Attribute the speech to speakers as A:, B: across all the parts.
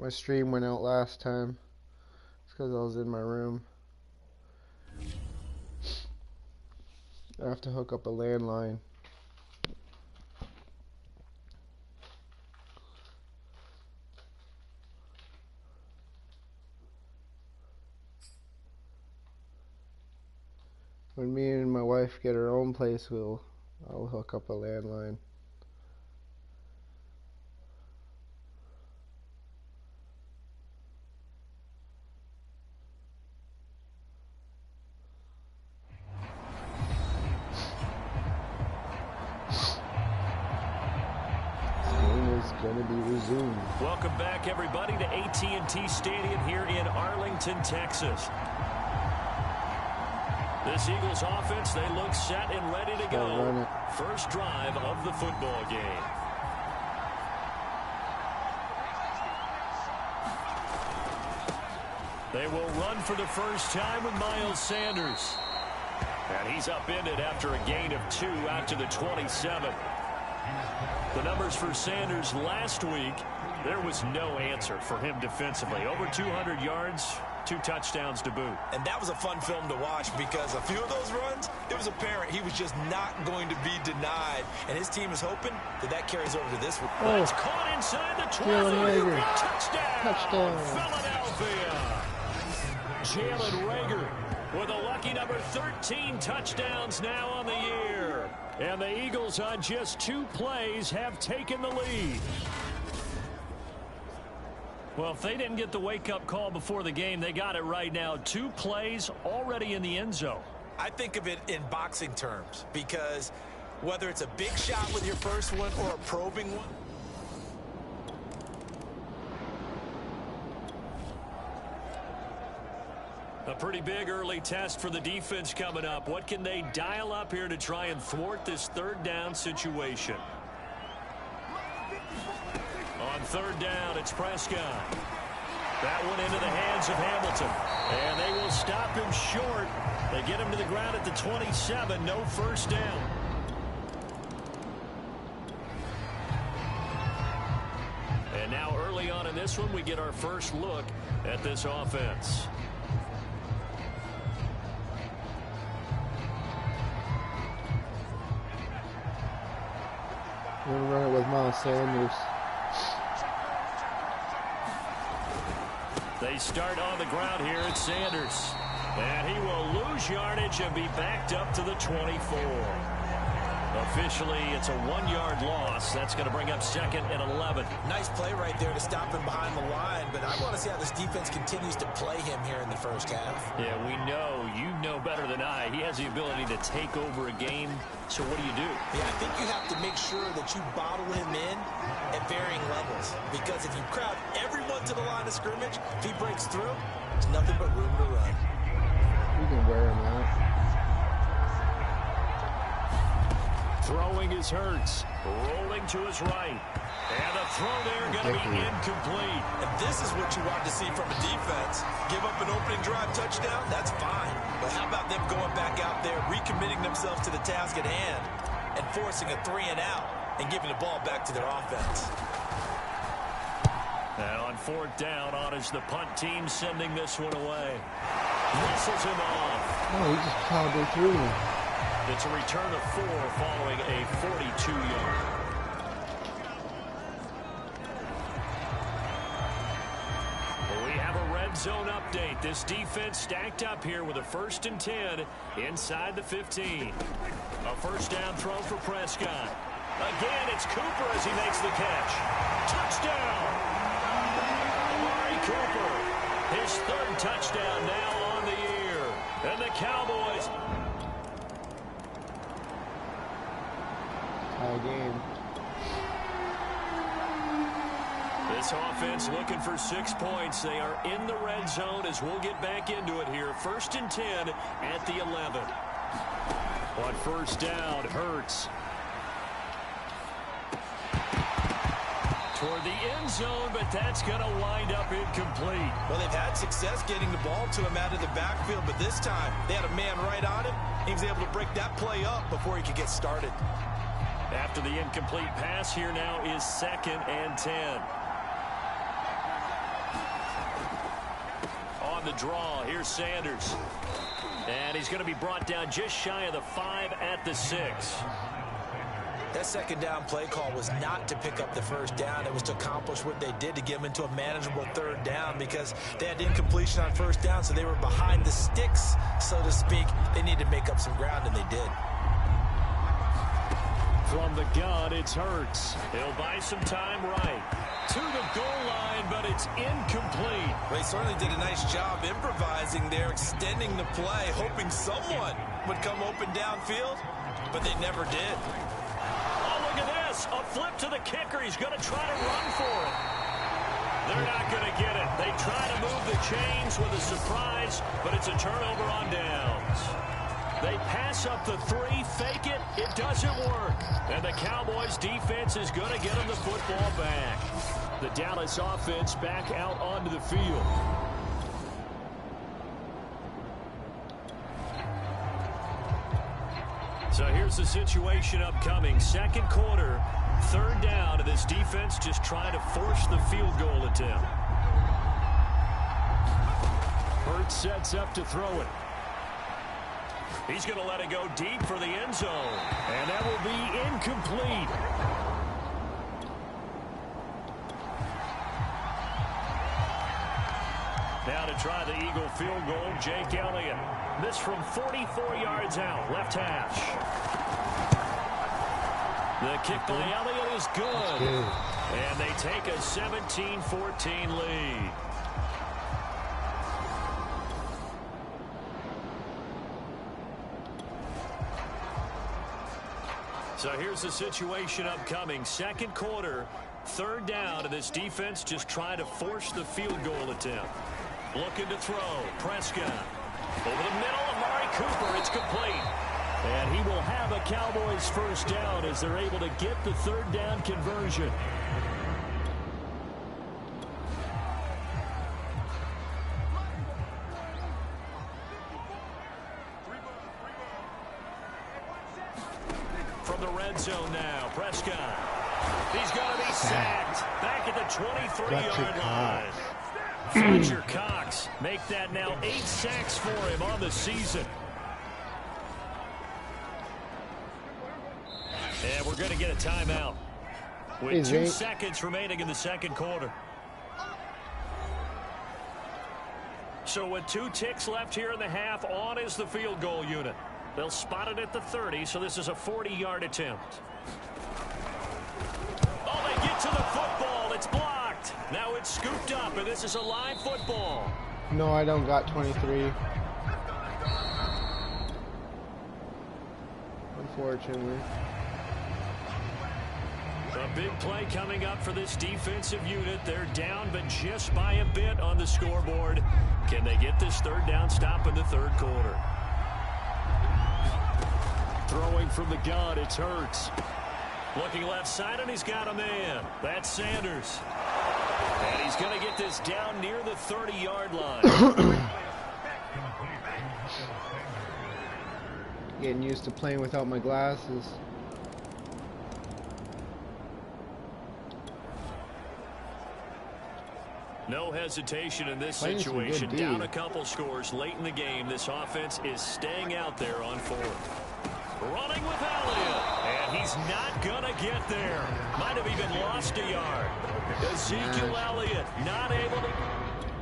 A: My stream went out last time. It's because I was in my room. I have to hook up a landline. When me and my wife get our own place, I'll hook up a landline. Going to be resumed.
B: Welcome back, everybody, to AT&T Stadium here in Arlington, Texas. This Eagles offense, they look set and ready to go. First drive of the football game. They will run for the first time with Miles Sanders. And he's upended after a gain of 2 out to the 27. The numbers for Sanders last week, there was no answer for him defensively. Over 200 yards, 2 touchdowns to boot.
C: And that was a fun film to watch because a few of those runs, it was apparent he was just not going to be denied. And his team is hoping that that carries over to this one.
B: Oh. It's caught inside the 20. Touchdown. Philadelphia. Jalen Reagor with a lucky number 13 touchdowns now on the year. And the Eagles on just 2 plays have taken the lead. Well, if they didn't get the wake-up call before the game, they got it right now. 2 plays already in the end zone.
C: I think of it in boxing terms because whether it's a big shot with your first one or a probing one,
B: a pretty big early test for the defense coming up. What can they dial up here to try and thwart this third down situation? On third down, it's Prescott. That one into the hands of Hamilton. And they will stop him short. They get him to the ground at the 27. No first down. And now early on in this one, we get our first look at this offense.
A: We're going to run it with Miles Sanders.
B: They start on the ground here at Sanders. And he will lose yardage and be backed up to the 24. Officially, it's a 1-yard loss. That's going to bring up 2nd and 11.
C: Nice play right there to stop him behind the line. But I want to see how this defense continues to play him here in the first half.
B: Yeah, we know. You know better than I. He has the ability to take over a game. So what do you do?
C: Yeah, I think you have to make sure that you bottle him in at varying levels. Because if you crowd everyone to the line of scrimmage, if he breaks through, there's nothing but room to run.
A: You can wear him out.
B: Throwing is Hurts. Rolling to his right. And the throw there going to be incomplete.
C: And this is what you want to see from a defense. Give up an opening drive touchdown, that's fine. But how about them going back out there, recommitting themselves to the task at hand, and forcing a 3-and-out and giving the ball back to their offense.
B: And on 4th down, on is the punt team sending this one away. Whistles him off.
A: Oh, he just plowed right through me.
B: It's a return of 4 following a 42-yard. We have a red zone update. This defense stacked up here with a 1st and 10 inside the 15. A first down throw for Prescott. Again, it's Cooper as he makes the catch. Touchdown! Amari Cooper, his 3rd touchdown now on the year. And the Cowboys...
A: game.
B: This offense looking for 6 points. They are in the red zone as we'll get back into it here. 1st and 10 at the 11. On first down, Hurts. Toward the end zone, but that's going to wind up incomplete.
C: Well, they've had success getting the ball to him out of the backfield, but this time they had a man right on him. He was able to break that play up before he could get started.
B: After the incomplete pass, here now is 2nd and 10. on the draw. Here's Sanders. And he's going to be brought down just shy of the 5 at the 6.
C: That second down play call was not to pick up the first down. It was to accomplish what they did to get them into a manageable third down because they had incompletion on first down, so they were behind the sticks, so to speak. They needed to make up some ground, and they did.
B: From the gun, it's Hurts. He'll buy some time right. To the goal line, but it's incomplete.
C: Well, he certainly did a nice job improvising there, extending the play, hoping someone would come open downfield, but they never did.
B: Look at this. A flip to the kicker. He's going to try to run for it. They're not going to get it. They try to move the chains with a surprise, but it's a turnover on downs. They pass up the 3, fake it. It doesn't work. And the Cowboys defense is going to get them the football back. The Dallas offense back out onto the field. So here's the situation upcoming. Second quarter, third down, and this defense just trying to force the field goal attempt. Hurts sets up to throw it. He's going to let it go deep for the end zone, and that will be incomplete. Now to try the Eagle field goal, Jake Elliott. This from 44 yards out, left hash. The kick by Elliott is good. And they take a 17-14 lead. So here's the situation upcoming. Second quarter, third down, and this defense just trying to force the field goal attempt. Looking to throw. Prescott. Over the middle, Amari Cooper. It's complete. And he will have a Cowboys first down as they're able to get the third down conversion. From the red zone now, Prescott. He's going to be sacked. Back at the 23-yard line. Fletcher Cox make that now 8 sacks for him on the season. And we're going to get a timeout with 2 seconds remaining in the second quarter. So with 2 ticks left here in the half, on is the field goal unit. They'll spot it at the 30, so this is a 40-yard attempt. Oh, they get to the football. It's blocked. Now it's scooped up, and this is a live football.
A: No, I don't got 23. Unfortunately.
B: A big play coming up for this defensive unit. They're down, but just by a bit on the scoreboard. Can they get this third down stop in the third quarter? Throwing from the gun, it's Hurts. Looking left side, and he's got a man. That's Sanders. And he's going to get this down near the 30-yard line.
A: Getting used to playing without my glasses.
B: No hesitation in this situation. Down a couple scores late in the game. This offense is staying out there on 4th. Running with Elliott. And he's not going to get there. Might have even lost a yard. Ezekiel Elliott not able to.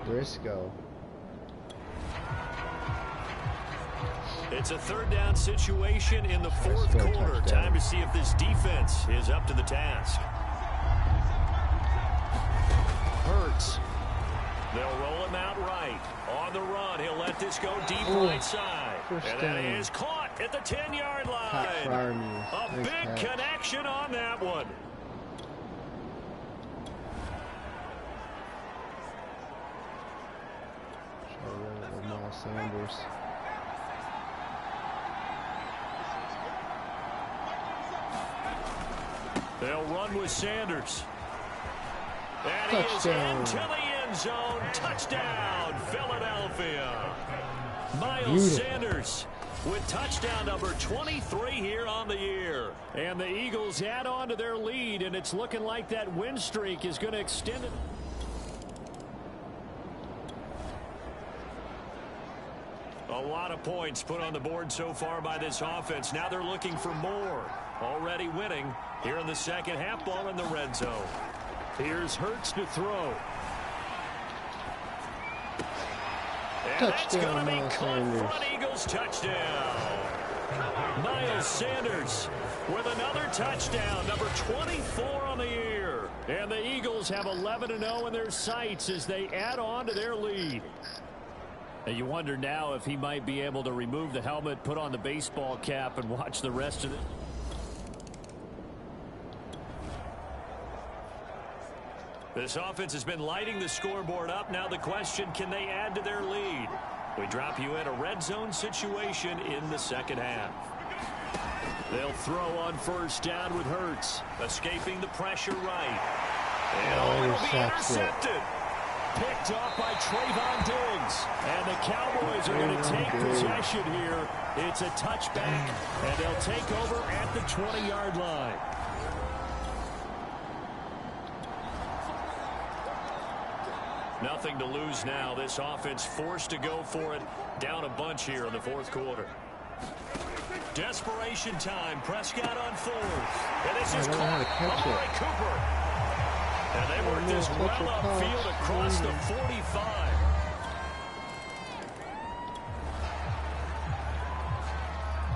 A: Briscoe.
B: It's a third down situation in the fourth quarter. Time to see if this defense is up to the task. Hurts. They'll roll him out right. On the run, he'll let this go deep right side. And that is caught at the 10-yard line. A big connection on that one.
A: Sanders.
B: They'll run with Sanders. And he is into the end zone. Touchdown, Philadelphia. Miles Sanders with touchdown number 23 here on the year. And the Eagles add on to their lead, and it's looking like that win streak is going to extend it. A lot of points put on the board so far by this offense. Now they're looking for more. Already winning here in the second half. Ball in the red zone. Here's Hurts to throw. And that's going to be caught for an Eagles touchdown. Miles Sanders with another touchdown, number 24 on the year. And the Eagles have 11-0 in their sights as they add on to their lead. And you wonder now if he might be able to remove the helmet, put on the baseball cap, and watch the rest of it. This offense has been lighting the scoreboard up. Now the question, can they add to their lead? We drop you in a red zone situation in the second half. They'll throw on first down with Hurts. Escaping the pressure right. And it'll be intercepted. Picked off by Trayvon Diggs. And the Cowboys are going to take possession here. It's a touchback, and they'll take over at the 20-yard line. Nothing to lose now. This offense forced to go for it. Down a bunch here in the fourth quarter. Desperation time. Prescott on fourth. And this is Amari Cooper. And they work this well upfield across the 45.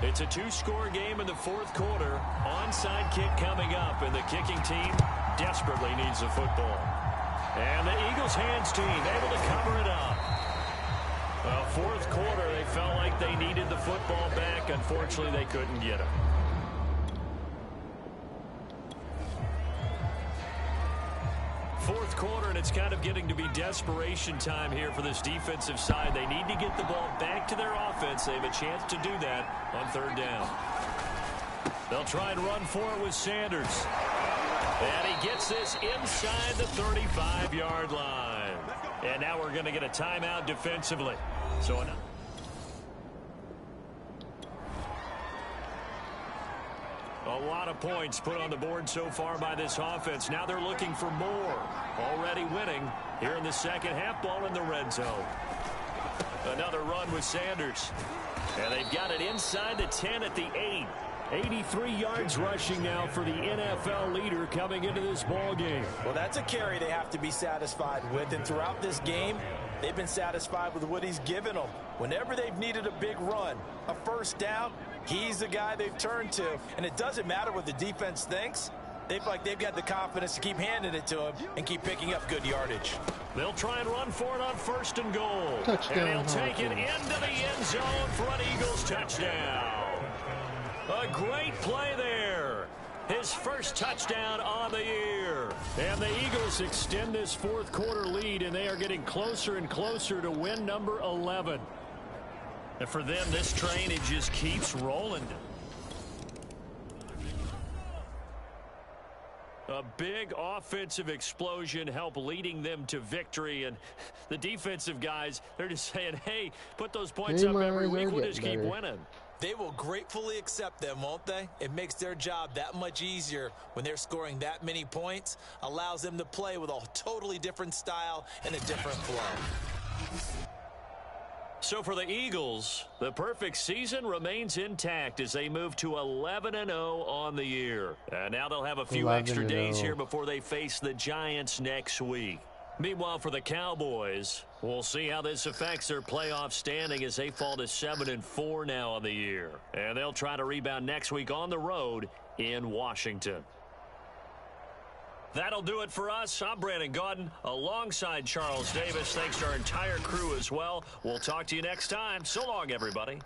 B: It's a two-score game in the fourth quarter. Onside kick coming up, and the kicking team desperately needs the football. And the Eagles hands team able to cover it up. Well, fourth quarter, they felt like they needed the football back. Unfortunately, they couldn't get it. Fourth quarter, and it's kind of getting to be desperation time here for this defensive side. They need to get the ball back to their offense. They have a chance to do that on third down. They'll try and run for it with Sanders. And he gets this inside the 35-yard line. And now we're going to get a timeout defensively. So a lot of points put on the board so far by this offense. Now they're looking for more. Already winning here in the second half. Ball in the red zone. Another run with Sanders. And they've got it inside the 10 at the 8. 83 yards rushing now for the NFL leader coming into this ball game.
C: Well, that's a carry they have to be satisfied with. And throughout this game, they've been satisfied with what he's given them. Whenever they've needed a big run, a first down, he's the guy they've turned to. And it doesn't matter what the defense thinks. They've got the confidence to keep handing it to him and keep picking up good yardage.
B: They'll try and run for it on first and goal.
A: Touchdown.
B: And he'll take it into the end zone for an Eagles touchdown. A great play there. His first touchdown on the year. And the Eagles extend this fourth quarter lead, and they are getting closer and closer to win number 11. And for them, this train, it just keeps rolling. A big offensive explosion helped leading them to victory. And the defensive guys, they're just saying, hey, put those points up every week. We'll just keep winning.
C: They will gratefully accept them, won't they? It makes their job that much easier when they're scoring that many points. Allows them to play with a totally different style and a different flow.
B: So for the Eagles, the perfect season remains intact as they move to 11-0 on the year. And now they'll have a few extra days here before they face the Giants next week. Meanwhile, for the Cowboys, we'll see how this affects their playoff standing as they fall to 7-4 now on the year. And they'll try to rebound next week on the road in Washington. That'll do it for us. I'm Brandon Gaudin alongside Charles Davis. Thanks to our entire crew as well. We'll talk to you next time. So long, everybody.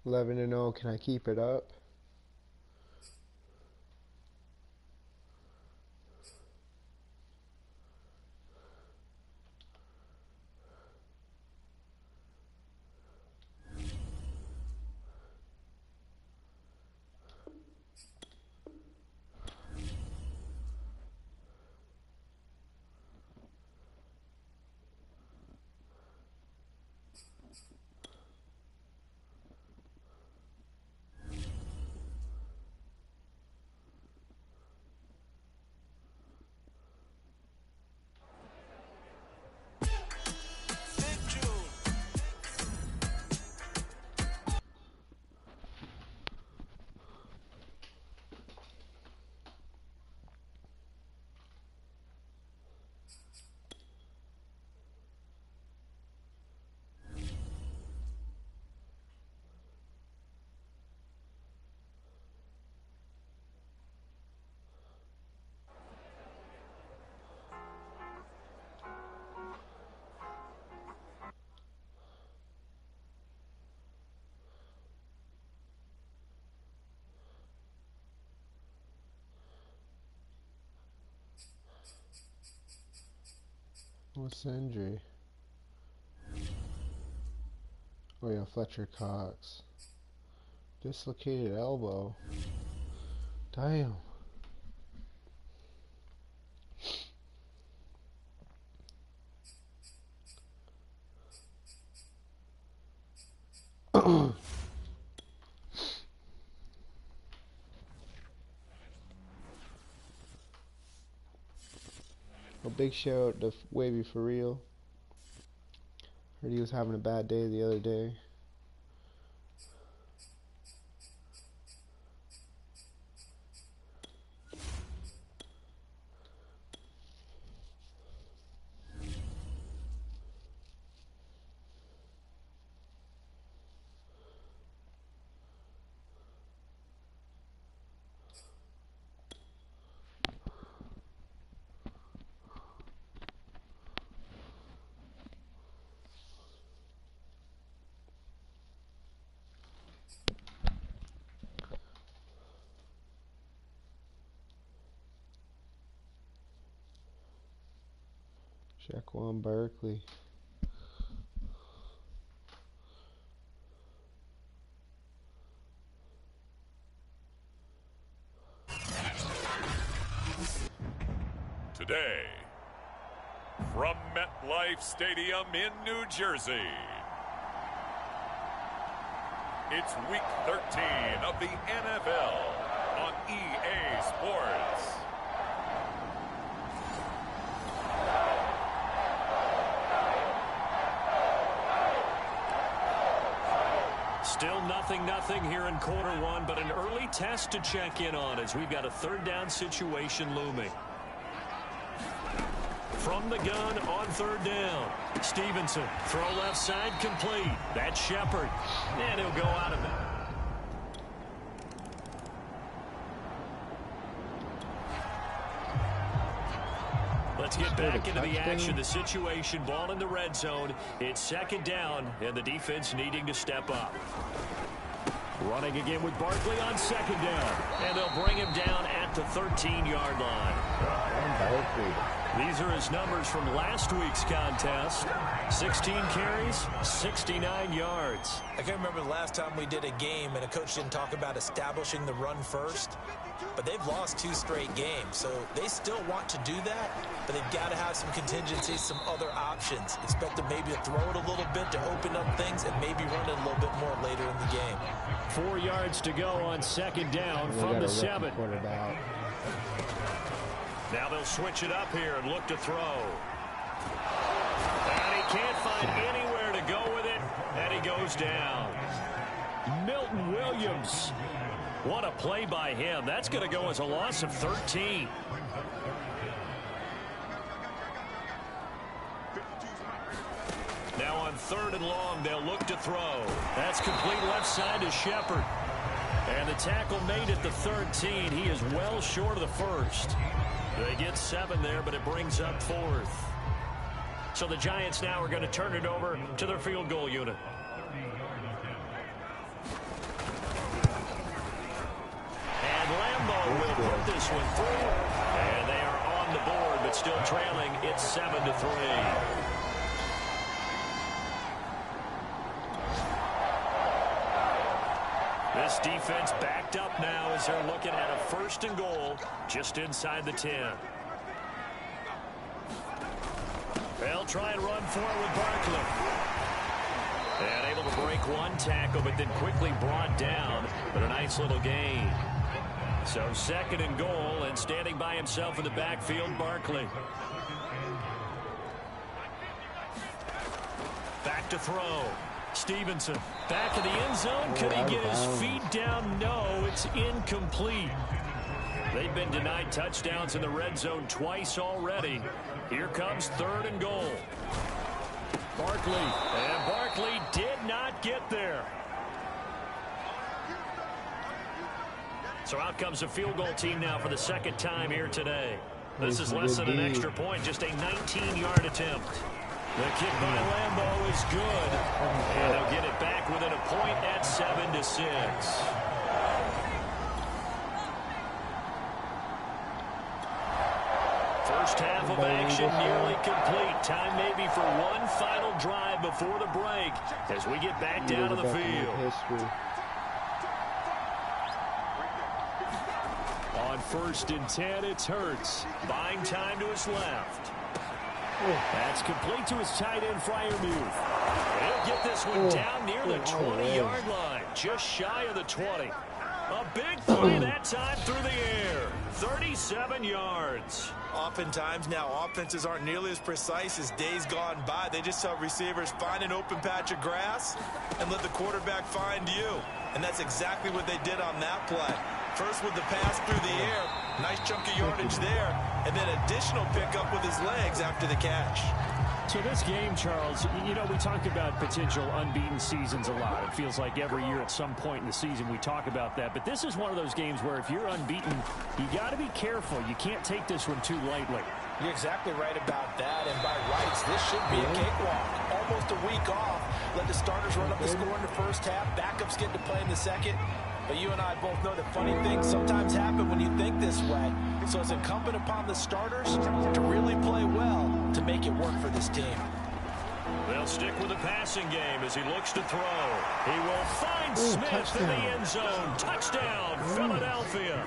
A: Eleven and 0. Can I keep it up? What's the injury? Oh yeah, Fletcher Cox. Dislocated elbow. Damn. A big shout out to Wavy for real. Heard he was having a bad day the other day. Shaquan Barkley.
D: Today, from MetLife Stadium in New Jersey, it's Week 13 of the NFL on EA Sports.
B: Still 0-0 here in quarter one, but an early test to check in on as we've got a third down situation looming. From the gun on third down. Stevenson, throw left side, complete. That's Shepard, and he'll go out of it. Let's get back into the action. The situation, ball in the red zone. It's second down, and the defense needing to step up. Running again with Barkley on second down, and they'll bring him down at the 13-yard line. These are his numbers from last week's contest. 16 carries, 69 yards.
C: I can remember the last time we did a game and a coach didn't talk about establishing the run first, but they've lost 2 straight games, so they still want to do that, but they've got to have some contingencies, some other options. Expect them maybe to throw it a little bit to open up things and maybe run it a little bit more later in the game.
B: 4 yards to go on second down from the 7. Now they'll switch it up here and look to throw. And he can't find anywhere to go with it, and he goes down. Milton Williams. What a play by him. That's going to go as a loss of 13. Now on third and long, they'll look to throw. That's complete left side to Shepard. And the tackle made at the 13. He is well short of the first. They get 7 there, but it brings up 4th. So the Giants now are going to turn it over to their field goal unit. And Lambeau will put this one through. And they are on the board, but still trailing. It's 7-3. This defense backed up now as they're looking at a 1st and goal just inside the 10. They'll try and run for it with Barkley. And able to break one tackle, but then quickly brought down. But a nice little gain. So 2nd and goal, and standing by himself in the backfield, Barkley. Back to throw. Stevenson back in the end zone. Could he get his feet down? No, it's incomplete. They've been denied touchdowns in the red zone twice already. Here comes 3rd and goal. Barkley, and Barkley did not get there. So out comes a field goal team now for the 2nd time here today. This is less than an extra point, just a 19-yard attempt. The kick by Lambeau is good, and they'll get it back within a point at 7-6. 1st First half of action nearly complete. Time maybe for one final drive before the break as we get back down to the field. On 1st and 10, it's Hurts. Buying time to his left. That's complete to his tight end, Freiermuth. He'll get this one down near the 20-yard line, just shy of the 20. A big play that time through the air. 37 yards.
C: Oftentimes now, offenses aren't nearly as precise as days gone by. They just tell receivers, find an open patch of grass and let the quarterback find you. And that's exactly what they did on that play. First with the pass through the air, nice chunk of yardage there, and then additional pickup with his legs after the catch.
B: So this game, Charles, you know, we talk about potential unbeaten seasons a lot. It feels like every year at some point in the season we talk about that. But this is one of those games where if you're unbeaten, you got to be careful. You can't take this one too lightly.
C: You're exactly right about that. And by rights, this should be a cakewalk. Almost a week off. Let the starters run up the score in the first half. Backups get to play in the second. But you and I both know that funny things sometimes happen when you think this way. So it's incumbent upon the starters to really play well to make it work for this team.
B: They'll stick with the passing game as he looks to throw. He will find Smith in the end zone. Touchdown, Philadelphia.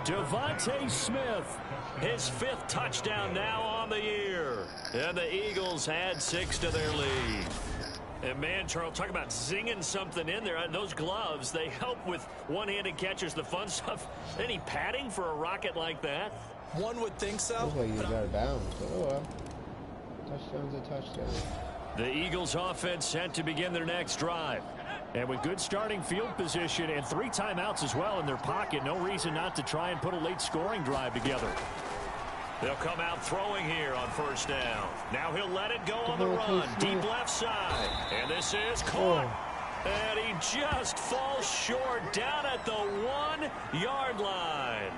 B: Devontae Smith, his 5th touchdown now on the year. And the Eagles add 6 to their lead. And man, Charles, talk about zinging something in there. Those gloves, they help with one-handed catches, the fun stuff. Any padding for a rocket like that?
C: One would think so.
A: Looks like you got it bounds, but oh well. Touchdown's a touchdown.
B: The Eagles offense set to begin their next drive. And with good starting field position and 3 timeouts as well in their pocket, no reason not to try and put a late scoring drive together. They'll come out throwing here on 1st down. Now he'll let it go on the run. Deep left side. And this is caught. And he just falls short down at the 1-yard line.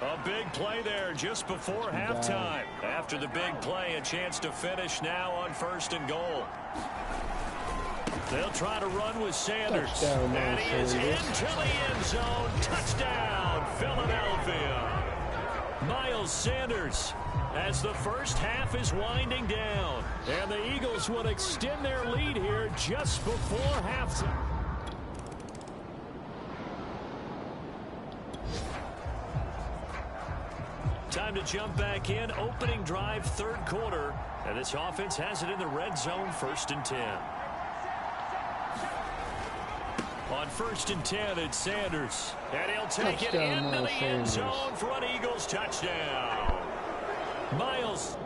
B: A big play there just before halftime. After the big play, a chance to finish now on 1st and goal. They'll try to run with Sanders. And he is into the end zone. Touchdown, Philadelphia. Miles Sanders as the first half is winding down. And the Eagles would extend their lead here just before halftime. Time to jump back in. Opening drive, 3rd quarter. And this offense has it in the red zone, 1st and 10. On 1st and 10, it's Sanders. And he'll take it into the end zone for an Eagles touchdown. Miles.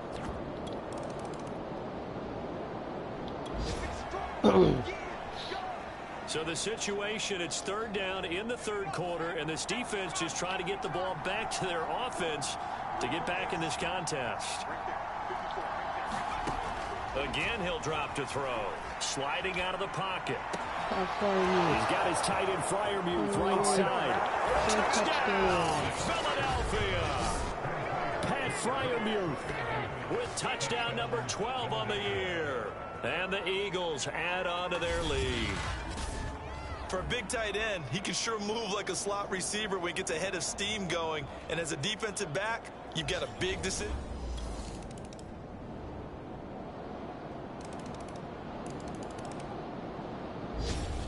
B: So the situation, it's 3rd down in the 3rd quarter, and this defense just trying to get the ball back to their offense to get back in this contest. Again, he'll drop to throw. Sliding out of the pocket. He's got his tight end Freiermuth right side. Touchdown, Philadelphia. Pat Freiermuth with touchdown number 12 on the year. And the Eagles add on to their lead.
C: For a big tight end, he can sure move like a slot receiver when he gets a head of steam going. And as a defensive back, you've got a big decision.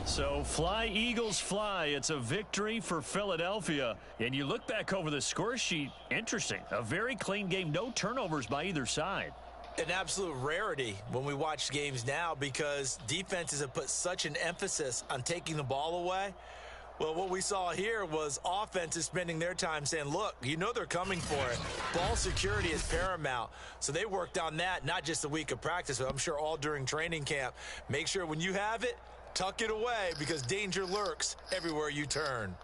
B: So fly, Eagles, fly. It's a victory for Philadelphia. And you look back over the score sheet, interesting. A very clean game, no turnovers by either side.
C: An absolute rarity when we watch games now because defenses have put such an emphasis on taking the ball away. Well, what we saw here was offenses spending their time saying, look, you know they're coming for it. Ball security is paramount. So they worked on that, not just a week of practice, but I'm sure all during training camp. Make sure when you have it, tuck it away because danger lurks everywhere you turn.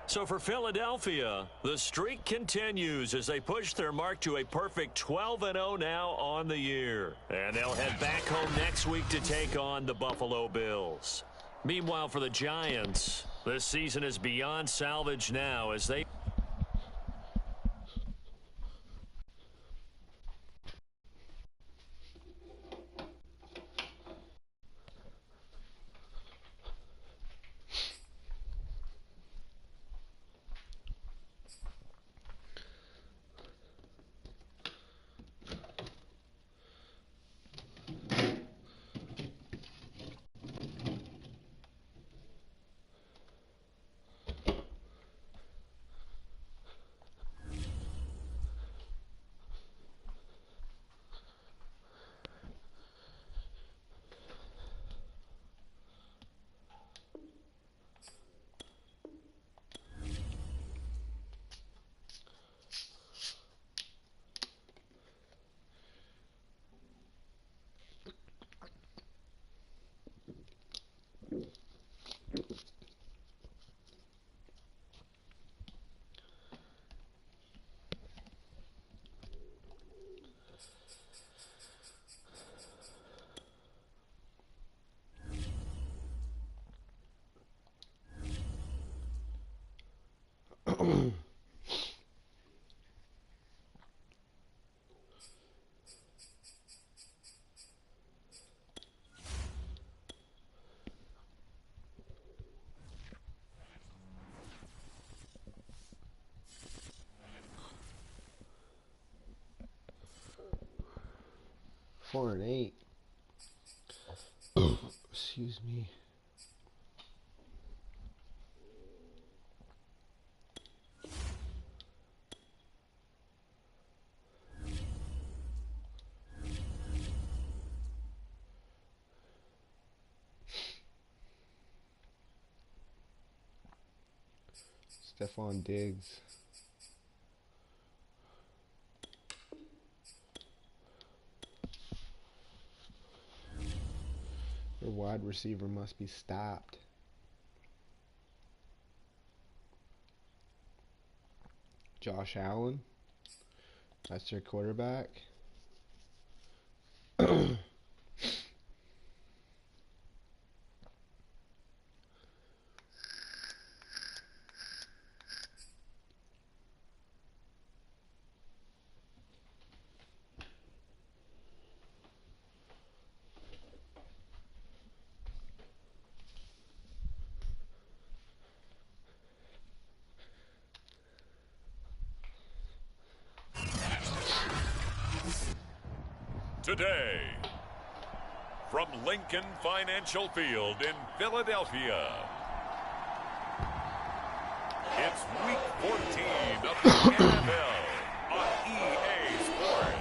B: So for Philadelphia, the streak continues as they push their mark to a perfect 12-0 now on the year. And they'll head back home next week to take on the Buffalo Bills. Meanwhile, for the Giants, this season is beyond salvage now as they...
A: 4-8. Excuse me. Stephon Diggs. Their wide receiver must be stopped. Josh Allen. That's their quarterback.
D: Today, from Lincoln Financial Field in Philadelphia, it's Week 14 of the NFL on EA Sports.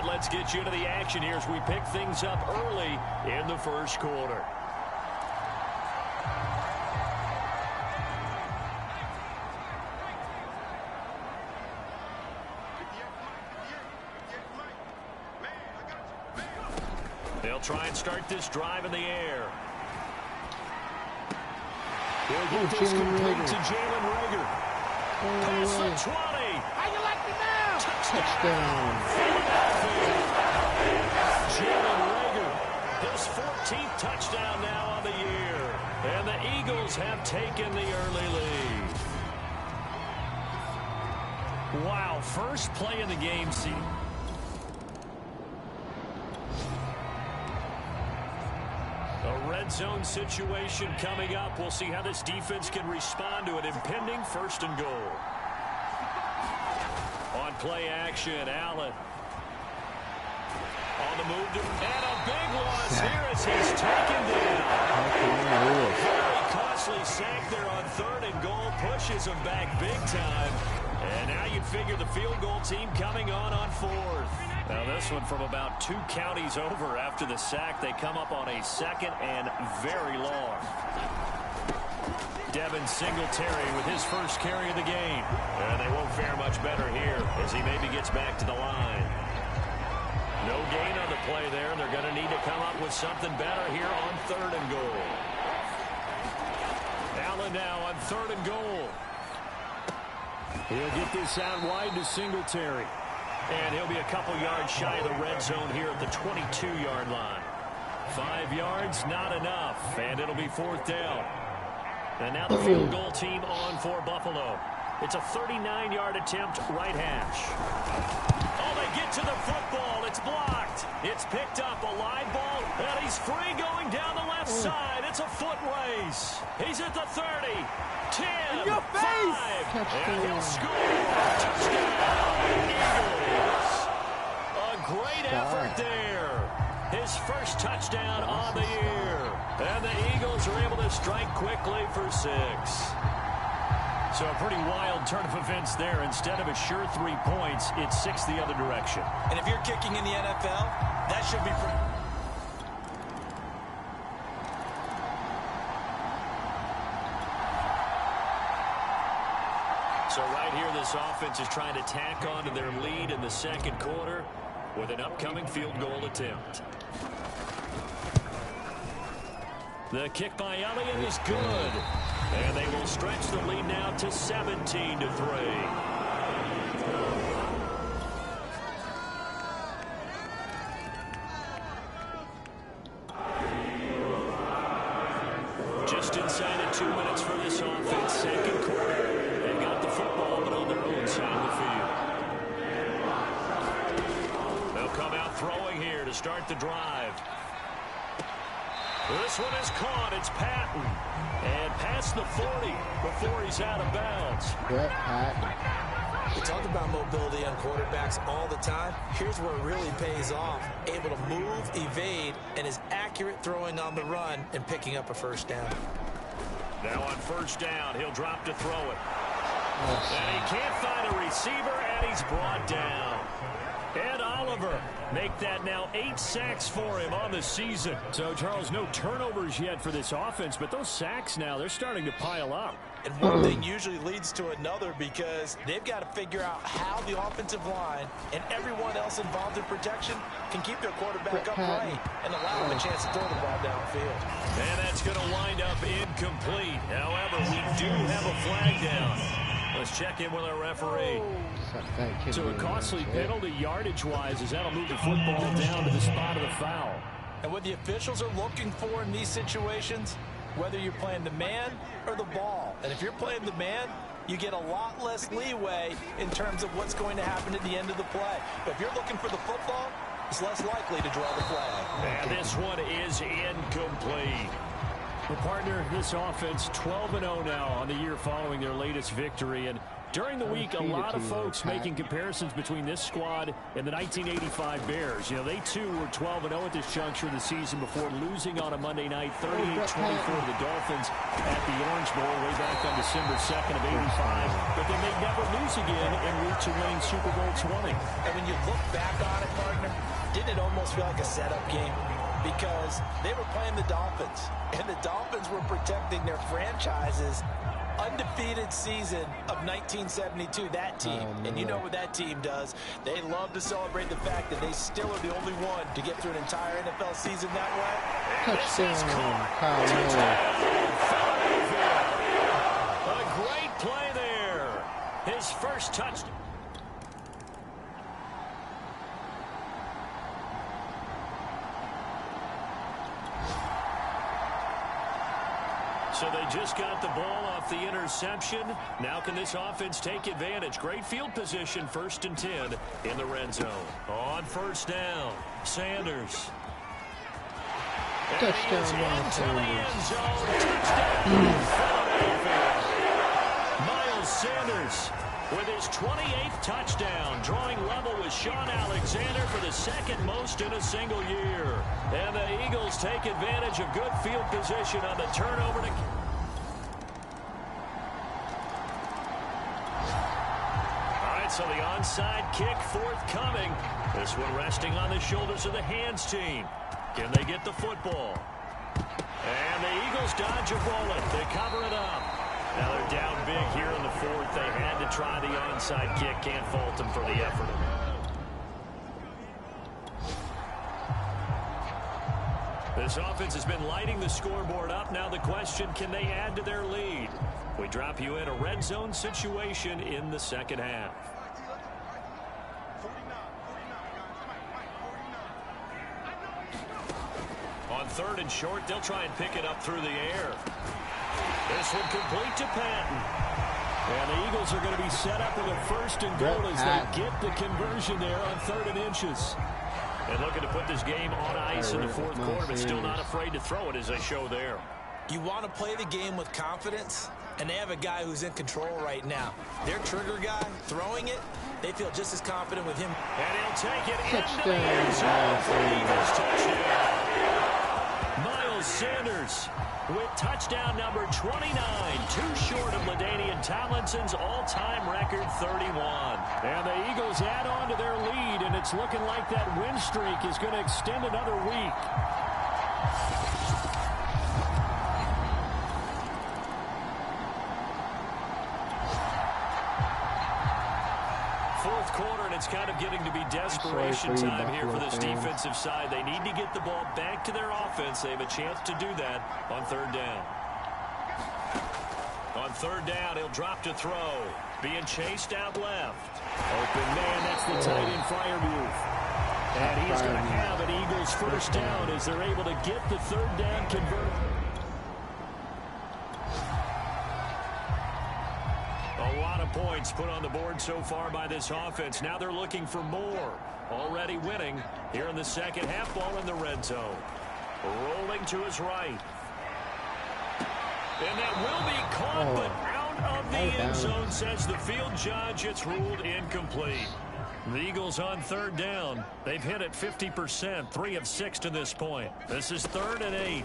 B: Let's get you into the action here as we pick things up early in the first quarter. They'll try and start this drive in the air. He'll get this complete to Jalen Reagor. Past the 20.
E: How you like me now?
A: Touchdown.
B: Jalen Reagor, his 14th touchdown now on the year. And the Eagles have taken the early lead. Wow, first play in the game. See. A red zone situation coming up. We'll see how this defense can respond to an impending 1st and goal. On play action, Allen. On the move to, and a big loss here as he's taken down. Very costly sack there on 3rd and goal. Pushes him back big time. And now you'd figure the field goal team coming on 4th. Now this one from about 2 counties over after the sack. They come up on a 2nd and very long. Devin Singletary with his first carry of the game. And they won't fare much better here as he maybe gets back to the line. No gain on the play there. They're going to need to come up with something better here on 3rd and goal. Allen now on 3rd and goal. He'll get this out wide to Singletary. And he'll be a couple yards shy of the red zone here at the 22-yard line. 5 yards, not enough. And it'll be 4th down. And now the field goal team on for Buffalo. It's a 39-yard attempt, right hash. Oh, they get to the football. It's blocked. It's picked up, a live ball, and he's free going down the left side. It's a foot race. He's at the 30, 10, 5, and he'll score. Touchdown, Eagles. A great effort there. His first touchdown on the year. And the Eagles are able to strike quickly for 6. So a pretty wild turn of events there. Instead of a sure 3 points, it's 6 the other direction.
C: And if you're kicking in the NFL, that should be pretty...
B: So right here, this offense is trying to tack on to their lead in the 2nd quarter with an upcoming field goal attempt. The kick by Elliott is good. And they will stretch the lead now to 17-3. Just inside of 2 minutes for this offense. 2nd quarter. They've got the football, but on their own side of the field. They'll come out throwing here to start the drive. This one is caught. It's Patton. And past the 40 before he's out of bounds.
A: Brett Patton.
C: We talk about mobility on quarterbacks all the time. Here's where it really pays off. Able to move, evade, and is accurate throwing on the run and picking up a first down.
B: Now on first down, he'll drop to throw it. And he can't find a receiver, and he's brought down. Ed Oliver make that now 8 sacks for him on the season. So, Charles, no turnovers yet for this offense, but those sacks now, they're starting to pile up.
C: And one thing usually leads to another because they've got to figure out how the offensive line and everyone else involved in protection can keep their quarterback upright and allow him a chance to throw the ball downfield.
B: And that's going to wind up incomplete. However, we do have a flag down. Let's check in with our referee. So a costly penalty yardage-wise as that'll move the football down to the spot of the foul.
C: And what the officials are looking for in these situations, whether you're playing the man or the ball. And if you're playing the man, you get a lot less leeway in terms of what's going to happen at the end of the play. But if you're looking for the football, it's less likely to draw the flag.
B: And this one is incomplete. The partner, this offense, 12-0 now on the year following their latest victory. And during the week, a lot of folks making comparisons between this squad and the 1985 Bears. You know, they too were 12-0 at this juncture of the season before losing on a Monday night 38-24 to the Dolphins at the Orange Bowl way back on December 2nd of '85. But then they never lose again en route to winning Super Bowl 20.
C: And when you look back on it, partner, didn't it almost feel like a setup game? Because they were playing the Dolphins, and the Dolphins were protecting their franchise's undefeated season of 1972, that team. And you know what that team does. They love to celebrate the fact that they still are the only one to get through an entire NFL season that way.
A: Touchdown, Kyle
B: A
A: Miller.
B: great play there. His first touchdown. So they just got the ball off the interception. Now can this offense take advantage? Great field position, 1st and 10 in the red zone. On first down, Sanders.
A: Touchdown,
B: Sanders. Miles Sanders with his 28th touchdown, drawing level with Sean Alexander for the 2nd most in a single year. And the Eagles take advantage of good field position on the turnover to... All right, so the onside kick forthcoming. This one resting on the shoulders of the hands team. Can they get the football? And the Eagles dodge a bullet. They cover it up. Now they're down big here in the 4th. They had to try the onside kick. Can't fault them for the effort. This offense has been lighting the scoreboard up. Now the question, can they add to their lead? We drop you in a red zone situation in the 2nd half. On 3rd and short, they'll try and pick it up through the air. This one complete to Patton. And the Eagles are going to be set up with a 1st and goal as they get the conversion there on 3rd and inches. And looking to put this game on ice in the 4th quarter, but still not afraid to throw it as they show there.
C: You want to play the game with confidence, and they have a guy who's in control right now. Their trigger guy throwing it, they feel just as confident with him.
B: And he'll take it into the end zone for the Eagles touchdown. Miles Sanders with touchdown number 29, too short of LaDainian Tomlinson's all-time record 31. And the Eagles add on to their lead, and it's looking like that win streak is going to extend another week. Fourth quarter, and it's kind of getting to be desperation time here for this defensive side. They need to get the ball back to their offense. They have a chance to do that on 3rd down. On 3rd down, he'll drop to throw. Being chased out left. Open man, that's the tight end Freiermuth. And he's going to have an Eagles 1st down as they're able to get the 3rd down converted. A lot of of points put on the board so far by this offense. Now they're looking for more. Already winning here in the second half. Ball in the red zone. Rolling to his right. And that will be caught, but out of the end zone, says the field judge. It's ruled incomplete. The Eagles on third down. They've hit it 50%, 3 of 6 to this point. This is 3rd and 8.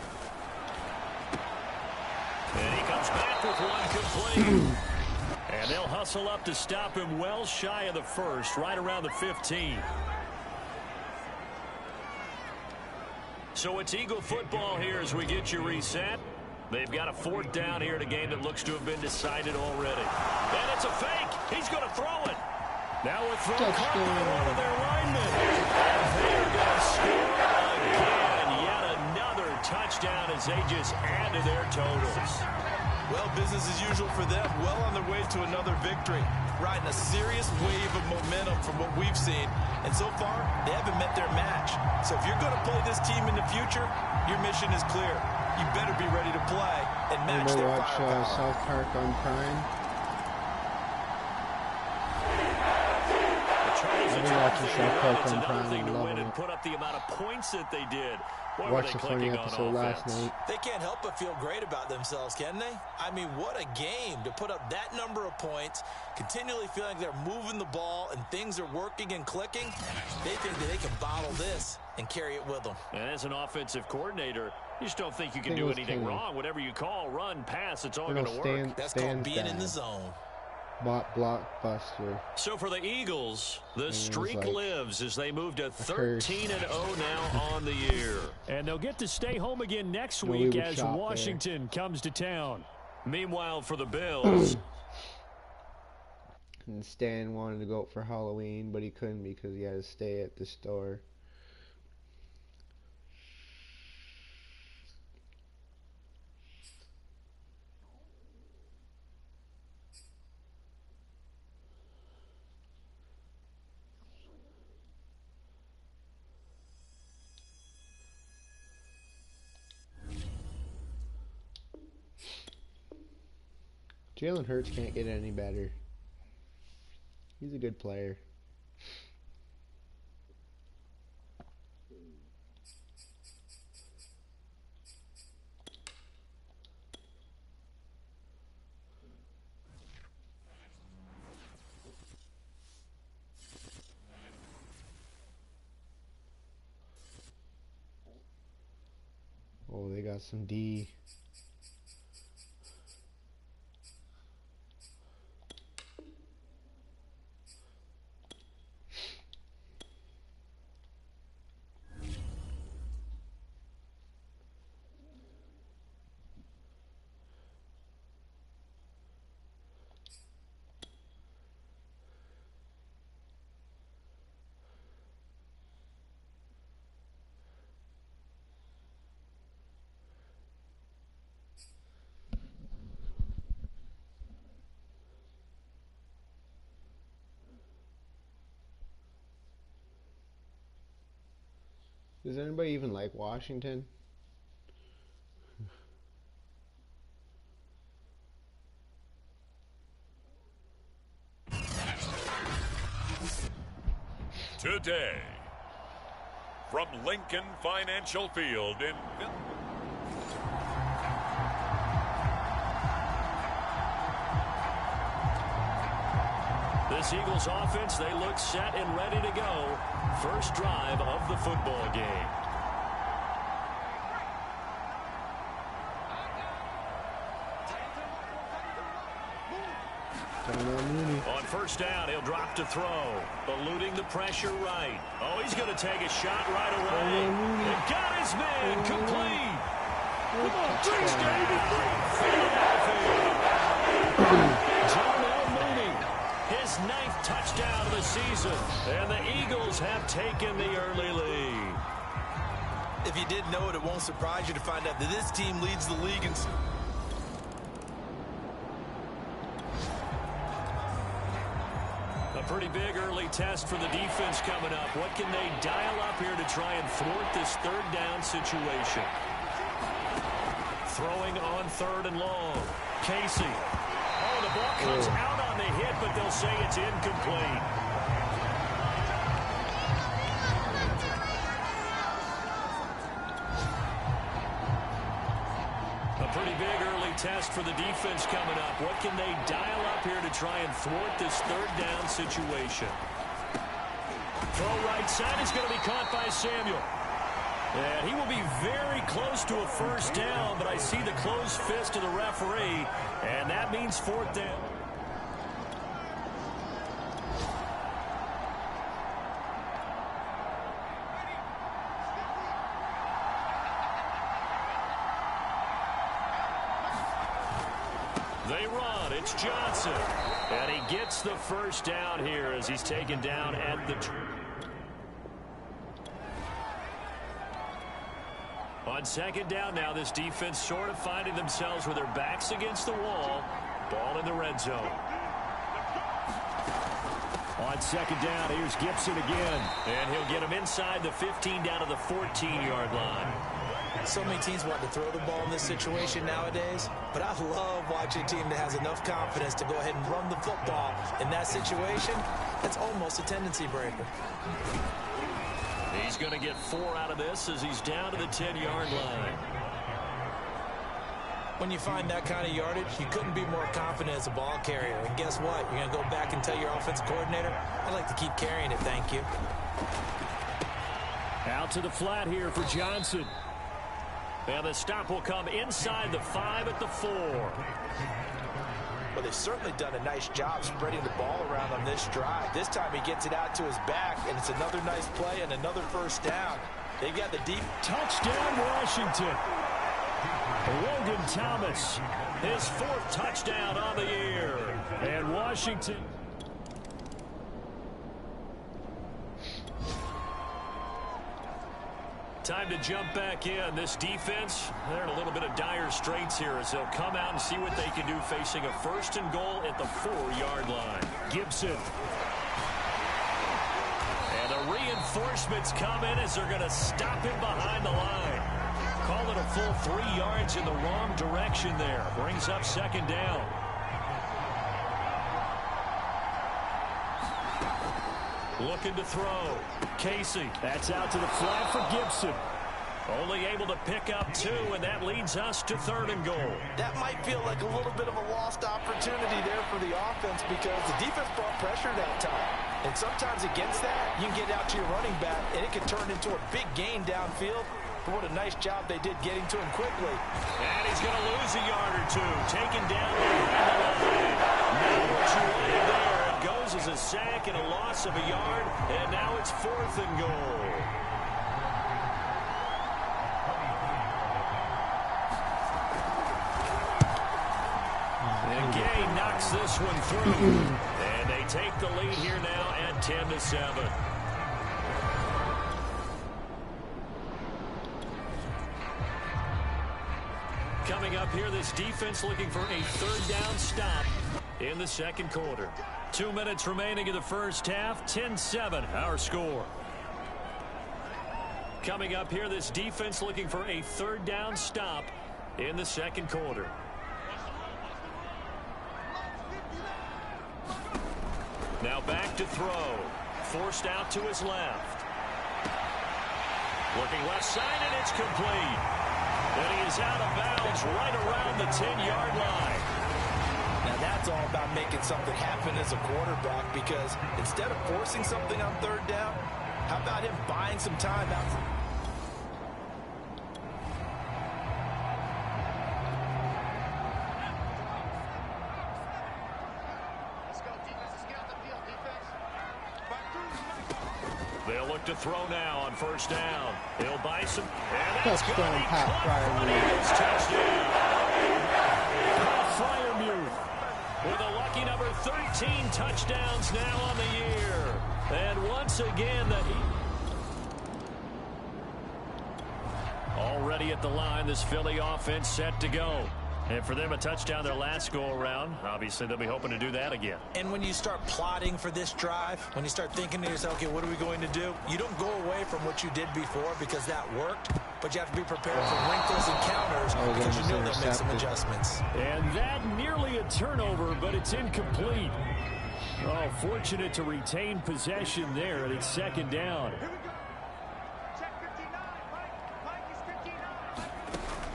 B: And he comes back with one complete. And they'll hustle up to stop him well shy of the first, right around the 15. So it's Eagle football here as we get you reset. They've got a 4th down here in a game that looks to have been decided already. And it's a fake. He's going to throw it. Now we're throwing one of their linemen. And they're going to score again. Yet another touchdown as they just add to their totals.
C: Well, business as usual for them. Well on their way to another victory. Riding a serious wave of momentum from what we've seen. And so far, they haven't met their match. So if you're going to play this team in the future, your mission is clear. You better be ready to play and match their firepower.
A: South Park on Prime.
B: And put up the amount of points that they did. Boy,
A: watched the funny episode last night.
C: They can't help but feel great about themselves, can they? I mean, what a game to put up that number of points, continually feeling like they're moving the ball and things are working and clicking. They think that they can bottle this and carry it with them.
B: And as an offensive coordinator, you just don't think you can do anything wrong. Whatever you call, run, pass, it's all going to work.
C: That's called being in the zone.
A: Blockbuster.
B: So for the Eagles, the streak lives as they move to 13-0 now on the year. And they'll get to stay home again next week as Washington comes to town. Meanwhile, for the Bills.
A: And Stan wanted to go out for Halloween, but he couldn't because he had to stay at the store. Jalen Hurts can't get any better. He's a good player. Oh, they got some D. Does anybody even like Washington?
D: Today, from Lincoln Financial Field in
B: this Eagles offense, they look set and ready to go. First drive of the football game. On first down, he'll drop to throw. Eluding the pressure right. Oh, he's going to take a shot right away. And got his man complete. Come on, his 9th touchdown of the season, and the Eagles have taken the early lead.
C: If you didn't know it, it won't surprise you to find out that this team leads the league in...
B: A pretty big early test for the defense coming up. What can they dial up here to try and thwart this 3rd down situation? Throwing on 3rd and long. Casey. Oh, the ball comes out on the hit, but they'll say it's incomplete. A pretty big early test for the defense coming up. What can they dial up here to try and thwart this third down situation? Throw right side is going to be caught by Samuel. And he will be very close to a first down, but I see the closed fist of the referee, and that means fourth down. They run. It's Johnson. And he gets the first down here as he's taken down at the... On second down now, this defense sort of finding themselves with their backs against the wall. Ball in the red zone. On second down, here's Gibson again. And he'll get him inside the 15 down to the 14-yard line.
C: So many teams want to throw the ball in this situation nowadays, but I love watching a team that has enough confidence to go ahead and run the football in that situation. It's almost a tendency breaker.
B: He's going to get 4 out of this as he's down to the 10-yard line.
C: When you find that kind of yardage, you couldn't be more confident as a ball carrier. And guess what? You're going to go back and tell your offensive coordinator, I'd like to keep carrying it, thank you.
B: Out to the flat here for Johnson. And the stop will come inside the 5 at the 4.
C: Well, they've certainly done a nice job spreading the ball around on this drive. This time he gets it out to his back, and it's another nice play and another first down. They've got the deep...
B: Touchdown, Washington. Logan Thomas, his 4th touchdown on the year. And Washington... Time to jump back in. This defense, they're in a little bit of dire straits here as they'll come out and see what they can do facing a first and goal at the 4-yard line. Gibson. And the reinforcements come in as they're going to stop him behind the line. Call it a full 3 yards in the wrong direction there. Brings up second down. Looking to throw. Casey. That's out to the flat for Gibson. Only able to pick up 2, and that leads us to 3rd and goal.
C: That might feel like a little bit of a lost opportunity there for the offense because the defense brought pressure that time. And sometimes against that, you can get out to your running back, and it can turn into a big gain downfield. But what a nice job they did getting to him quickly.
B: And he's going to lose a yard or 2. Taken down behind the line. Now what you wanted there. It goes as a sack and a loss of a yard. And now it's 4th and goal. And Gay knocks this one through. And they take the lead here now at 10-7. Coming up here, this defense looking for a 3rd down stop in the second quarter. 2 minutes remaining in the first half. 10-7 our score. Coming up here, this defense looking for a 3rd down stop in the second quarter. Now back to throw. Forced out to his left. Looking left side, and it's complete. And he is out of bounds right around the 10-yard line.
C: Now that's all about making something happen as a quarterback because instead of forcing something on 3rd down, how about him buying some time out?
B: They'll look to throw now on 1st down. He'll buy some. And that's going to be
A: Pat
B: touchdown. Freiermuth with a lucky number 13 touchdowns now on the year. And once again, already at the line, this Philly offense set to go. And for them, a touchdown their last go-around. Obviously, they'll be hoping to do that again.
C: And when you start plotting for this drive, when you start thinking to yourself, okay, what are we going to do? You don't go away from what you did before because that worked, but you have to be prepared for wrinkles and counters because you know they'll make some adjustments.
B: And that nearly a turnover, but it's incomplete. Oh, fortunate to retain possession there, and it's second down.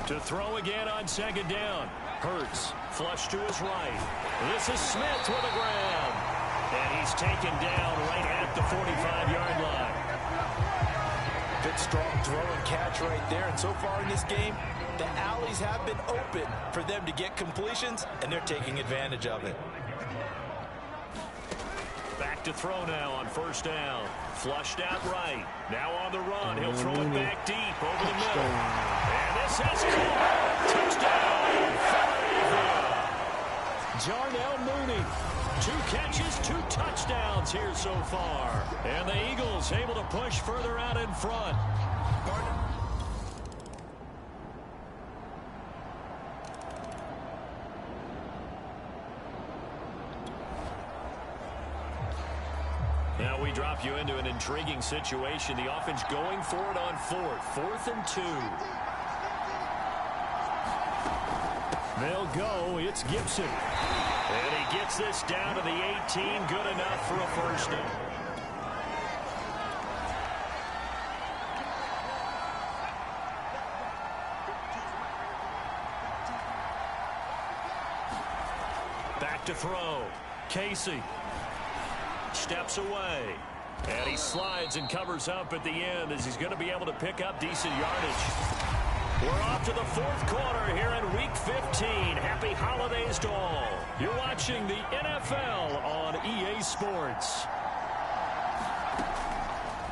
B: To throw again on second down. Hurts, flush to his right. This is Smith with a grab. And he's taken down right at the 45-yard line.
C: Good, strong throw and catch right there. And so far in this game, the alleys have been open for them to get completions, and they're taking advantage of it.
B: Back to throw now on first down. Flushed out right. Now on the run. He'll throw it back deep over the middle. And this is caught. Touchdown, Philadelphia. Jarnell Mooney. 2 catches, 2 touchdowns here so far. And the Eagles able to push further out in front. Now we drop you into an intriguing situation. The offense going for it on 4th and 2. They'll go. It's Gibson. And he gets this down to the 18. Good enough for a first down. Back to throw. Casey. Steps away. And he slides and covers up at the end as he's going to be able to pick up decent yardage. We're off to the 4th quarter here in Week 15. Happy holidays to all. You're watching the NFL on EA Sports.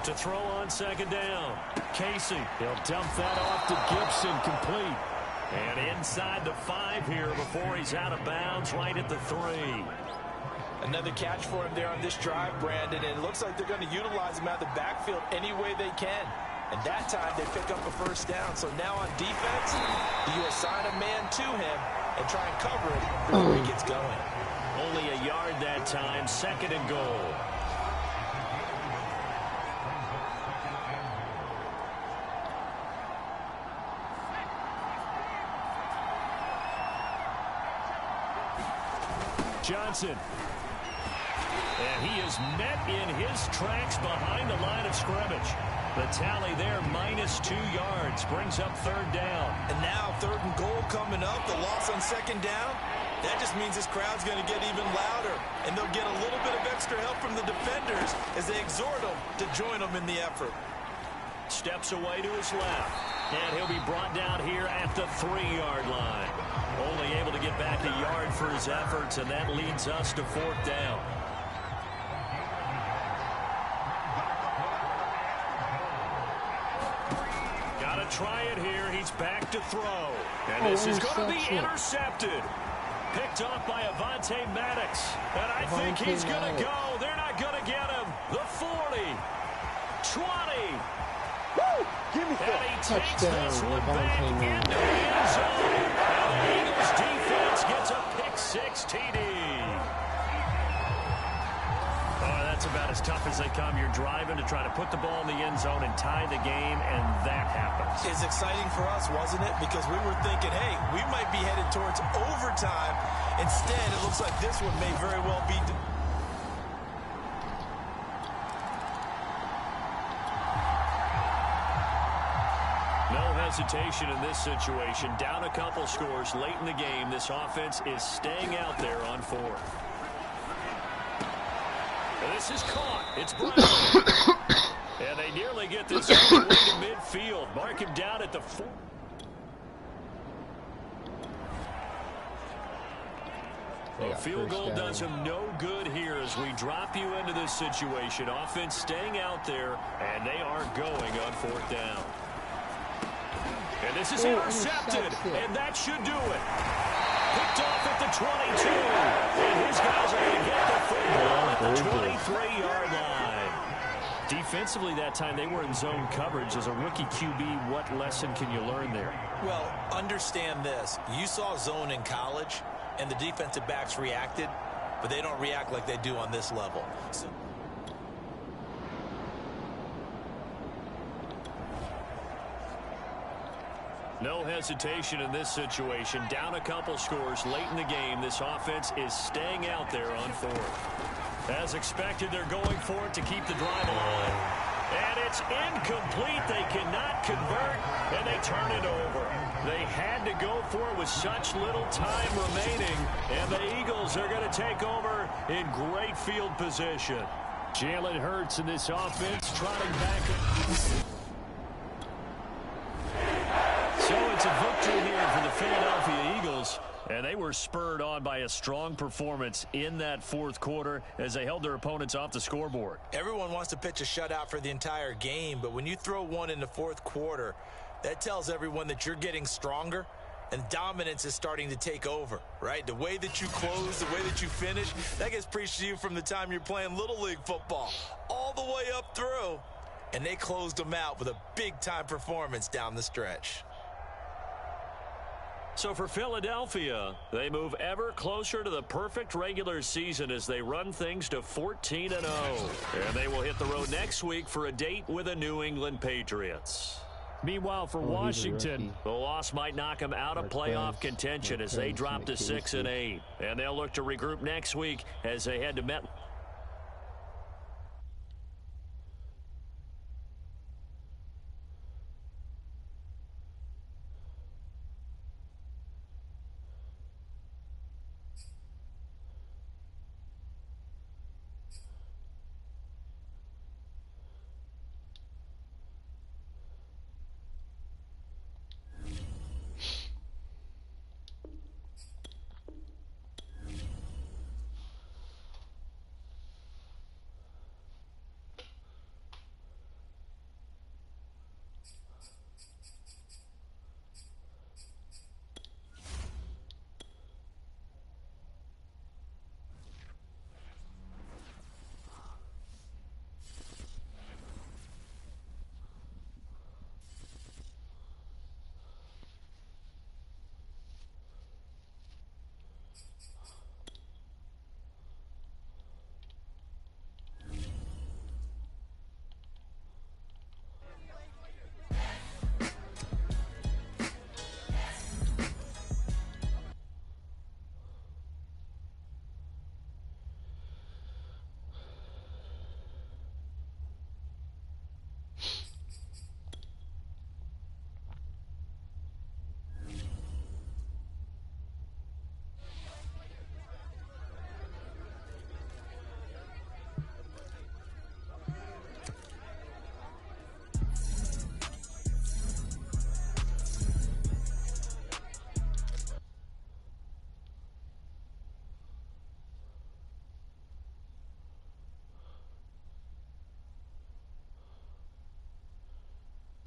B: To throw on second down. Casey. He'll dump that off to Gibson, complete. And inside the 5 here before he's out of bounds right at the 3.
C: Another catch for him there on this drive, Brandon, and it looks like they're going to utilize him out of the backfield any way they can. And that time they pick up a first down. So now on defense, you assign a man to him and try and cover it before he gets going.
B: Only a yard that time, 2nd and goal. Johnson. And he is met in his tracks behind the line of scrimmage. The tally there, -2 yards, brings up 3rd down.
C: And now 3rd and goal coming up, the loss on 2nd down. That just means this crowd's going to get even louder. And they'll get a little bit of extra help from the defenders as they exhort them to join them in the effort.
B: Steps away to his left. And he'll be brought down here at the 3-yard line. Only able to get back a yard for his efforts, and that leads us to 4th down. Try it here. He's back to throw. And this is going to be intercepted. Picked off by Avonte Maddox. And I think he's going to go. They're not going to get him. The 40. 20.
A: Woo! Give me
B: and he takes this one back into the end zone. And the Eagles defense gets a pick-6 TD. That's about as tough as they come. You're driving to try to put the ball in the end zone and tie the game, and that happens.
C: It's exciting for us, wasn't it? Because we were thinking, hey, we might be headed towards overtime. Instead, it looks like this one may very well be...
B: No hesitation in this situation. Down a couple scores late in the game. This offense is staying out there on 4th. This is caught. It's Brown. And they nearly get this all the way to midfield. Mark him down at the 4. A field goal does him no good here as we drop you into this situation. Offense staying out there, and they are going on 4th down. And this is intercepted, and that should do it. Picked off at the 22. And his guys are going to get the football at the 23-yard line. Defensively that time, they were in zone coverage. As a rookie QB, what lesson can you learn there?
C: Well, understand this. You saw zone in college, and the defensive backs reacted, but they don't react like they do on this level. So
B: no hesitation in this situation. Down a couple scores late in the game. This offense is staying out there on fourth. As expected, they're going for it to keep the drive alive. And it's incomplete. They cannot convert, and they turn it over. They had to go for it with such little time remaining, and the Eagles are going to take over in great field position. Jalen Hurts in this offense trotting back. So it's a victory here for the Philadelphia Eagles. And they were spurred on by a strong performance in that fourth quarter as they held their opponents off the scoreboard.
C: Everyone wants to pitch a shutout for the entire game, but when you throw one in the fourth quarter, that tells everyone that you're getting stronger and dominance is starting to take over, right? The way that you close, the way that you finish, that gets preached to you from the time you're playing Little League football all the way up through. And they closed them out with a big-time performance down the stretch.
B: So for Philadelphia, they move ever closer to the perfect regular season as they run things to 14-0. And they will hit the road next week for a date with the New England Patriots. Meanwhile, for Washington, the loss might knock them out of playoff contention as they drop to 6-8. And they'll look to regroup next week as they head to Met.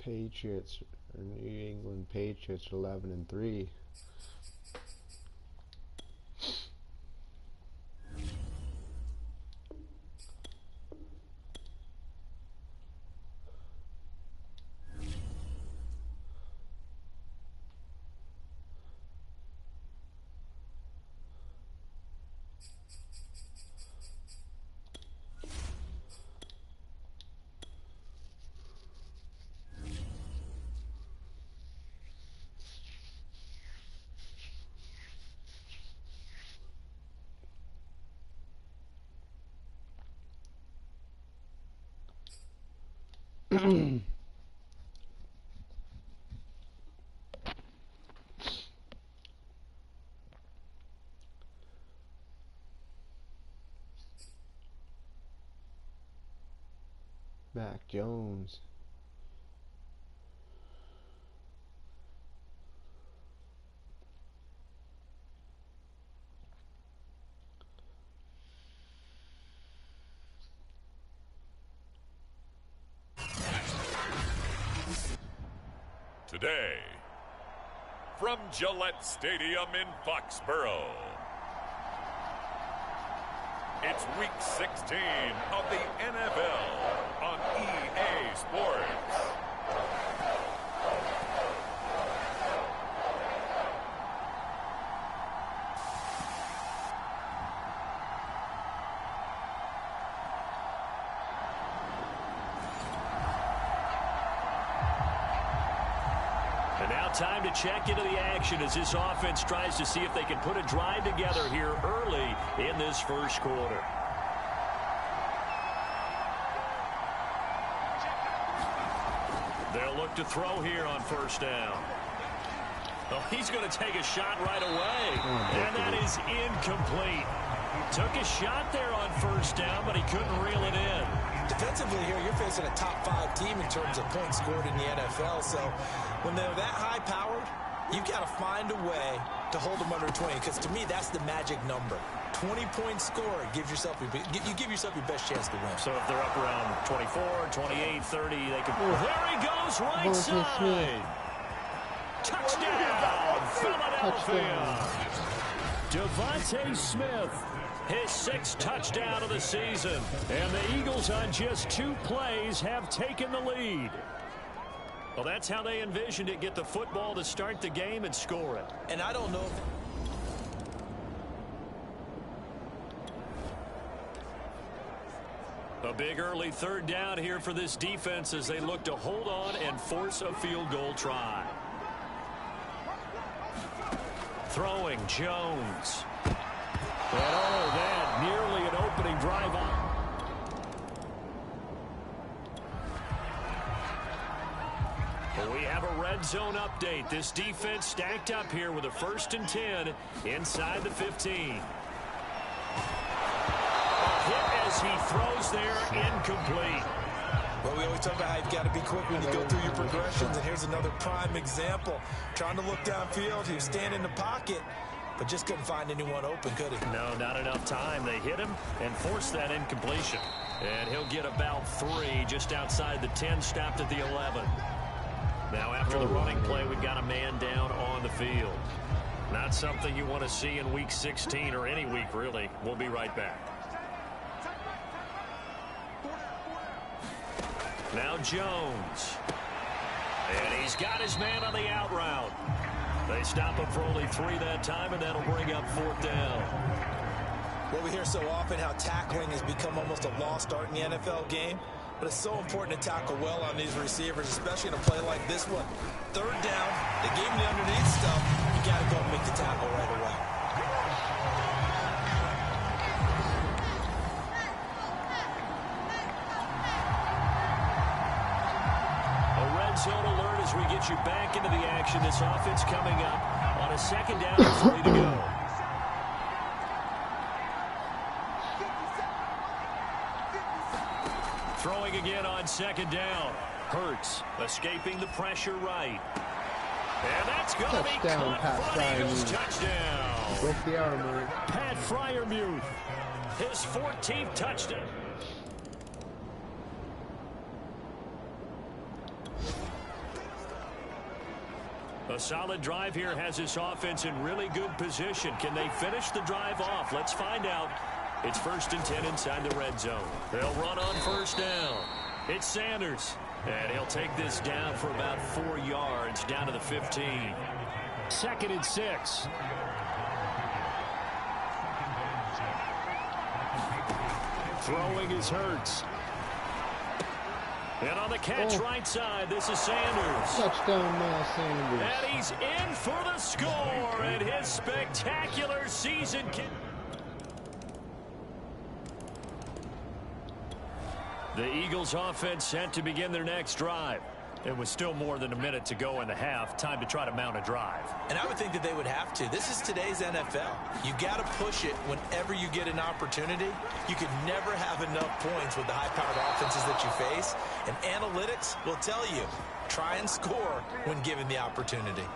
A: Patriots, or New England Patriots, 11-3. Mac Jones.
D: Today, from Gillette Stadium in Foxborough, it's Week 16 of the NFL on EA Sports.
B: time to check into the action as this offense tries to see if they can put a drive together here early in this first quarter. They'll look to throw here on first down. Well, he's going to take a shot right away, and that is incomplete. Took a shot there on first down, but he couldn't reel it in.
C: Defensively here, you're facing a top-5 team in terms of points scored in the NFL, so when they're that high-powered, you've got to find a way to hold them under 20, because to me, that's the magic number. 20-point score gives yourself you give yourself your best chance to win.
B: So if they're up around 24, 28, 30, they could... There he goes, right side. Touchdown, Philadelphia. Devontae Smith, his 6th touchdown of the season. And the Eagles on just 2 plays have taken the lead. Well, that's how they envisioned it. Get the football to start the game and score it.
C: And I don't know if...
B: A big early 3rd down here for this defense as they look to hold on and force a field goal try. Throwing Jones. And oh, that nearly an opening drive on. Well, we have a red zone update. This defense stacked up here with a 1st and 10 inside the 15. A hit as he throws there, incomplete.
C: Well, we always talk about how you've got to be quick when you go through your progressions, and here's another prime example. Trying to look downfield, he was standing in the pocket, but just couldn't find anyone open, could he?
B: No, not enough time. They hit him and forced that incompletion. And he'll get about 3 just outside the 10, stopped at the 11. Now, after the running play, we've got a man down on the field. Not something you want to see in Week 16 or any week, really. We'll be right back. Now Jones. And he's got his man on the out route. They stop him for only 3 that time, and that'll bring up 4th down.
C: Well, we hear so often how tackling has become almost a lost art in the NFL game, but it's so important to tackle well on these receivers, especially in a play like this one. 3rd down, they gave him the underneath stuff. You got to go and make the tackle right away.
B: Zone alert as we get you back into the action. This offense coming up on a 2nd down and 3 to go. Throwing again on 2nd down. Hurts escaping the pressure right. And that's going to be caught.
A: Pat
B: Eagles touchdown.
A: Broke the armor.
B: Pat Freiermuth, his 14th touchdown. A solid drive here has this offense in really good position. Can they finish the drive off? Let's find out. It's 1st and 10 inside the red zone. They'll run on 1st down. It's Sanders. And he'll take this down for about 4 yards down to the 15. 2nd and 6. Throwing is Hurts. And on the catch right side, this is Sanders.
A: Touchdown, Miles Sanders.
B: And he's in for the score in his spectacular season. The Eagles offense set to begin their next drive. It was still more than a minute to go in the half. Time to try to mount a drive.
C: And I would think that they would have to. This is today's NFL. You got to push it whenever you get an opportunity. You could never have enough points with the high-powered offenses that you face. And analytics will tell you, try and score when given the opportunity.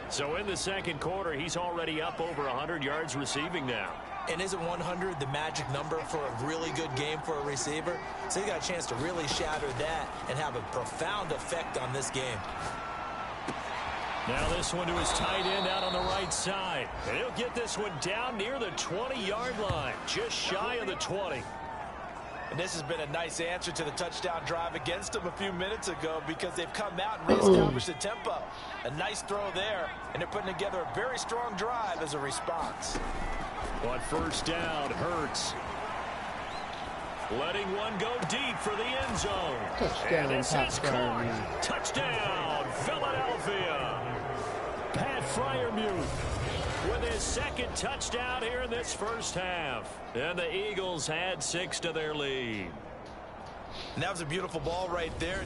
B: So in the 2nd quarter, he's already up over 100 yards receiving now.
C: And isn't 100 the magic number for a really good game for a receiver? So you got a chance to really shatter that and have a profound effect on this game.
B: Now this one to his tight end out on the right side. And he'll get this one down near the 20-yard line, just shy of the 20.
C: And this has been a nice answer to the touchdown drive against them a few minutes ago because they've come out and reestablished the tempo. A nice throw there, and they're putting together a very strong drive as a response.
B: On 1st down, Hurts. letting one go deep for the end zone.
A: Touchdown,
B: And this is
A: Pat
B: caught. Touchdown, Philadelphia. Pat Freiermuth with his second touchdown here in this first half. And the Eagles add 6 to their lead.
C: And that was a beautiful ball right there.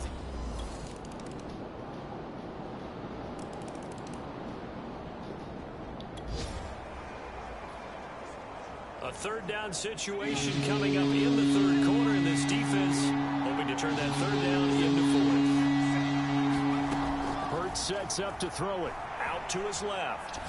B: A third down situation coming up in the third quarter, in this defense hoping to turn that third down into fourth. Hurts sets up to throw it out to his left.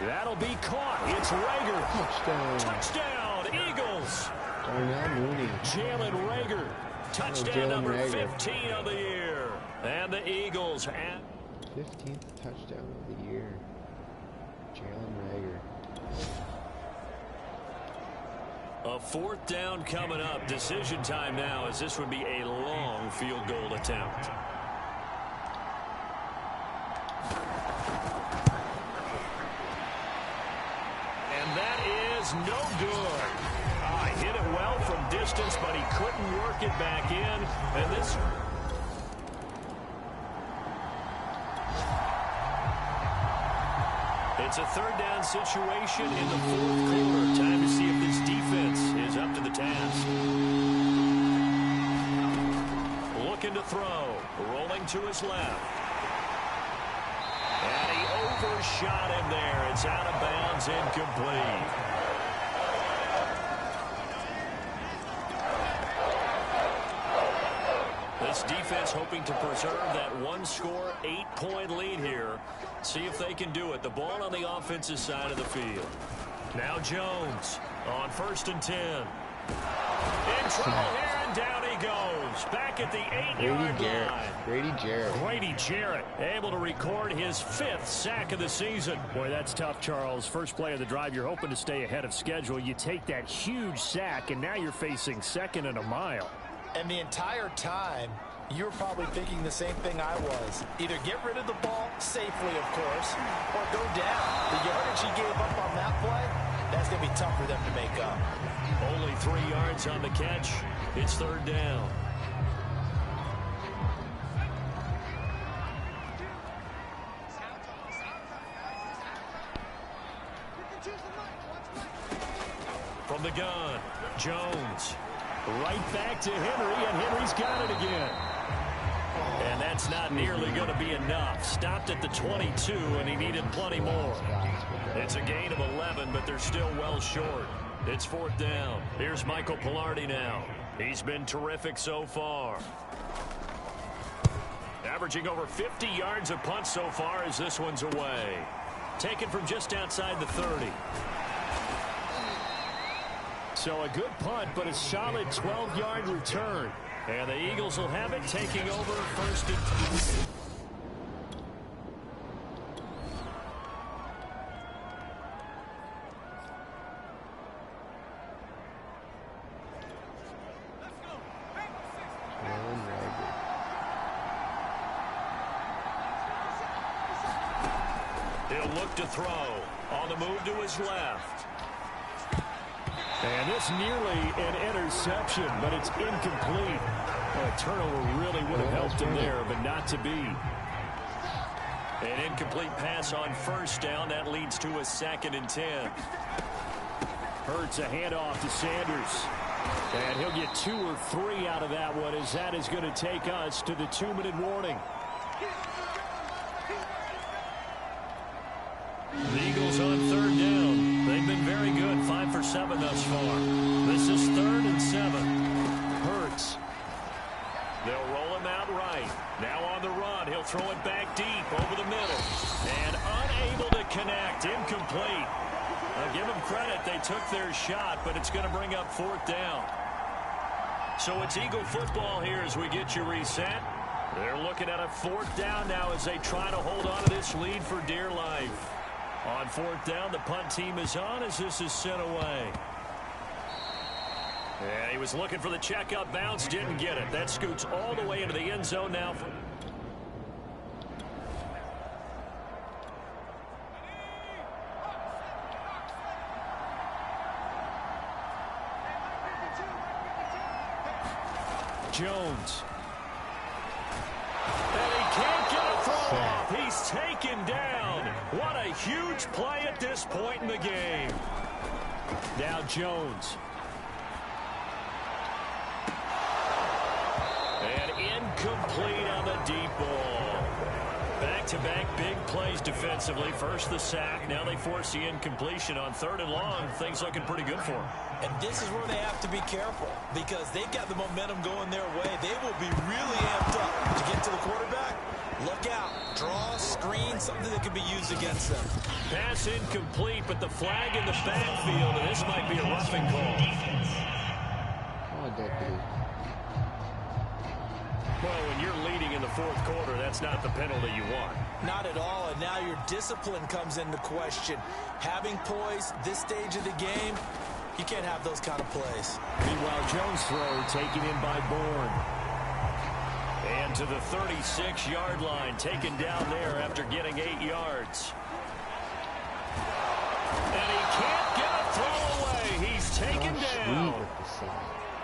B: That'll be caught. It's Rager.
A: Touchdown.
B: Touchdown, Eagles.
A: Darnell Mooney.
B: Jalen Rager. Touchdown number
A: Rager.
B: 15 of the year. And the Eagles have
A: 15th touchdown of the year. Jalen Rager.
B: a fourth down coming up. Decision time now, as this would be a long field goal attempt. And that is no good. He hit it well from distance, but he couldn't work it back in. And this... It's a third down situation in the fourth quarter. Time to see if this defense is up to the task. Looking to throw. Rolling to his left. And he overshot him there. It's out of bounds, incomplete. This defense hoping to preserve that one-score, 8-point lead here. See if they can do it. The ball on the offensive side of the field. Now Jones on 1st and 10. In trouble here, and down he goes. Back at the 8-yard line. Grady Jarrett able to record his 5th sack of the season.
F: Boy, that's tough, Charles. First play of the drive, you're hoping to stay ahead of schedule. You take that huge sack, and now you're facing 2nd and a mile.
C: And the entire time, you're probably thinking the same thing I was. Either get rid of the ball safely, of course, or go down. The yardage he gave up on that play, that's going to be tough for them to make up.
B: Only 3 yards on the catch. It's 3rd down. From the gun, Jones. Right back to Henry, and Henry's got it again. And that's not nearly going to be enough. Stopped at the 22, and he needed plenty more. It's a gain of 11, but they're still well short. It's 4th down. Here's Michael Pilardi now. He's been terrific so far. Averaging over 50 yards a punt so far as this one's away. Taken from just outside the 30. So a good punt, but a solid 12-yard return. And the Eagles will have it, taking over 1st and 2. He'll look to throw. On the move to his left.
F: And it's nearly an interception, but it's incomplete. Well, a turnover really would have helped him there, but not to be.
B: An incomplete pass on 1st down. That leads to a 2nd and 10.
F: Hurts a handoff to Sanders. And he'll get 2 or 3 out of that one, as that is going to take us to the 2-minute warning.
B: The Eagles on 3rd down. They've been very good, 5 for 7 thus far. This is 3rd and 7. Hurts. They'll roll him out right. Now on the run. He'll throw it back deep over the middle. And unable to connect. Incomplete. Now give them credit. They took their shot, but it's going to bring up 4th down. So it's Eagle football here as we get you reset. They're looking at a 4th down now as they try to hold on to this lead for dear life. On 4th down, the punt team is on as this is sent away. Yeah, he was looking for the checkup bounce, didn't get it. That scoots all the way into the end zone now.
F: Jones. And he can't get a throw off. He's taken down. What a huge play at this point in the game. Now Jones. And incomplete on the deep ball. Back-to-back big plays defensively. First the sack. Now they force the incompletion on 3rd and long. Things looking pretty good for them.
C: And this is where they have to be careful because they've got the momentum going their way. They will be really amped up to get to the quarterback. Look out. Draw, screen, something that could be used against them.
F: Pass incomplete, but the flag in the backfield, and this might be a roughing call.
A: Oh, deputy.
F: Well, when you're leading in the 4th quarter, that's not the penalty you want.
C: Not at all, and now your discipline comes into question. Having poise this stage of the game, you can't have those kind of plays.
F: Meanwhile, Jones' throw taken in by Bourne. And to the 36-yard line, taken down there after getting 8 yards. And he can't get a throw away. He's taken down.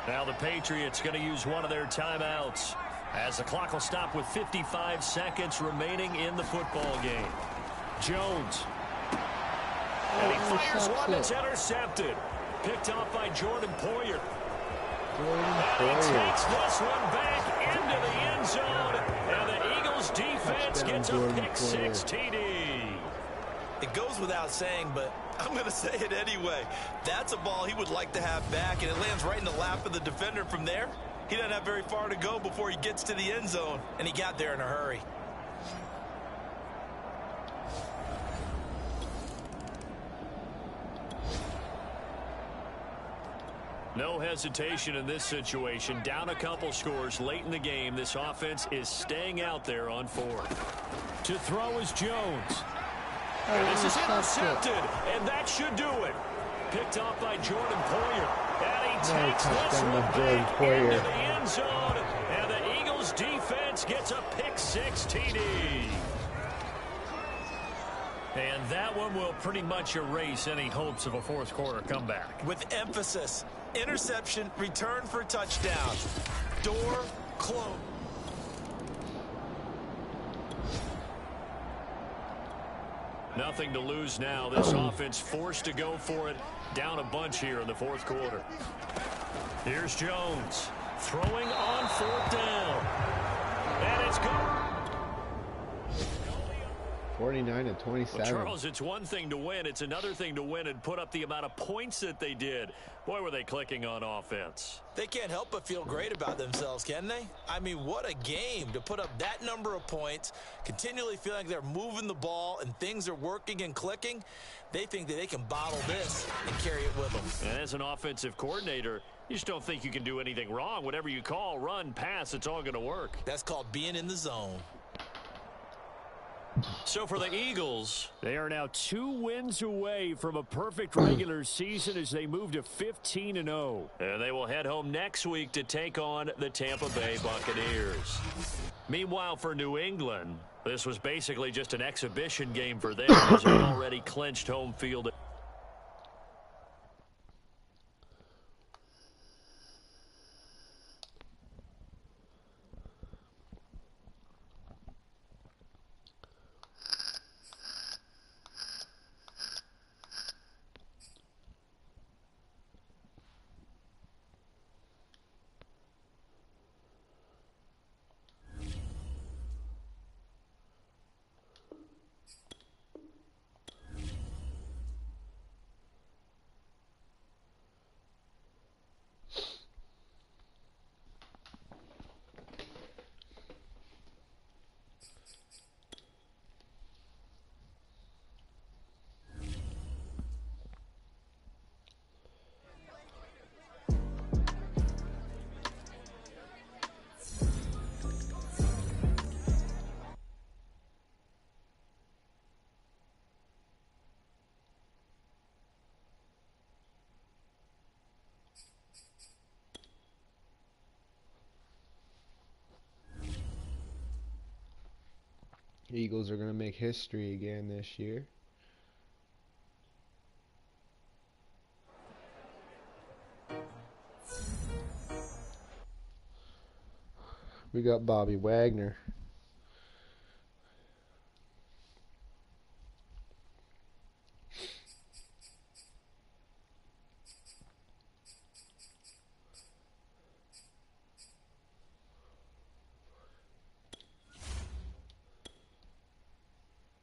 F: Now the Patriots going to use one of their timeouts as the clock will stop with 55 seconds remaining in the football game. Jones. And he fires one that's intercepted. Picked off by Jordan Poyer. And he takes this one back into the end zone. And the Eagles defense gets a pick-6 TD.
C: It goes without saying, but I'm going to say it anyway. That's a ball he would like to have back, and it lands right in the lap of the defender from there. He doesn't have very far to go before he gets to the end zone, and he got there in a hurry.
F: No hesitation in this situation. Down a couple scores late in the game. This offense is staying out there on 4th. To throw is Jones. And this is intercepted, and that should do it. Picked off by Jordan Poyer. And he takes this one back into the end zone. And the Eagles defense gets a pick-6 TD. And that one will pretty much erase any hopes of a 4th quarter comeback.
C: With emphasis, interception, return for a touchdown. Door closed.
F: Nothing to lose now. This offense forced to go for it. Down a bunch here in the 4th quarter. Here's Jones. Throwing on 4th down. And it's good.
A: 49-27.
F: Well, Charles, it's one thing to win. It's another thing to win and put up the amount of points that they did. Boy, were they clicking on offense.
C: They can't help but feel great about themselves, can they? I mean, what a game to put up that number of points, continually feeling like they're moving the ball and things are working and clicking. They think that they can bottle this and carry it with them.
F: And as an offensive coordinator, you just don't think you can do anything wrong. Whatever you call, run, pass, it's all going to work.
C: That's called being in the zone.
F: So for the Eagles, they are now 2 wins away from a perfect regular season as they move to 15-0. And they will head home next week to take on the Tampa Bay Buccaneers. Meanwhile, for New England, this was basically just an exhibition game for them as they already clinched home field.
A: Eagles are going to make history again this year. We got Bobby Wagner.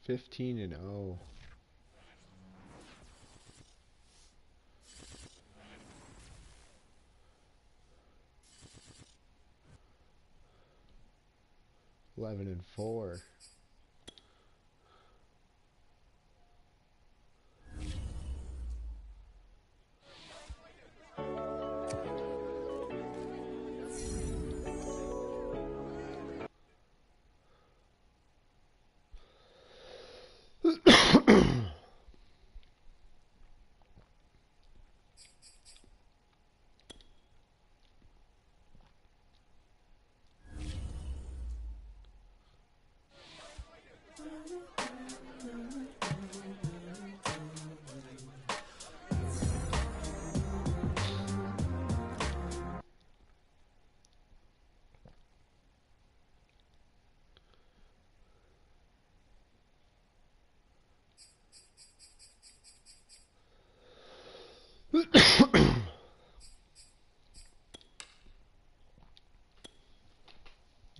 A: Fifteen and 0. Eleven and 4.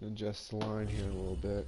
A: Adjust the line here a little bit.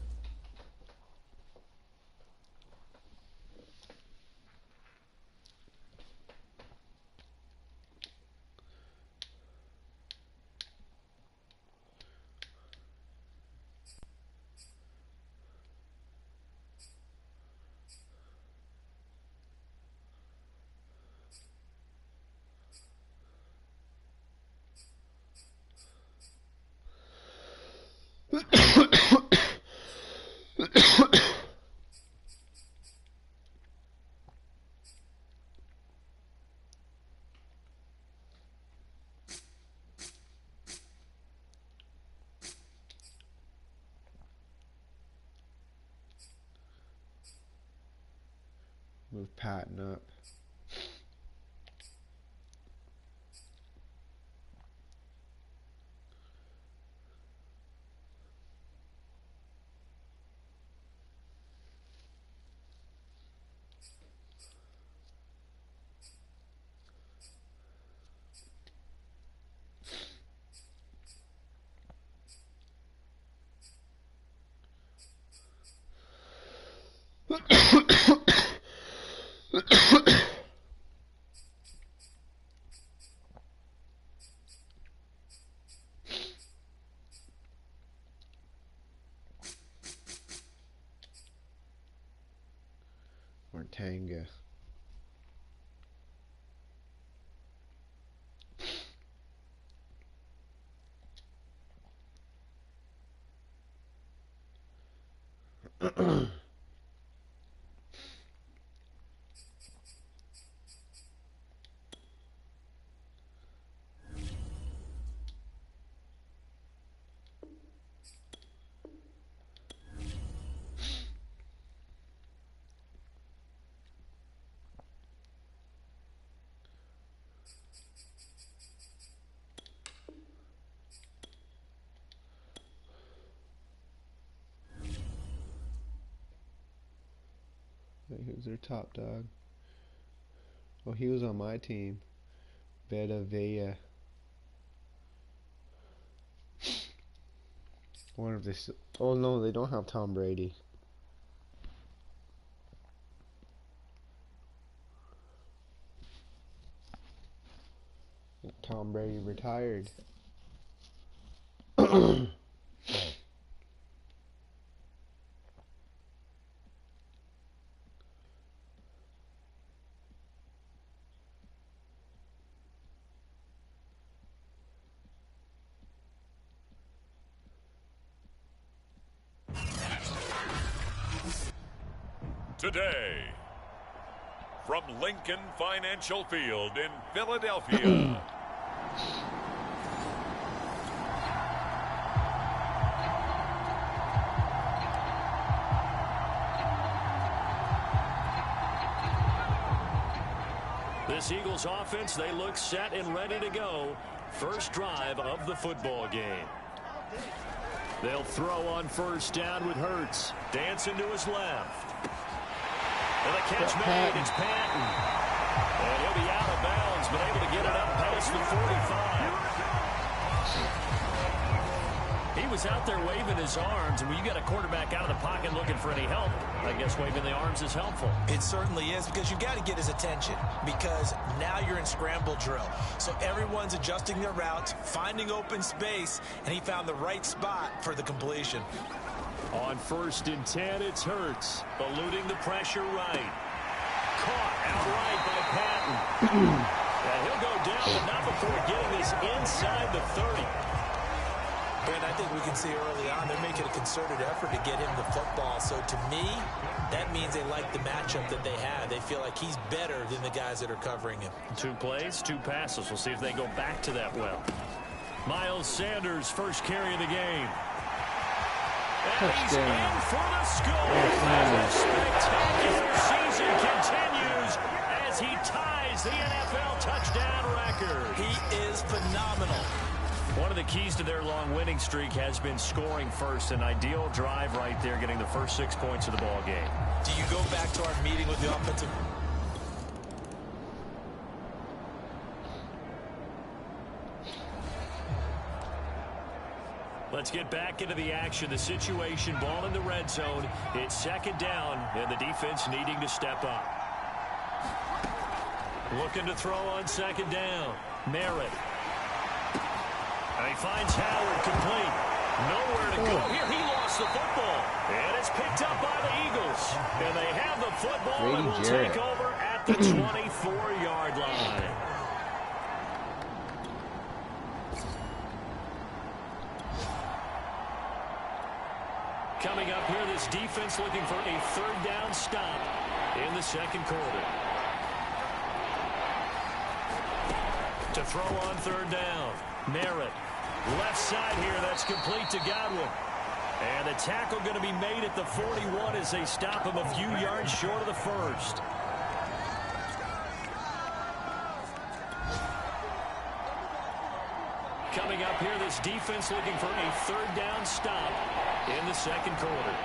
A: Move Patton up. Or Tanga. Who's their top dog? Oh, he was on my team. Beta Vea. One of this. Oh no, they don't have Tom Brady. Tom Brady retired.
D: Today, from Lincoln Financial Field in Philadelphia.
B: This Eagles offense, they look set and ready to go. First drive of the football game. They'll throw on first down with Hurts. Dancing to his left. And the catch made. It's Patton. And he'll be out of bounds, but able to get it up past the 45. He was out there waving his arms, and when you got a quarterback out of the pocket looking for any help, I guess waving the arms is helpful.
C: It certainly is, because you've got to get his attention, because now you're in scramble drill. So everyone's adjusting their routes, finding open space, and he found the right spot for the completion.
B: On 1st and 10, it's Hurts, eluding the pressure right. Caught outright by Patton. And he'll go down, but not before getting this inside the 30.
C: And I think we can see early on they're making a concerted effort to get him the football. So to me, that means they like the matchup that they have. They feel like he's better than the guys that are covering him. 2
B: plays, 2 passes. We'll see if they go back to that well. Miles Sanders, first carry of the game. And he's in for the score. The spectacular season continues as he ties the NFL touchdown record.
C: He is phenomenal.
B: One of the keys to their long winning streak has been scoring first. An ideal drive right there, getting the first 6 points of the ball game.
C: Do you go back to our meeting with the offensive?
B: Let's get back into the action. The situation, ball in the red zone. It's 2nd down, and the defense needing to step up. Looking to throw on 2nd down. Merritt. And he finds Howard complete. Nowhere to go here. He lost the football. And it's picked up by the Eagles. And they have the football and will take over at the 24-yard line. Coming up here, this defense looking for a 3rd down stop in the 2nd quarter. To throw on 3rd down. Merritt. Left side here, that's complete to Godwin. And the tackle going to be made at the 41 as they stop him a few yards short of the 1st. Coming up here, this defense looking for a 3rd down stop in the 2nd quarter.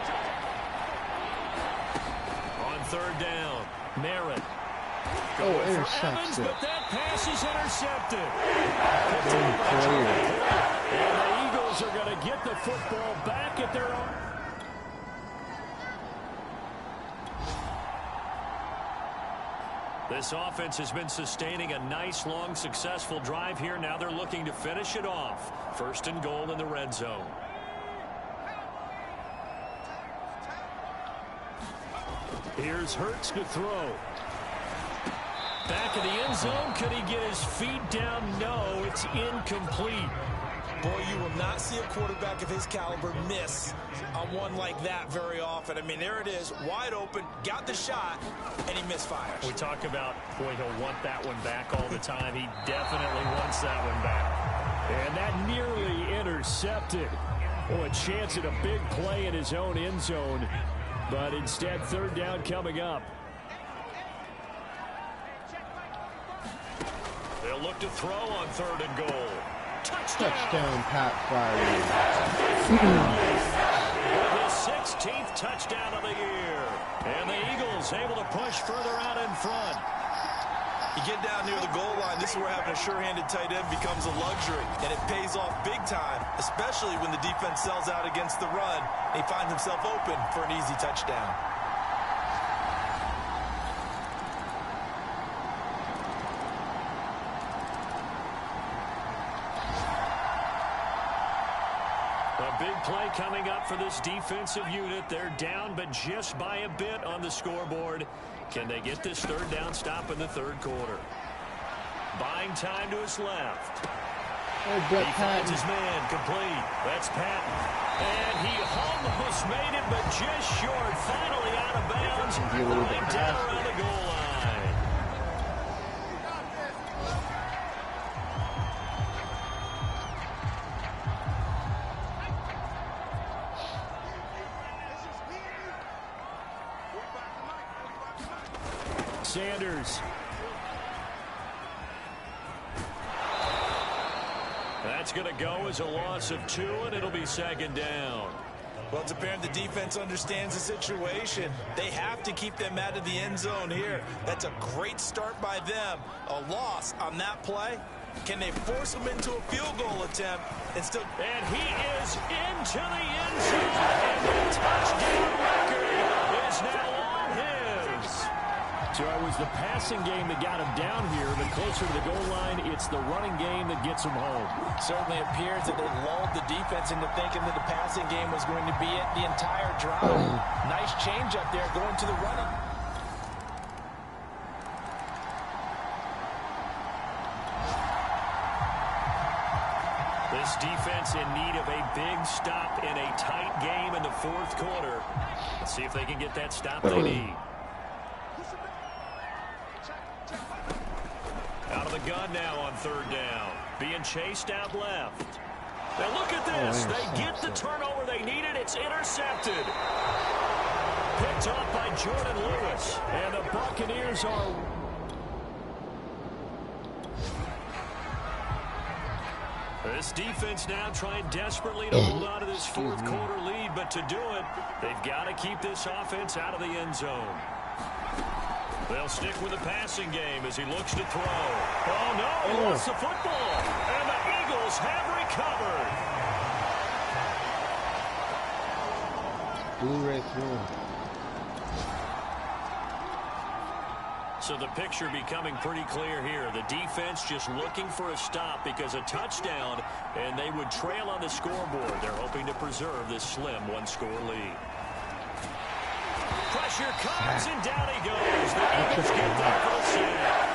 B: On 3rd down, Merritt. Going for Evans, but that pass is intercepted. And the Eagles are going to get the football back at their own. This offense has been sustaining a nice, long, successful drive here. Now they're looking to finish it off. 1st and goal in the red zone. Here's Hurts to throw. Back in the end zone. Could he get his feet down? No, it's incomplete.
C: Boy, you will not see a quarterback of his caliber miss on one like that very often. I mean, there it is, wide open, got the shot, and he misfires.
B: We talk about, boy, he'll want that one back all the time. He definitely wants that one back. And that nearly intercepted. Oh, a chance at a big play in his own end zone. But instead, 3rd down coming up. They'll look to throw on 3rd and goal.
A: Touchdown, Pat Fryermuth.
B: With his 16th touchdown of the year. And the Eagles able to push further out in front.
C: You get down near the goal line, this is where having a sure-handed tight end becomes a luxury. And it pays off big time, especially when the defense sells out against the run. And he finds himself open for an easy touchdown.
B: Big play coming up for this defensive unit. They're down, but just by a bit on the scoreboard. Can they get this 3rd down stop in the 3rd quarter? Buying time to his left. He finds his man complete. That's Patton. And he almost made it, but just short. Finally out of bounds. Going down around the goal line. Sanders. That's going to go as a loss of 2, and it'll be second down.
C: Well, it's apparent the defense understands the situation. They have to keep them out of the end zone here. That's a great start by them. A loss on that play. Can they force them into a field goal attempt and still...
B: And he is into the end zone, and the touchdown record is now on his.
F: So it was the passing game that got him down here, but closer to the goal line, it's the running game that gets him home.
C: Certainly appears that they lulled the defense into thinking that the passing game was going to be it the entire drive. Nice change up there going to the running.
B: This defense in need of a big stop in a tight game in the fourth quarter. Let's see if they can get that stop they need. Out of the gun now on third down. Being chased out left. Now look at this. They get the turnover they needed. It's intercepted. Picked off by Jordan Lewis. And the Buccaneers are... This defense now trying desperately to hold on to this fourth quarter lead, but to do it, they've got to keep this offense out of the end zone. They'll stick with the passing game as he looks to throw. Oh, no, he lost the football. And the Eagles have recovered.
A: Blew right through him.
B: So the picture becoming pretty clear here. The defense just looking for a stop because a touchdown, and they would trail on the scoreboard. They're hoping to preserve this slim one-score lead. Pressure comes, and down he goes. The Eagles get that for the sack.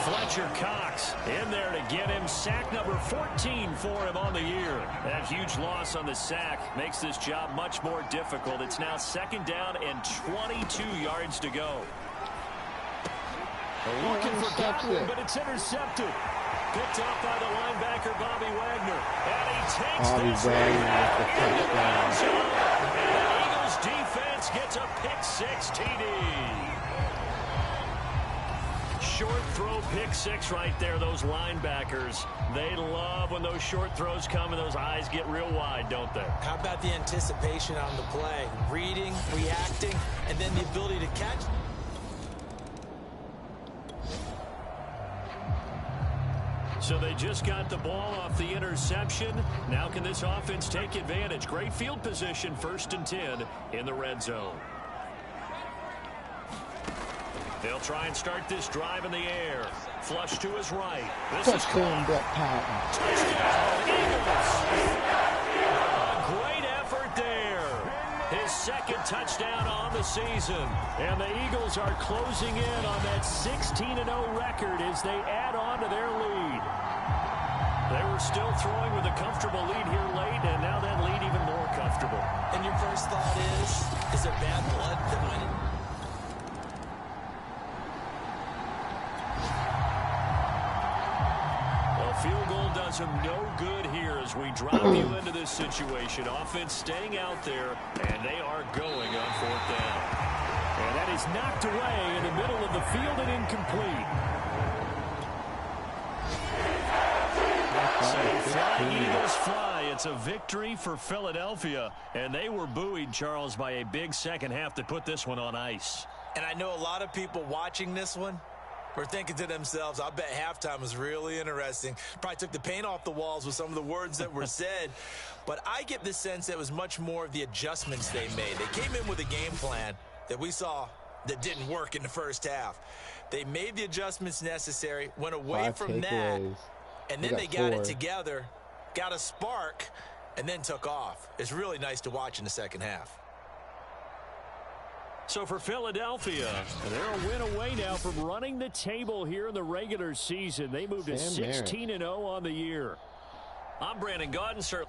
B: Fletcher Cox in there to get him. Sack number 14 for him on the year. That huge loss on the sack makes this job much more difficult. It's now second down and 22 yards to go. Looking for Godwin, but it's intercepted. Picked off by the linebacker, Bobby Wagner. And he takes this into the end zone. And the Eagles defense gets a pick-6 TD. Short throw pick-6 right there, those linebackers. They love when those short throws come and those eyes get real wide, don't they?
C: How about the anticipation on the play? Reading, reacting, and then the ability to catch.
B: So they just got the ball off the interception. Now can this offense take advantage? Great field position, 1st and 10 in the red zone. They'll try and start this drive in the air. Flush to his right. This is
A: Touchdown, Brett Patton.
B: touchdown, Eagles. A great effort there. His second touchdown on the season. And the Eagles are closing in on that 16-0 record as they add on to their lead. They were still throwing with a comfortable lead here late, and now that lead even more comfortable.
C: And your first thought is there bad blood that went in?
B: Well, field goal does him no good here as we drop you into this situation. Offense staying out there, and they are going on 4th down.
F: And that is knocked away in the middle of the field and incomplete.
B: So fly, Eagles fly. It's a victory for Philadelphia, and they were buoyed, Charles, by a big second half to put this one on ice.
C: And I know a lot of people watching this one were thinking to themselves, I bet halftime was really interesting. Probably took the paint off the walls with some of the words that were said. But I get the sense that it was much more of the adjustments they made. They came in with a game plan that we saw that didn't work in the first half. They made the adjustments necessary, went away from that, and then they got it together, got a spark, and then took off. It's really nice to watch in the second half.
B: So for Philadelphia, they're a win away now from running the table here in the regular season. They moved to 16-0 on the year. I'm Brandon Gaudin, sir.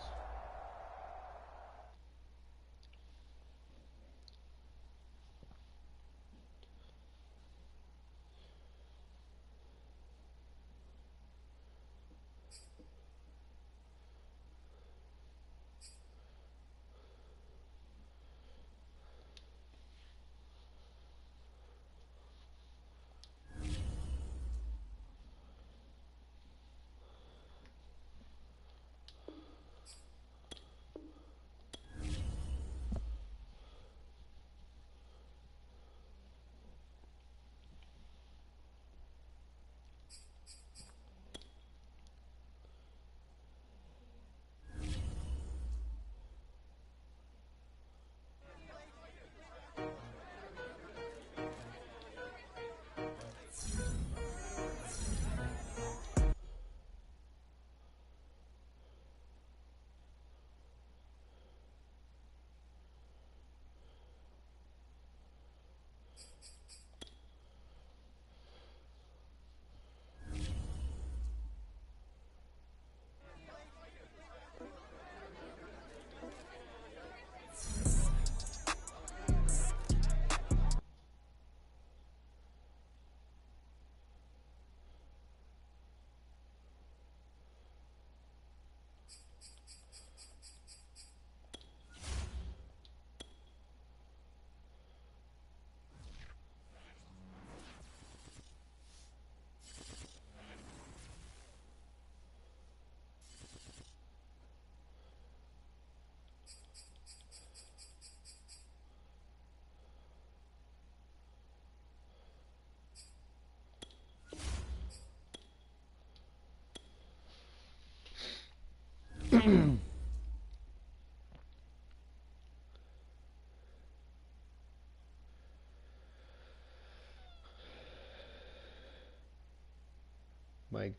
A: Mike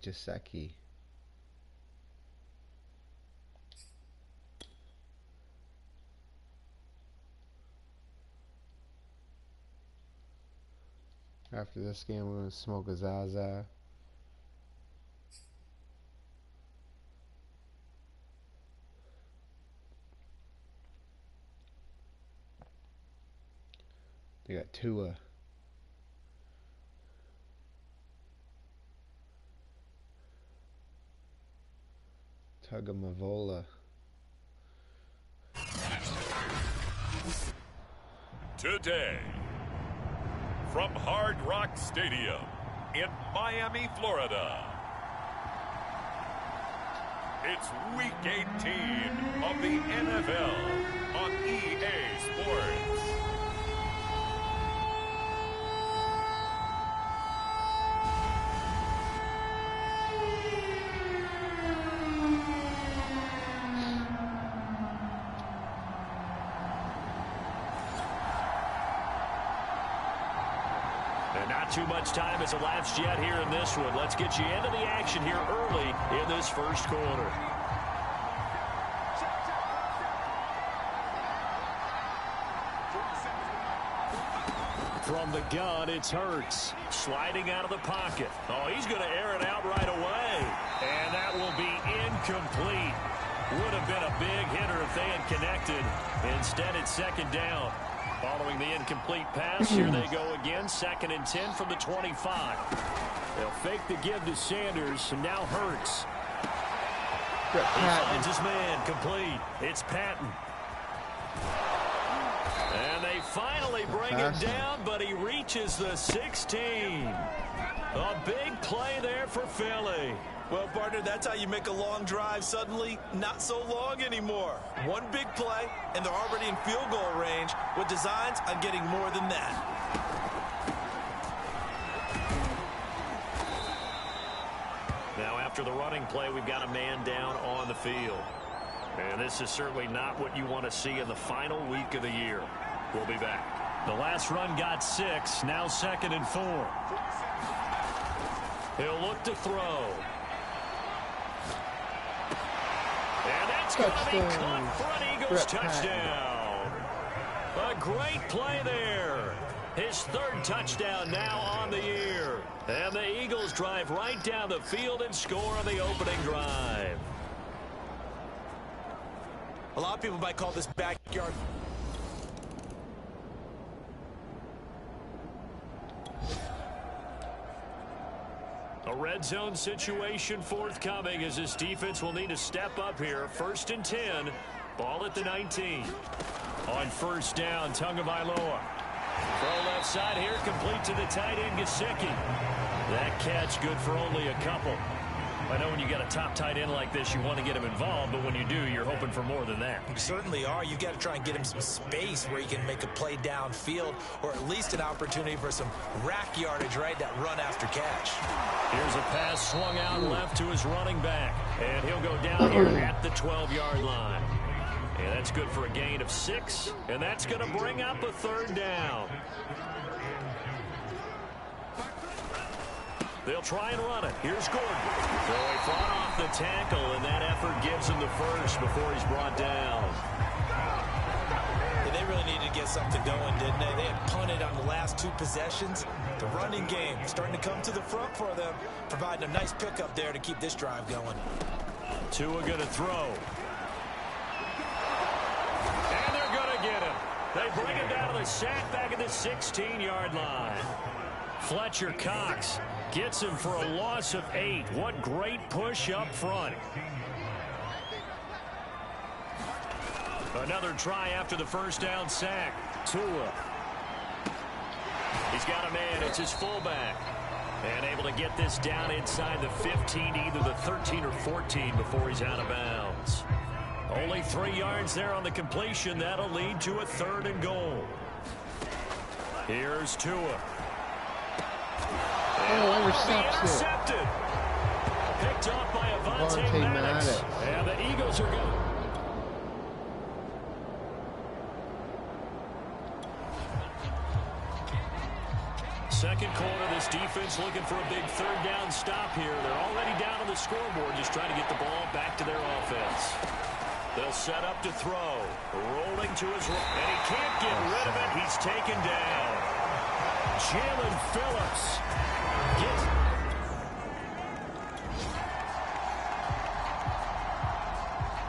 A: Gesicki. After this game, we're going to smoke a Zaza. They got Tua. Tagovailoa.
D: Today, from Hard Rock Stadium in Miami, Florida, it's Week 18 of the NFL on EA Sports.
B: Too much time has elapsed yet here in this one. Let's get you into the action here early in this first quarter. From the gun, it's Hurts. Sliding out of the pocket. Oh, he's going to air it out right away. And that will be incomplete. Would have been a big hitter if they had connected. Instead, it's second down. Following the incomplete pass, here they go again. 2nd and 10 from the 25. They'll fake the give to Sanders, and now Hurts. He finds his man, complete. It's Patton. And they finally bring him down, but he reaches the 16. A big play there for Philly.
C: Well, partner, that's how you make a long drive suddenly not so long anymore. One big play, and they're already in field goal range with designs on getting more than that.
B: Now, after the running play, we've got a man down on the field. And this is certainly not what you want to see in the final week of the year. We'll be back. The last run got 6, now 2nd and 4. He'll look to throw. And that's going to be caught for an Eagles touchdown. A great play there. His 3rd touchdown now on the year. And the Eagles drive right down the field and score on the opening drive.
C: A lot of people might call this backyard.
B: A red zone situation forthcoming as this defense will need to step up here. 1st and 10. Ball at the 19. On 1st down, Tagovailoa. Throw left side here, complete to the tight end, Gesicki. That catch good for only a couple. I know when you got a top tight end like this, you want to get him involved, but when you do, you're hoping for more than that.
C: You certainly are. You got to try and get him some space where he can make a play downfield, or at least an opportunity for some rack yardage, right? That run after catch.
B: Here's a pass swung out left to his running back, and he'll go down here at the 12-yard line. And that's good for a gain of 6, and that's going to bring up a 3rd down. They'll try and run it. Here's Gordon. So he fought off the tackle, and that effort gives him the 1st before he's brought down.
C: Yeah, they really needed to get something going, didn't they? They had punted on the last 2 possessions. The running game starting to come to the front for them, providing a nice pickup there to keep this drive going.
B: Tua going to throw. And they're going to get him. They bring him down to the sack back at the 16-yard line. Fletcher Cox gets him for a loss of 8. What great push up front. Another try after the 1st down sack. Tua. He's got a man. It's his fullback. And able to get this down inside the 15, either the 13 or 14 before he's out of bounds. Only 3 yards there on the completion. That'll lead to a 3rd and goal. Here's Tua.
A: Oh, intercepted.
B: Picked off by Devontae Maddox. And the Eagles are going. Second quarter, this defense looking for a big third down stop here. They're already down on the scoreboard, just trying to get the ball back to their offense. They'll set up to throw. Rolling to his right, and he can't get rid of it. He's taken down. Jalen Phillips gets.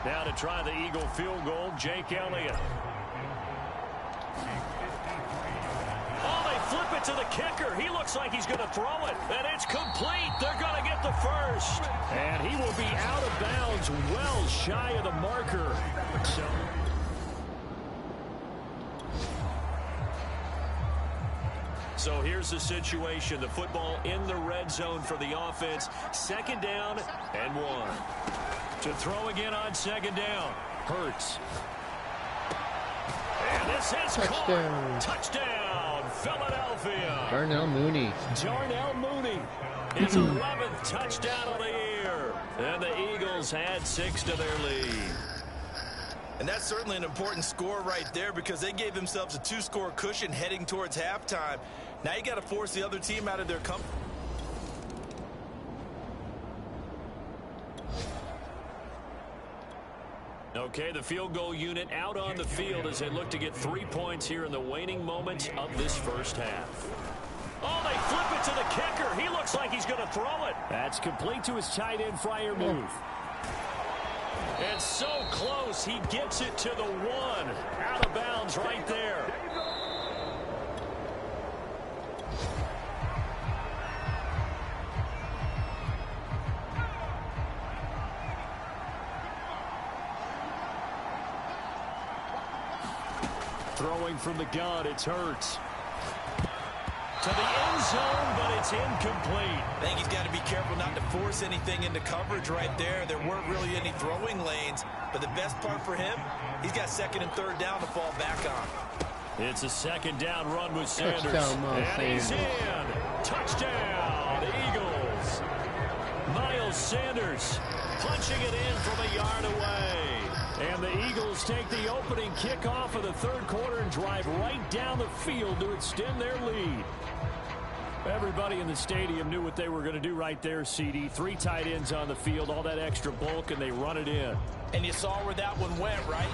B: Now to try the Eagle field goal, Jake Elliott. Flip it to the kicker. He looks like he's going to throw it. And it's complete. They're going to get the first. And he will be out of bounds well shy of the marker. So here's the situation. The football in the red zone for the offense. Second down and 1. To throw again on second down. Hurts. And this is
A: touchdown.
B: Touchdown, Philadelphia.
A: Darnell Mooney.
B: Darnell Mooney. His 11th touchdown of the year. And the Eagles add 6 to their lead.
C: And that's certainly an important score right there because they gave themselves a 2-score cushion heading towards halftime. Now you got to force the other team out of their comfort.
B: Okay, the field goal unit out on the field as they look to get 3 points here in the waning moments of this first half. Oh, they flip it to the kicker. He looks like he's going to throw it. That's complete to his tight end Fryer move. And so close, he gets it to the 1. Out of bounds right there. Throwing from the gun, it's Hurts. To the end zone, but it's incomplete.
C: I think he's got to be careful not to force anything into coverage right there. There weren't really any throwing lanes, but the best part for him, he's got second and third down to fall back on.
B: It's a second down run with Sanders.
A: Touchdown,
B: and he's in. Touchdown, Eagles. Miles Sanders punching it in from a yard away. And the Eagles take the opening kickoff of the third quarter and drive right down the field to extend their lead. Everybody in the stadium knew what they were going to do right there, CD. 3 tight ends on the field, all that extra bulk, and they run it in.
C: And you saw where that one went, right?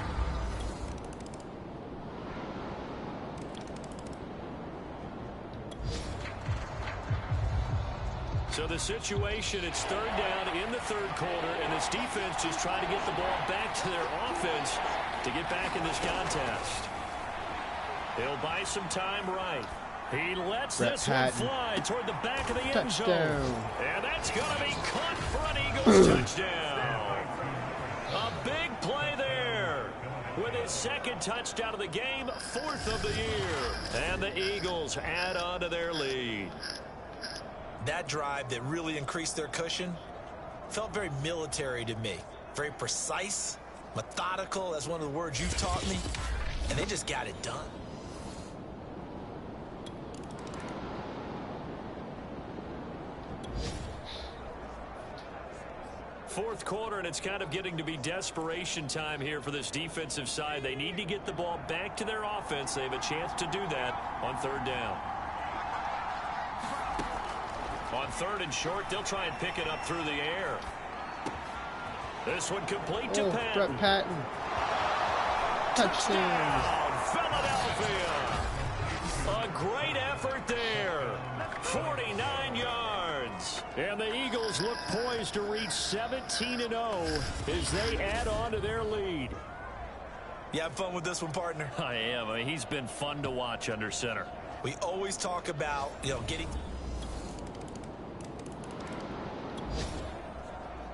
B: So the situation, it's third down in the third quarter, and this defense just trying to get the ball back to their offense to get back in this contest. They'll buy some time right. He lets this one fly toward the back of the end zone. And that's going to be caught for an Eagles touchdown. A big play there with his second touchdown of the game, 4th of the year. And the Eagles add on to their lead.
C: That drive that really increased their cushion felt very military to me. Very precise, methodical, that's one of the words you've taught me. And they just got it done.
B: Fourth quarter, and it's kind of getting to be desperation time here for this defensive side. They need to get the ball back to their offense. They have a chance to do that on third down. On third and short, they'll try and pick it up through the air. This one complete to Patton.
A: Patton.
B: Touchdown, Philadelphia. A great effort there. 49 yards. And the Eagles look poised to reach 17-0 as they add on to their lead.
C: You have fun with this one, partner?
B: I am. I mean, he's been fun to watch under center.
C: We always talk about, getting...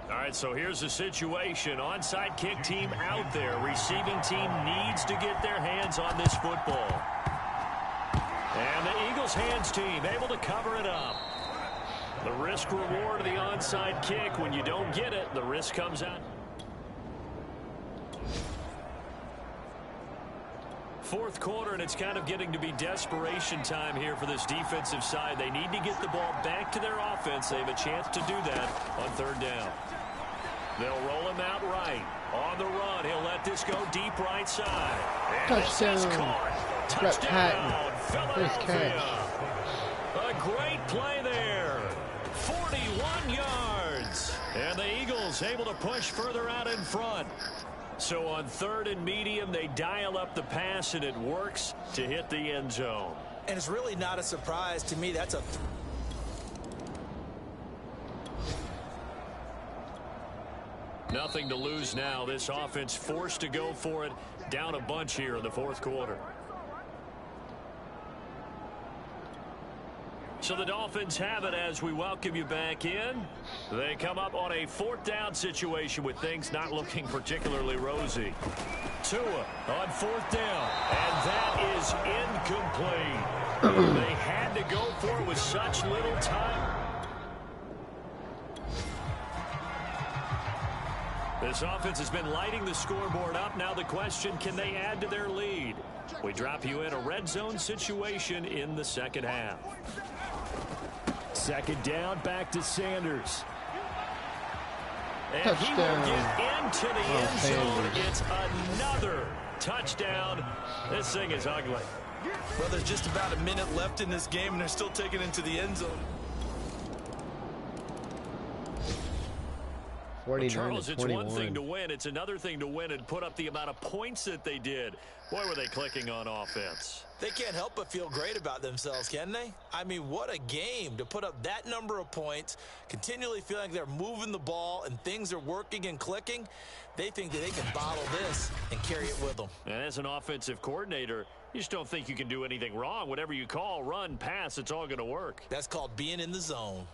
B: All right, so here's the situation. Onside kick team out there. Receiving team needs to get their hands on this football. And the Eagles hands team able to cover it up. The risk reward of the onside kick. When you don't get it, the risk comes out. Fourth quarter, and it's kind of getting to be desperation time here for this defensive side. They need to get the ball back to their offense. They have a chance to do that on third down. They'll roll him out right. On the run, he'll let this go deep right side. And
A: Touchdown.
B: this is caught. Touchdown, Philadelphia. A great play there. 41 yards. And the Eagles able to push further out in front. So on 3rd and medium, they dial up the pass, and it works to hit the end zone.
C: And it's really not a surprise to me. That's a...
B: Nothing to lose now. This offense forced to go for it. Down a bunch here in the 4th quarter. So the Dolphins have it as we welcome you back in. They come up on a 4th down situation with things not looking particularly rosy. Tua on 4th down, and that is incomplete. They had to go for it with such little time. This offense has been lighting the scoreboard up. Now the question, can they add to their lead? We drop you in a red zone situation in the 2nd half. 2nd down, back to Sanders. And
A: Touchdown.
B: he will get into the end zone.
A: Sanders.
B: It's another touchdown. This thing is ugly.
C: Well, there's just about a minute left in this game, and they're still taking it into the end zone.
B: Well, Charles, it's one thing to win. It's another thing to win and put up the amount of points that they did. Boy, were they clicking on offense.
C: They can't help but feel great about themselves, can they? I mean, what a game to put up that number of points, continually feeling like they're moving the ball and things are working and clicking. They think that they can bottle this and carry it with them.
B: And as an offensive coordinator, you just don't think you can do anything wrong. Whatever you call, run, pass, it's all going to work.
C: That's called being in the zone.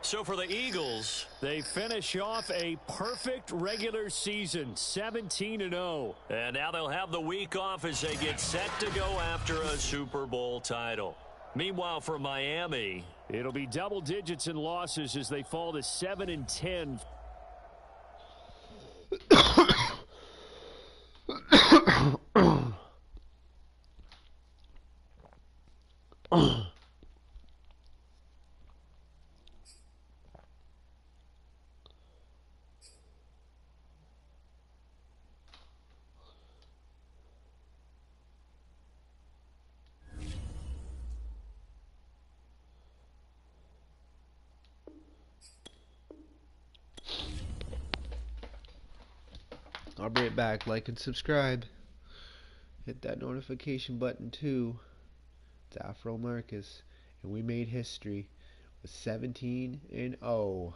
B: So for the Eagles, they finish off a perfect regular season, 17-0. And now they'll have the week off as they get set to go after a Super Bowl title. Meanwhile, for Miami, it'll be double digits in losses as they fall to 7-10.
A: I'll bring it back. Like and subscribe. Hit that notification button too. It's Afro Marcus, and we made history with 17-0.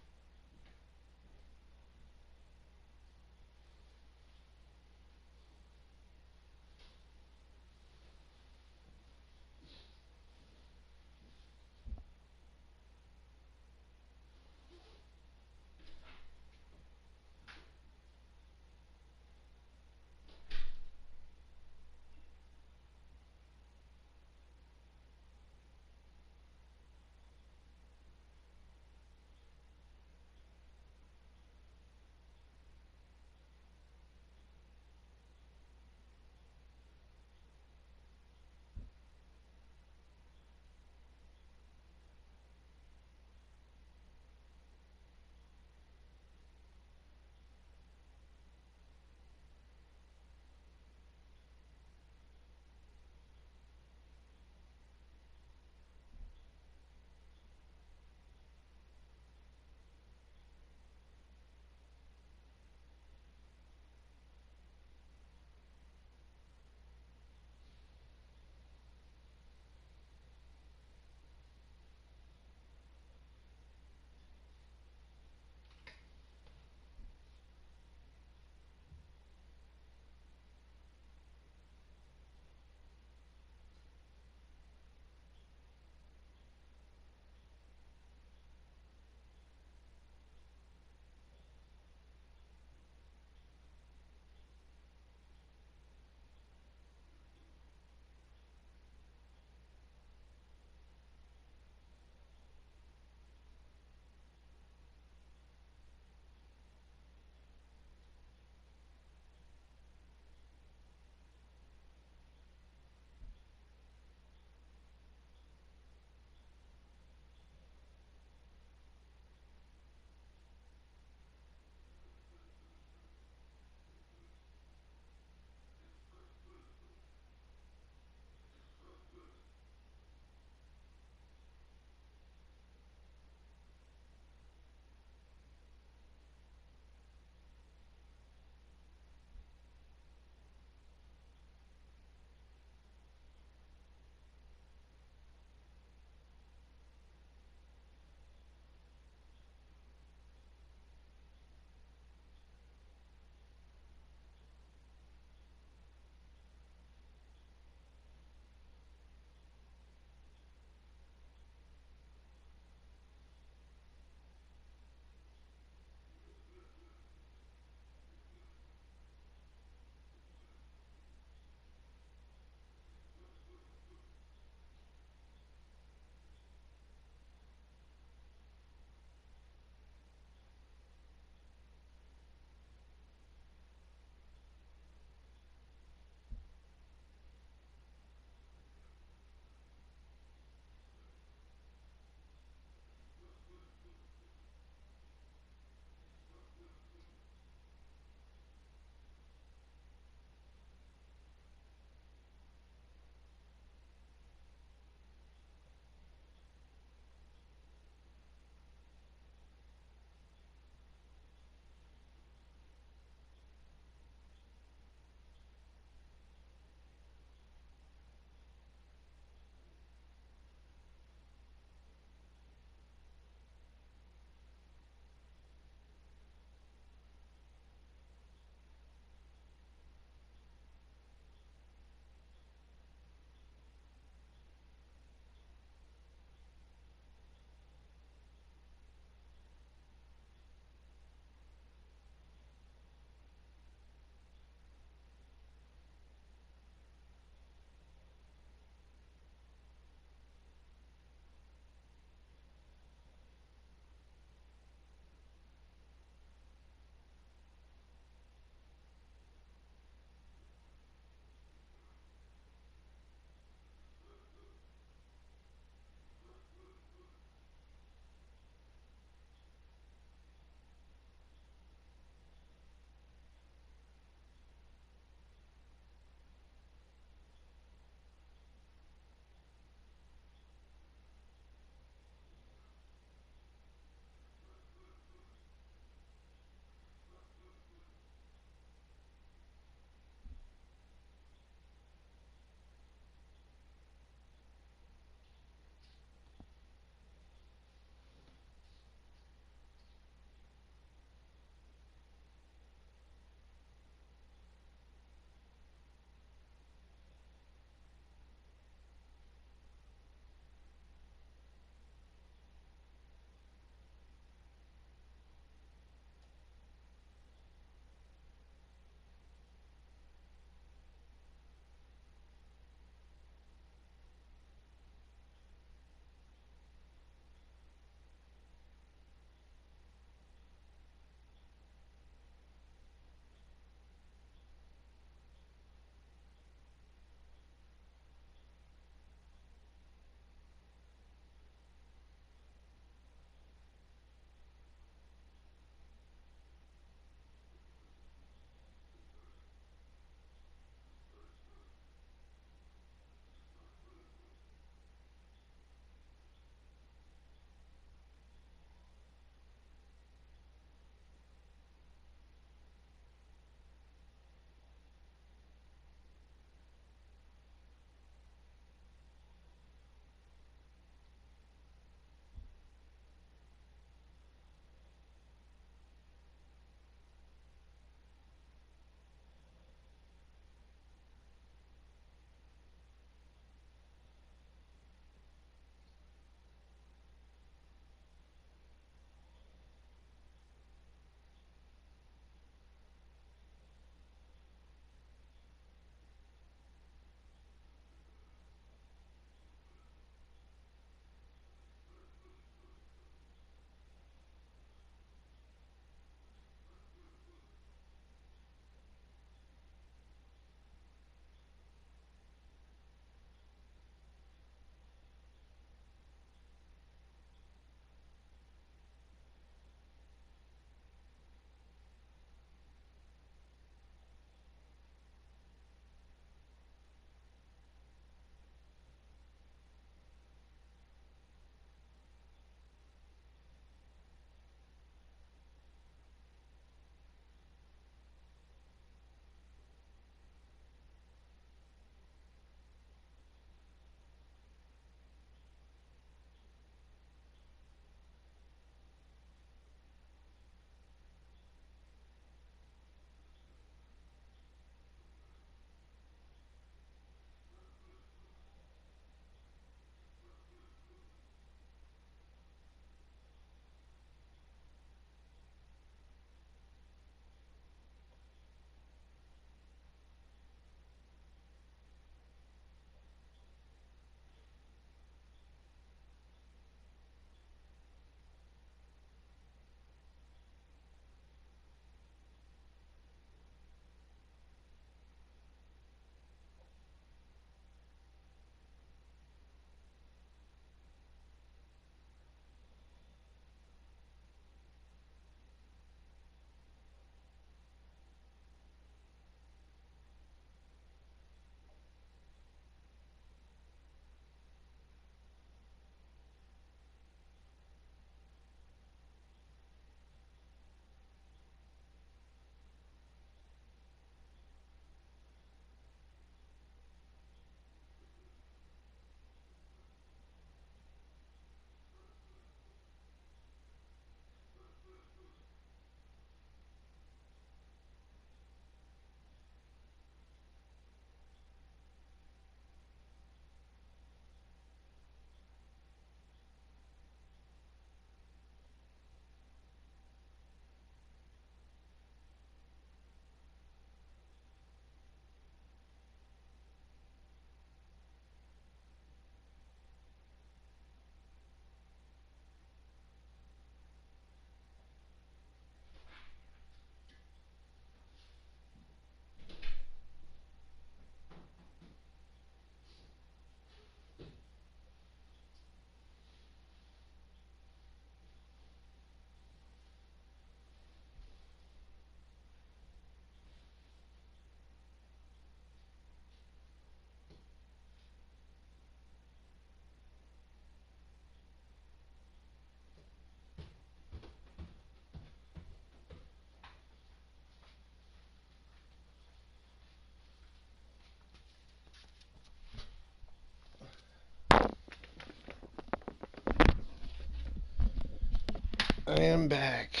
A: am back.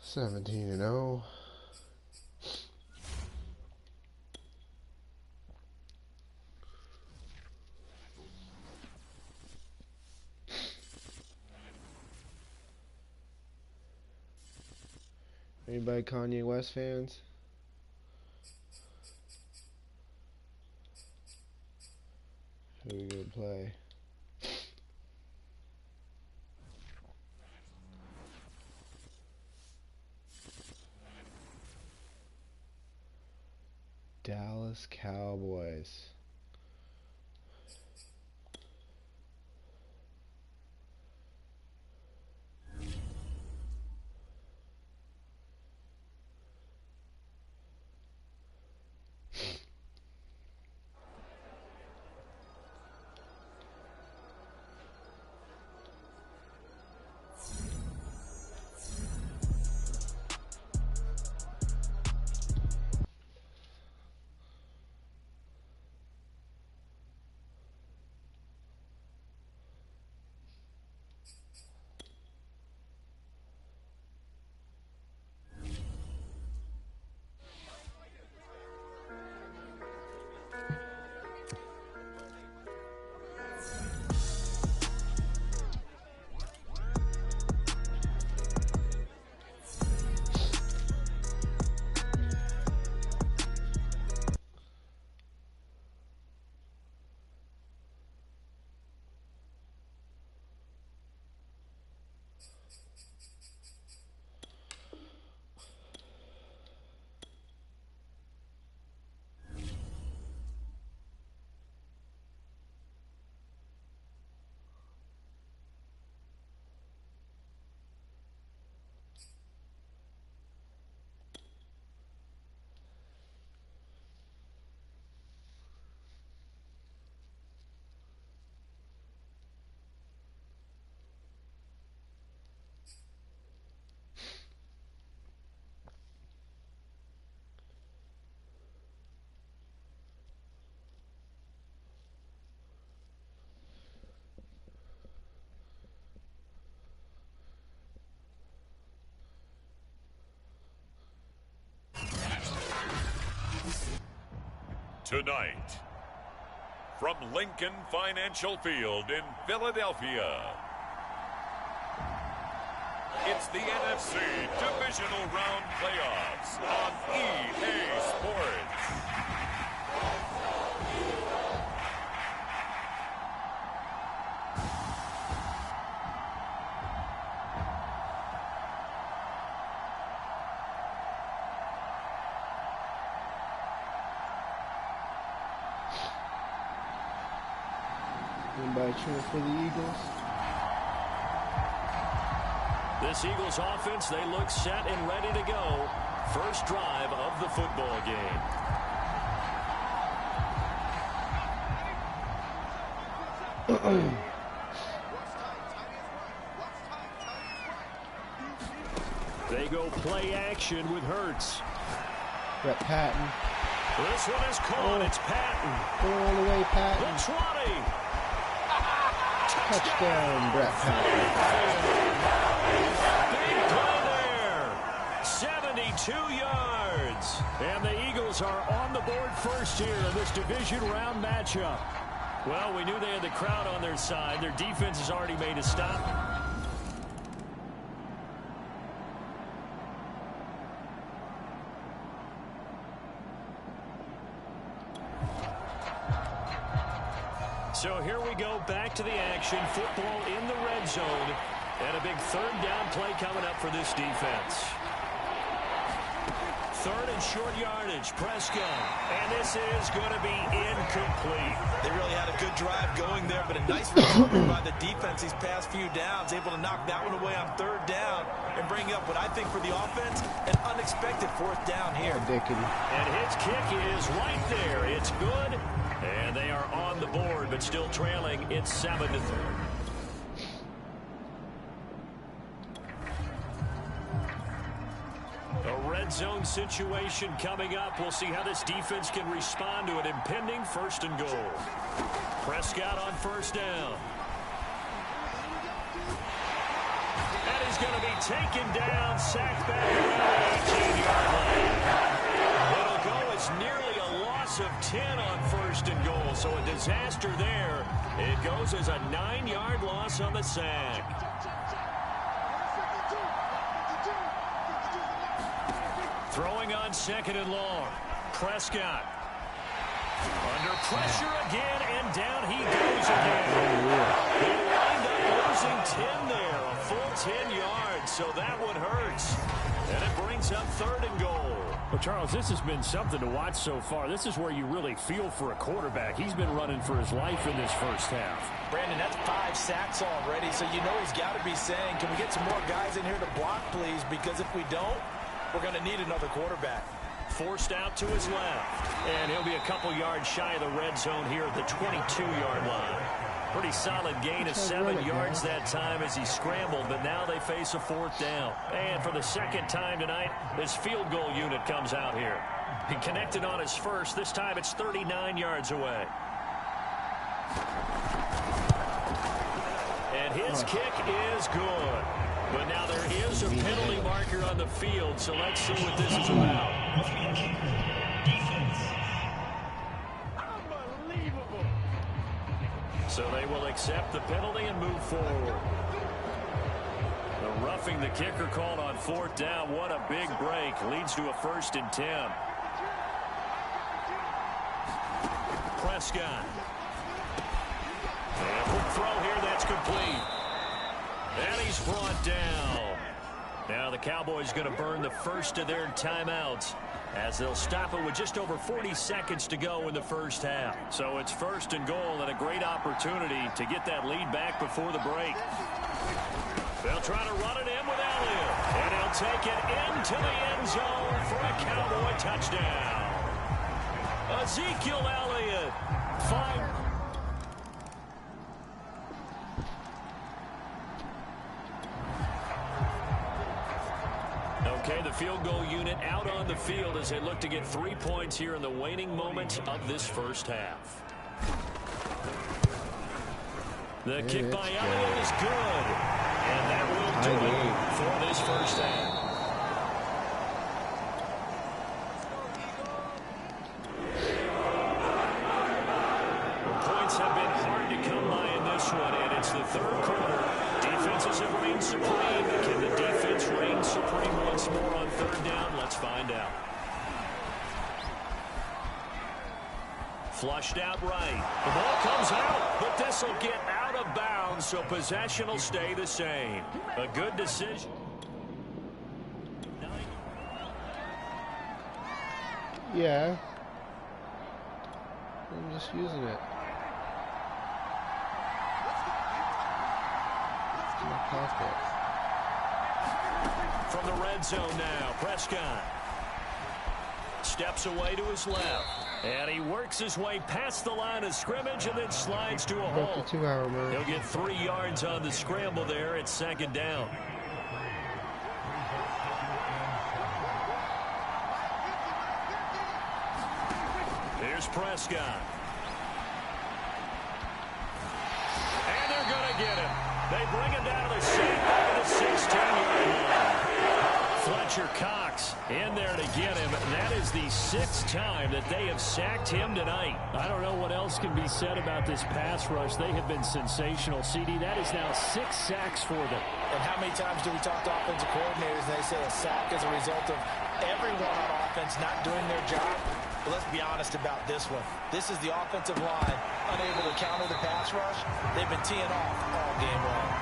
A: Seventeen and 0. Anybody Kanye West fans? Who are we gonna play? Dallas Cowboys.
D: Tonight, from Lincoln Financial Field in Philadelphia, it's the NFC Divisional Round Playoffs on EA Sports.
A: Anybody cheering for the Eagles?
F: This Eagles offense, they look set and ready to go. First drive of the football game. They go play action with Hurts.
A: Brett Patton.
F: This one is caught. It's Patton.
A: Go all the way, Patton.
F: The 20.
A: Touchdown, Brett Patton.
F: Big play there. 72 yards. And the Eagles are on the board first here in this division round matchup. Well, we knew they had the crowd on their side. Their defense has already made a stop. So here we go, back to the action. Football in the red zone. And a big third down play coming up for this defense. Third and short yardage, Prescott. And this is going to be incomplete.
C: They really had a good drive going there, but a nice recovery by the defense these past few downs. Able to knock that one away on third down and bring up what I think for the offense, an unexpected fourth down here.
F: And his kick is right there. It's good. And they are on the board, but still trailing. It's 7-3. A red
B: red zone situation coming up. We'll see how this defense can respond to an impending 1st and goal. Prescott on 1st down. And he's going to be taken down, sacked back around the 18-yard line. It'll go as nearly a loss of 10 on 1st and goal, so a disaster there. It goes as a 9-yard loss on the sack. Throwing on 2nd and long. Prescott. Under pressure again, and down he goes again. They wind up losing 10 there, a full 10 yards, so that one hurts. And it brings up 3rd and goal.
F: Well, Charles, this has been something to watch so far. This is where you really feel for a quarterback. He's been running for his life in this first half.
C: Brandon, that's 5 sacks already, so you know he's got to be saying, can we get some more guys in here to block, please? Because if we don't, we're going to need another quarterback.
B: Forced out to his left. And he'll be a couple yards shy of the red zone here at the 22-yard line. Pretty solid gain of 7 yards that time as he scrambled, but now they face a 4th down. And for the 2nd time tonight, this field goal unit comes out here. He connected on his first. This time it's 39 yards away. And his kick is good. But now there is a penalty marker on the field, so let's see what this is about. So they will accept the penalty and move forward. The roughing the kicker called on 4th down. What a big break. Leads to a 1st and 10. Prescott. And a quick throw here that's complete. And he's brought down. Now the Cowboys going to burn the first of their timeouts as they'll stop it with just over 40 seconds to go in the first half. So it's 1st and goal and a great opportunity to get that lead back before the break. They'll try to run it in with Elliott. And he'll take it into the end zone for a Cowboy touchdown. Ezekiel Elliott. Fine. Okay, the field goal unit out on the field as they look to get 3 points here in the waning moments of this first half. The kick by Elliott is good. And that will do it for this first half. Points have been hard to come by in this one, and it's the 3rd quarter. Defenses have reigned supreme. Can the defense reign supreme once more on 3rd down? Let's find out. Flushed out right. The ball comes out, but this will get out of bounds, so possession will stay the same. A good decision.
A: Yeah. I'm just using it. It's in my pocket.
B: From the red zone now, Prescott steps away to his left. And he works his way past the line of scrimmage and then slides to a hole.
A: The 2-hour mark.
B: He'll get 3 yards on the scramble there at 2nd down. Here's Prescott. And they're going to get him. They bring him down to the sack back at the 16-yard line. Fletcher Cox in there to get him. That is the 6th time that they have sacked him tonight.
F: I don't know what else can be said about this pass rush. They have been sensational. CD, that is now 6 sacks for them.
C: And how many times do we talk to offensive coordinators and they say a sack is a result of everyone on offense not doing their job? But let's be honest about this one. This is the offensive line unable to counter the pass rush. They've been teeing off all game long.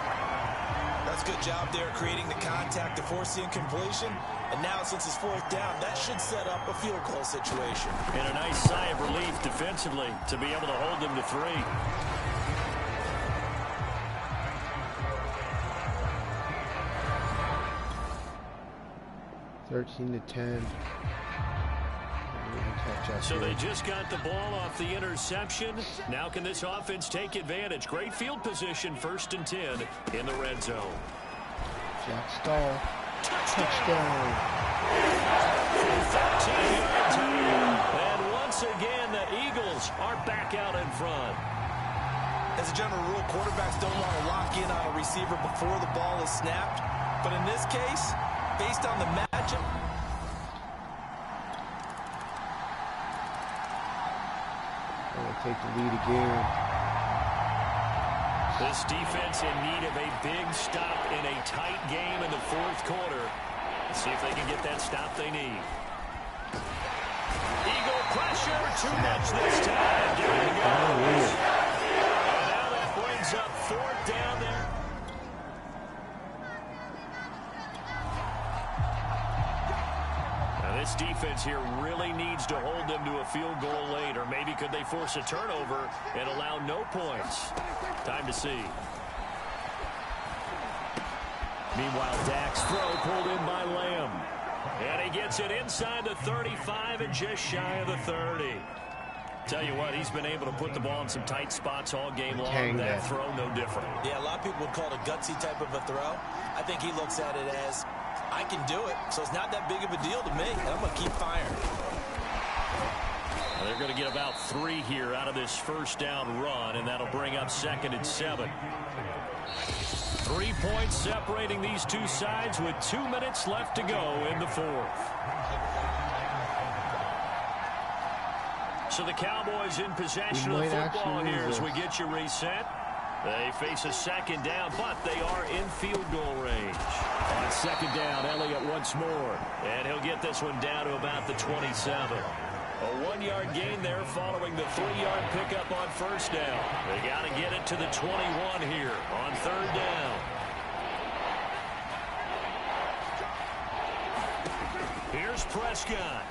C: That's a good job there creating the contact to force the incompletion. And now since it's 4th down, that should set up a field goal situation.
B: And a nice sigh of relief defensively to be able to hold them to 3.
A: 13-10.
B: So they just got the ball off the interception. Now can this offense take advantage? Great field position, 1st and 10 in the red zone.
A: Jack Stahl. Touchdown.
B: 13 yards here. And once again, the Eagles are back out in front.
C: As a general rule, quarterbacks don't want to lock in on a receiver before the ball is snapped. But in this case, based on the matchup,
A: Take the lead again.
B: This defense in need of a big stop in a tight game in the fourth quarter. Let's see if they can get that stop they need. Eagle pressure, too much this time. Down it goes. And now that brings up fourth down there. This defense here really needs to hold them to a field goal late, or maybe could they force a turnover and allow no points? Time to see. Meanwhile, Dak's throw pulled in by Lamb. And he gets it inside the 35 and just shy of the 30. Tell you what, he's been able to put the ball in some tight spots all game long. That throw, no different.
C: Yeah, a lot of people would call it a gutsy type of a throw. I think he looks at it as, I can do it, so it's not that big of a deal to me, and I'm going to keep firing.
B: Well, they're going to get about 3 here out of this first down run, and that'll bring up 2nd and 7. 3 points separating these two sides with 2 minutes left to go in the fourth. So the Cowboys in possession of the football here as we get you reset. They face a 2nd down, but they are in field goal range. On 2nd down, Elliott once more. And he'll get this one down to about the 27. A 1-yard gain there following the 3-yard pickup on first down. They got to get it to the 21 here on 3rd down. Here's Prescott.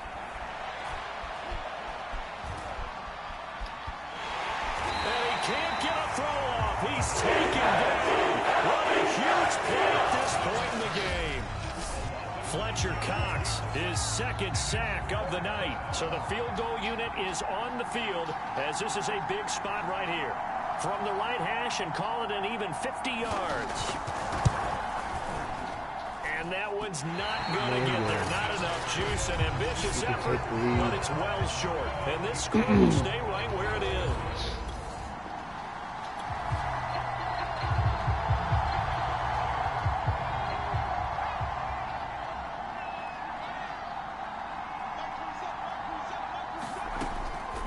B: And he can't get a throw off. He's taken down. What a huge play at this point in the game. Fletcher Cox, his 2nd sack of the night. So the field goal unit is on the field as this is a big spot right here. From the right hash and call it an even 50 yards. And that one's not going to get there. Not enough juice. An ambitious effort, but it's well short. And this score will stay right where it is.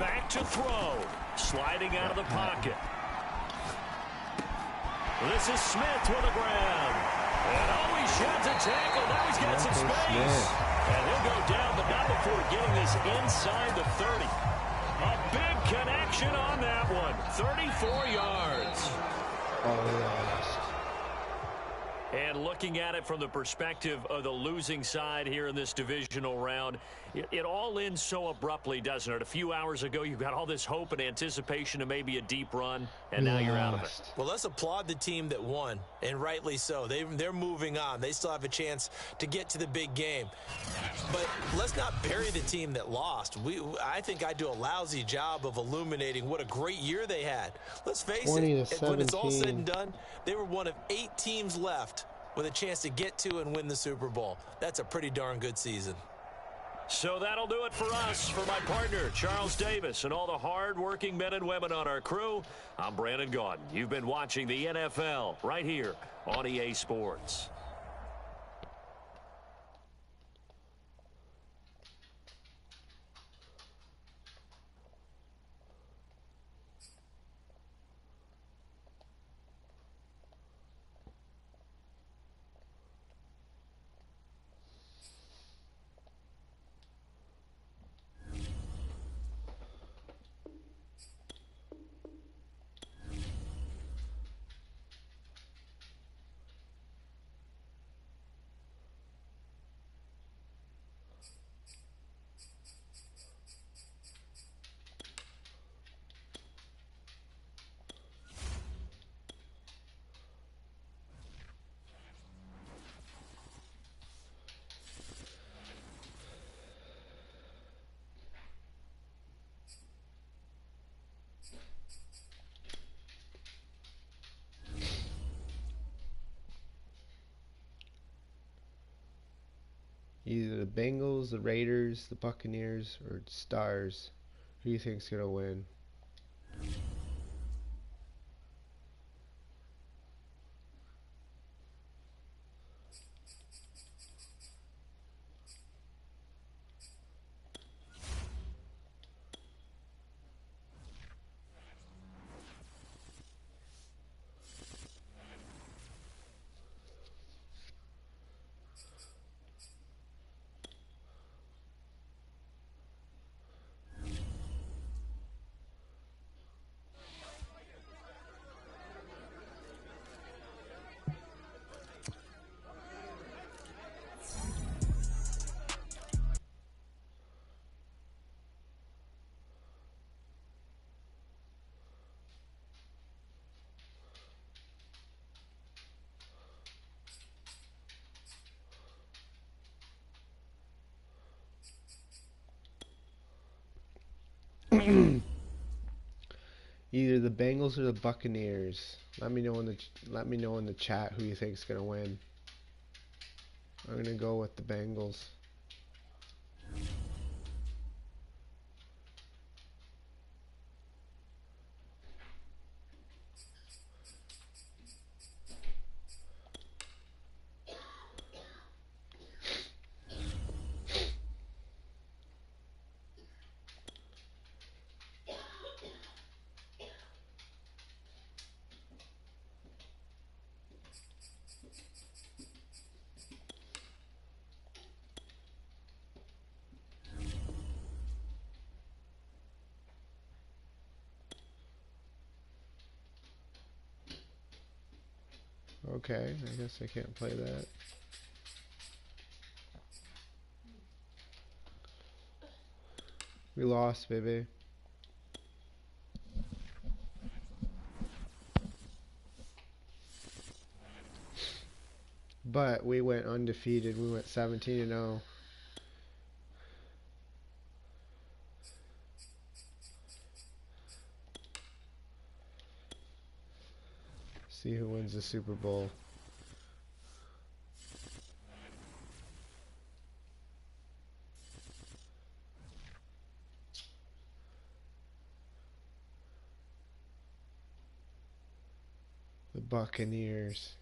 B: Back to throw. Sliding out of the pocket. This is Smith with the ground. And oh, he sheds a tackle. Now he's got some space. And he'll go down, but not before getting this inside the 30. A big connection on that one. 34 yards. And looking at it from the perspective of the losing side here in this divisional round, it all ends so abruptly, doesn't it? A few hours ago, you got all this hope and anticipation of maybe a deep run, and now you're out of it.
C: Well, let's applaud the team that won, and rightly so. They're moving on. They still have a chance to get to the big game. But let's not bury the team that lost. I think I do a lousy job of illuminating what a great year they had. Let's face it, when it's all said and done, they were one of 8 teams left with a chance to get to and win the Super Bowl. That's a pretty darn good season.
B: So that'll do it for us. For my partner, Charles Davis, and all the hard-working men and women on our crew, I'm Brandon Gaudin. You've been watching the NFL right here on EA Sports.
A: Either the Bengals, the Raiders, the Buccaneers, or Stars. Who do you think's gonna win? Either the Bengals or the Buccaneers. Let me know in the chat who you think's gonna win. I'm gonna go with the Bengals. Okay, I guess I can't play that. We lost, baby. But we went undefeated. We went 17-0. See who wins the Super Bowl. The Buccaneers.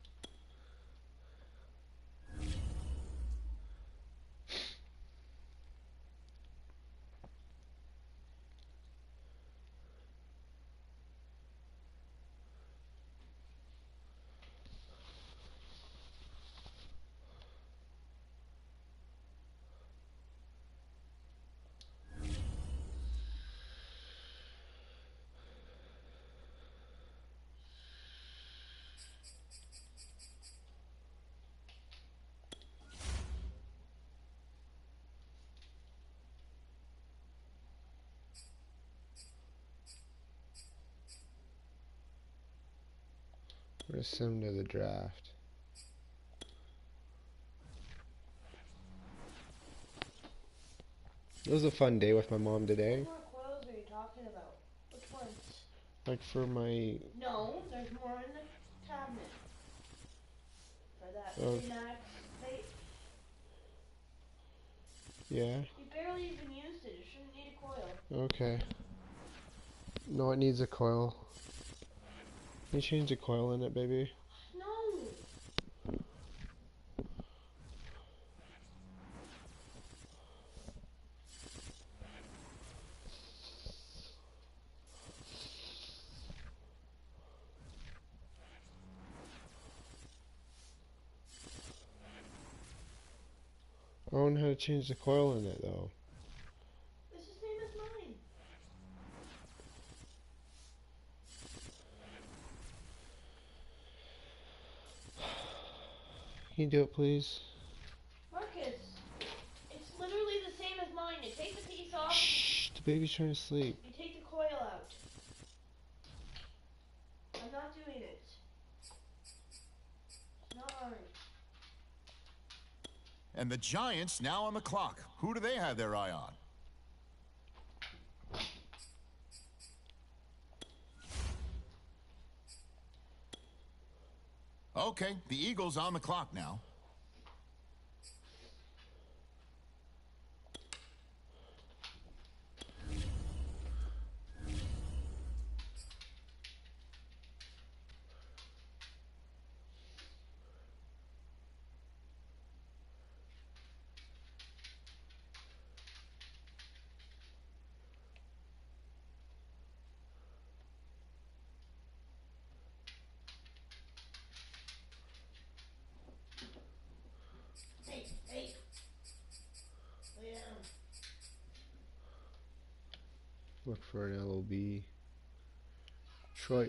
A: We're gonna send him to the draft. It was a fun day with my mom today.
E: What more coils are you talking about? Which ones?
A: Like for my...
E: No, there's more in the cabinet. For that Max plate.
A: Yeah.
E: You barely even used it. It shouldn't need a coil.
A: Okay. No, it needs a coil. Can you change the coil in it, baby?
E: No.
A: I don't know how to change the coil in it, though.
E: It's the same as mine.
A: Can you do it, please?
E: Marcus, it's literally the same as mine. You take the piece off.
A: Shh, the baby's trying to sleep.
E: You take the coil out. I'm not doing it. It's not hard.
G: And the Giants now on the clock. Who do they have their eye on? Okay, the Eagles on the clock now.
A: Look for an LOB. Troy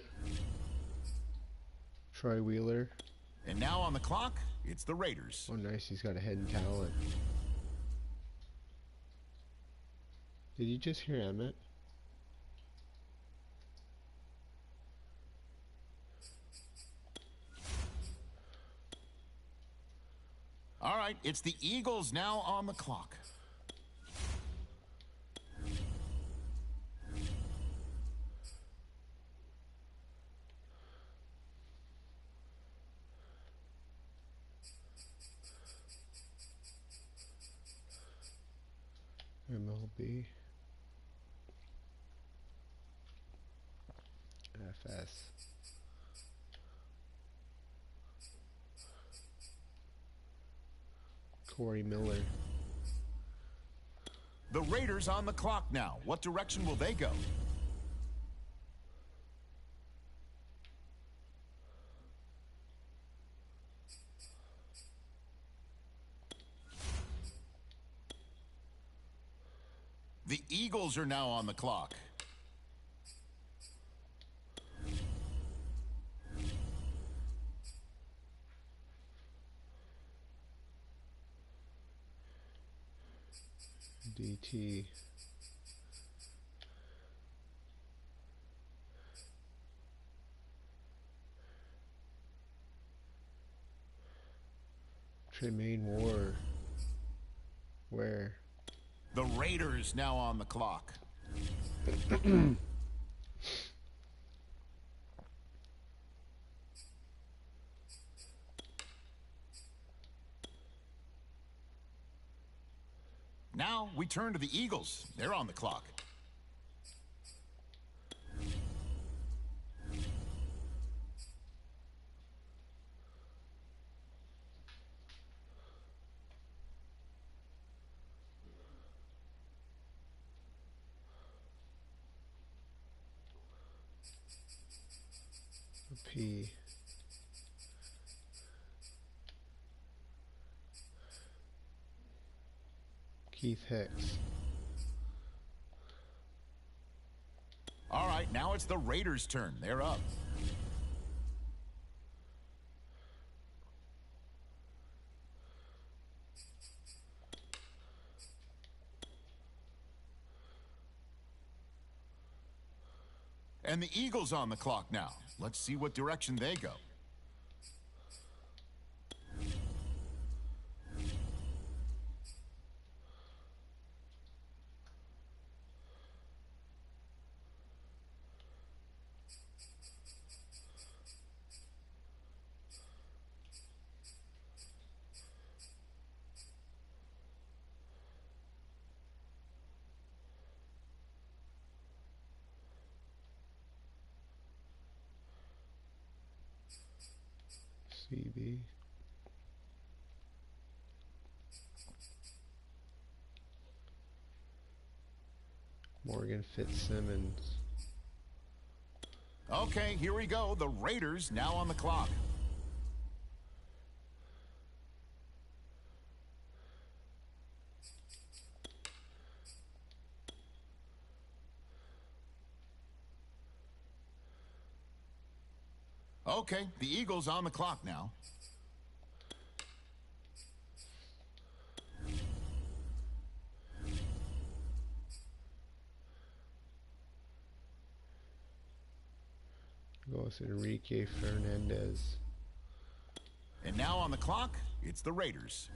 A: Wheeler.
G: And now on the clock, it's the Raiders.
A: Oh, nice. He's got a head and talent. Did you just hear Emmett?
G: All right, it's the Eagles now on the clock.
A: MLB. FS. Corey Miller.
G: The Raiders on the clock now. What direction will they go? The Eagles are now on the clock.
A: DT. Tremaine War. Where?
G: The Raiders now on the clock. Now we turn to the Eagles. They're on the clock.
A: P. Keith Hicks.
G: All right, now it's the Raiders' turn. They're up. And the Eagles on the clock now. Let's see what direction they go.
A: CB. Morgan Fitzsimmons.
G: Okay, here we go. The Raiders now on the clock. Okay, the Eagles on the clock now.
A: Goes Enrique Fernandez.
G: And now on the clock, it's the Raiders.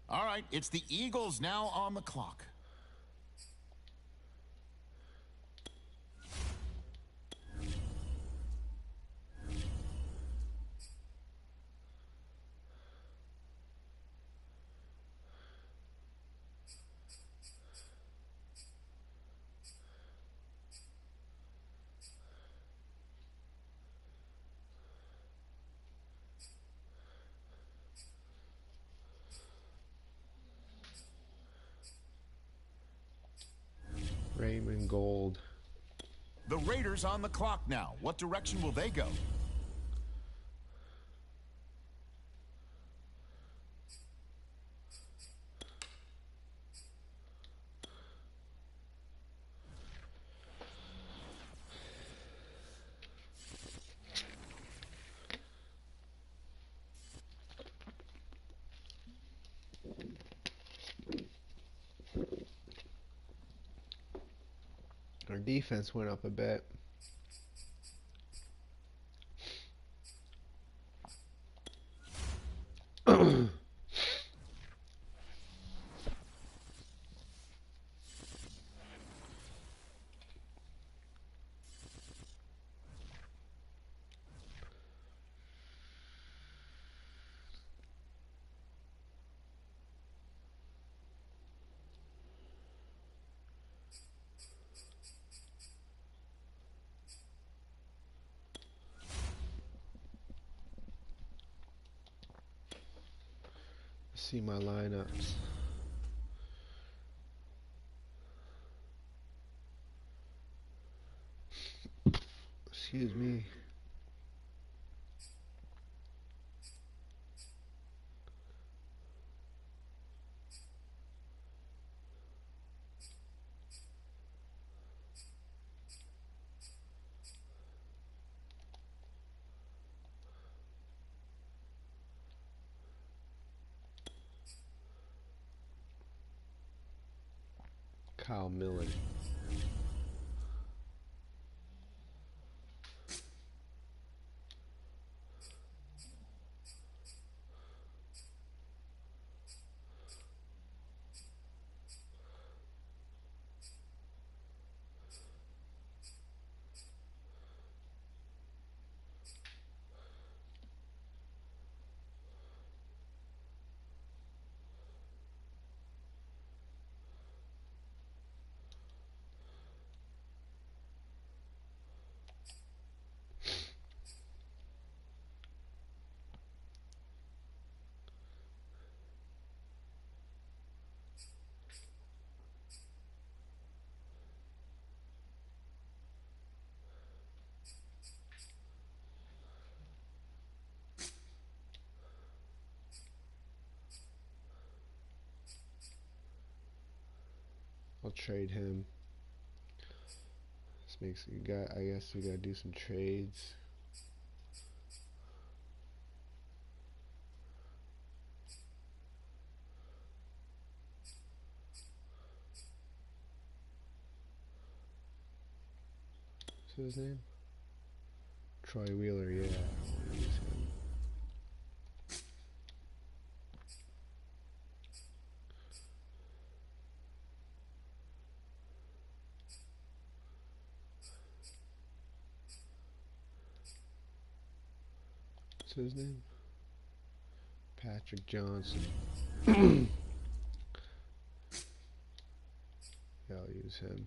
G: All right, it's the Eagles now on the clock.
A: in gold.
G: The Raiders on the clock now. What direction will they go?
A: Our defense went up a bit. See my lineups. Excuse me. Kyle Miller. I'll trade him. This makes you got. I guess we gotta do some trades. What's his name? Troy Wheeler. Yeah. I'll use him. What's his name? Patrick Johnson. Yeah, I'll use him.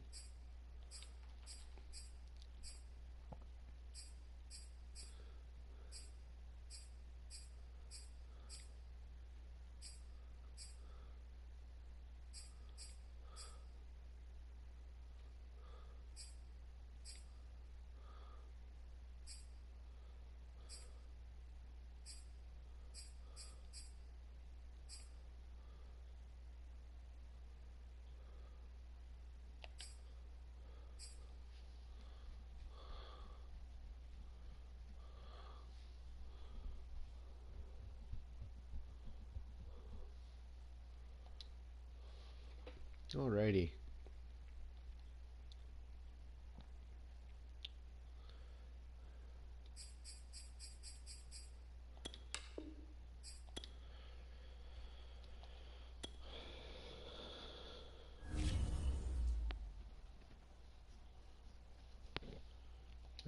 A: Alrighty.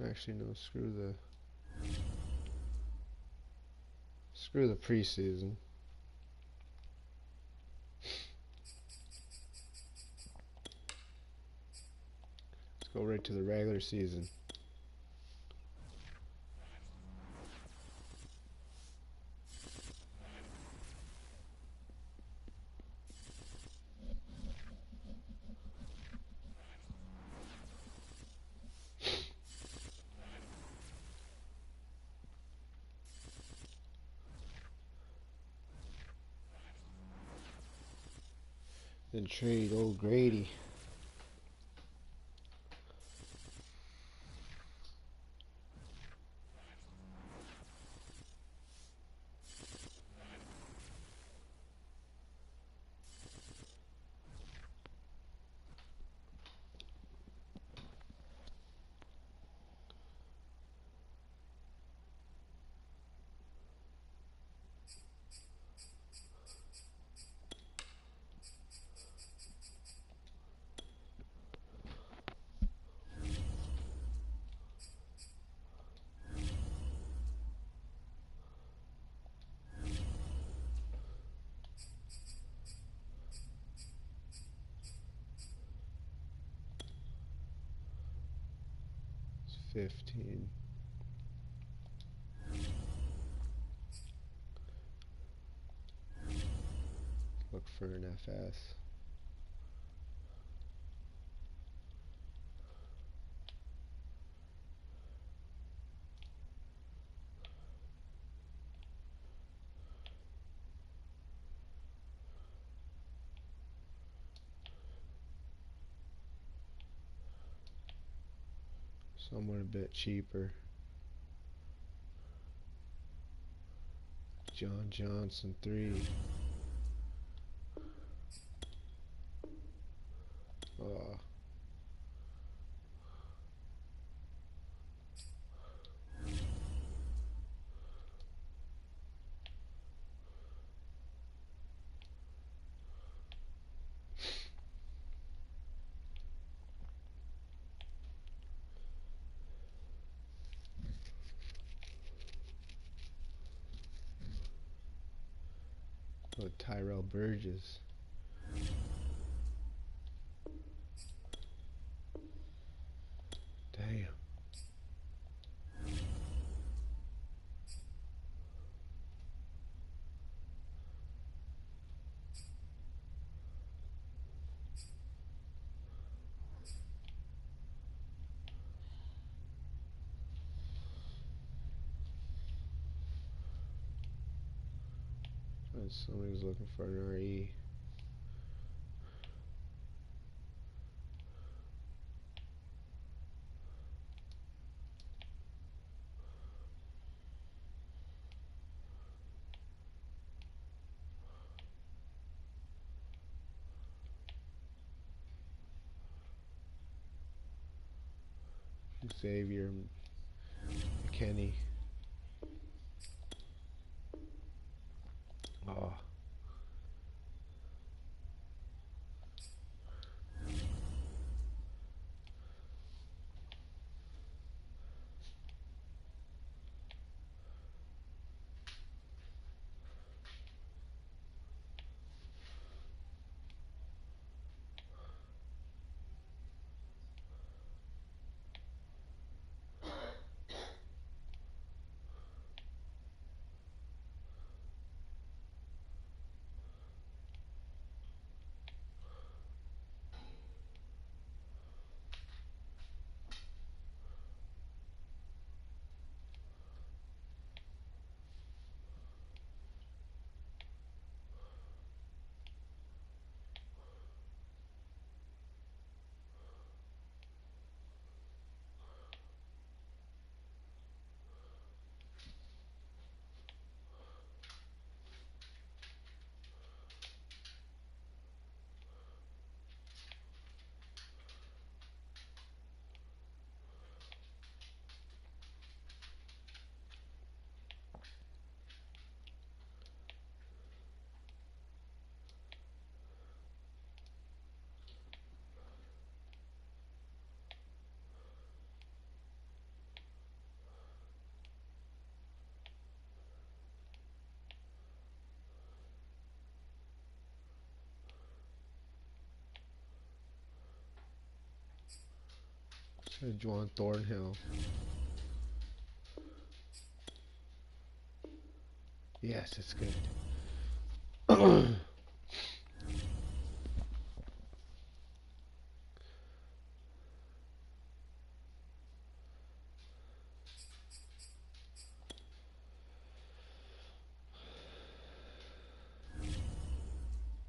A: Actually, no, screw the preseason. Let's go right to the regular season. And trade old Grady. It's 15. Look for an FS. Someone a bit cheaper. John Johnson 3. Oh. Oh, Tyrell Burgess. Damn. Somebody's looking for an RE. Xavier McKinney. Oh. Juwan Thornhill. Yes, it's good.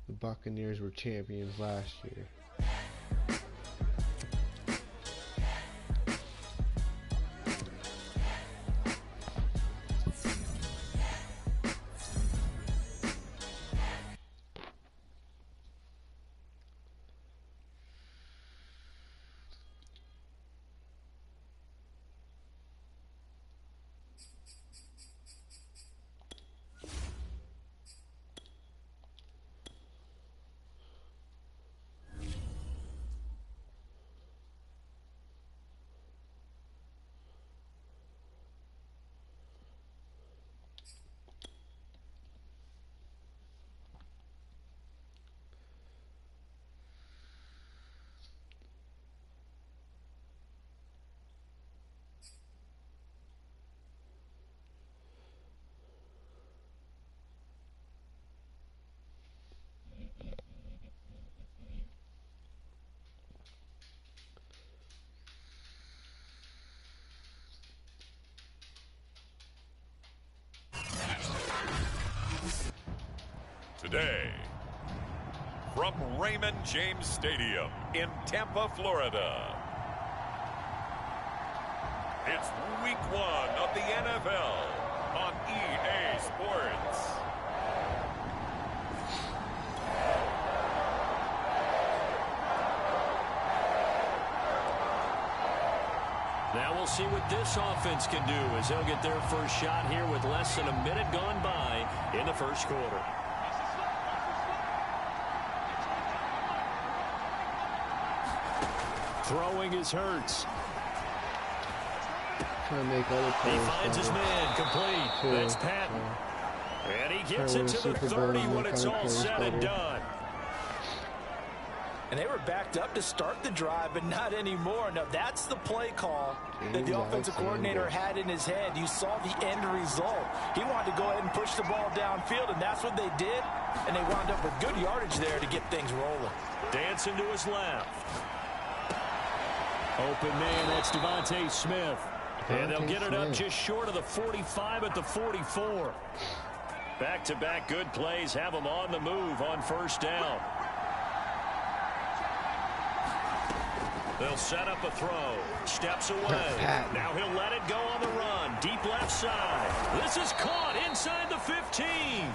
A: The Buccaneers were champions last year.
D: Today, from Raymond James Stadium in Tampa, Florida, it's Week 1 of the NFL on EA Sports.
F: Now we'll see what this offense can do as they'll get their first shot here with less than a minute gone by in the first quarter. Throwing is Hurts.
A: Trying to make other players.
F: He finds his man complete. That's Patton. And he gets it to the 30 when it's all said and done.
C: And they were backed up to start the drive, but not anymore. Now, that's the play call that the offensive coordinator had in his head. You saw the end result. He wanted to go ahead and push the ball downfield, and that's what they did. And they wound up with good yardage there to get things rolling.
F: Dancing to his left. Open man, that's Devontae Smith. And they'll get it up just short of the 45 at the 44. Back-to-back good plays have them on the move on first down. They'll set up a throw. Steps away. Now he'll let it go on the run. Deep left side. This is caught inside the 15.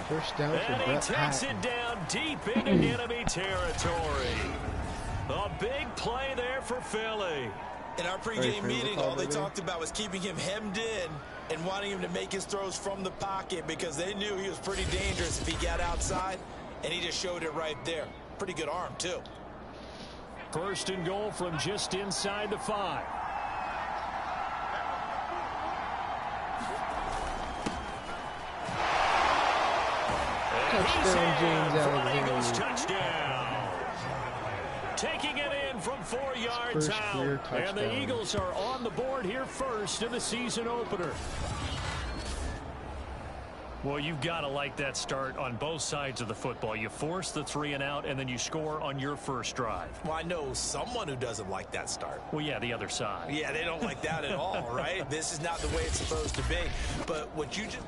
A: First down for
F: and he takes it down deep into enemy territory. A big play there for Philly.
C: In our pregame meeting, all they talked about was keeping him hemmed in and wanting him to make his throws from the pocket because they knew he was pretty dangerous if he got outside, and he just showed it right there. Pretty good arm, too.
F: First and goal from just inside the 5.
A: Touchdown, James Alexander.
F: Touchdown. Taking it in from 4 yards out. And the Eagles are on the board here first in the season opener. Well, you've got to like that start on both sides of the football. You force the 3 and out, and then you score on your first drive.
C: Well, I know someone who doesn't like that start.
F: Well, yeah, the other side.
C: Yeah, they don't like that at all, right? This is not the way it's supposed to be. But what you just...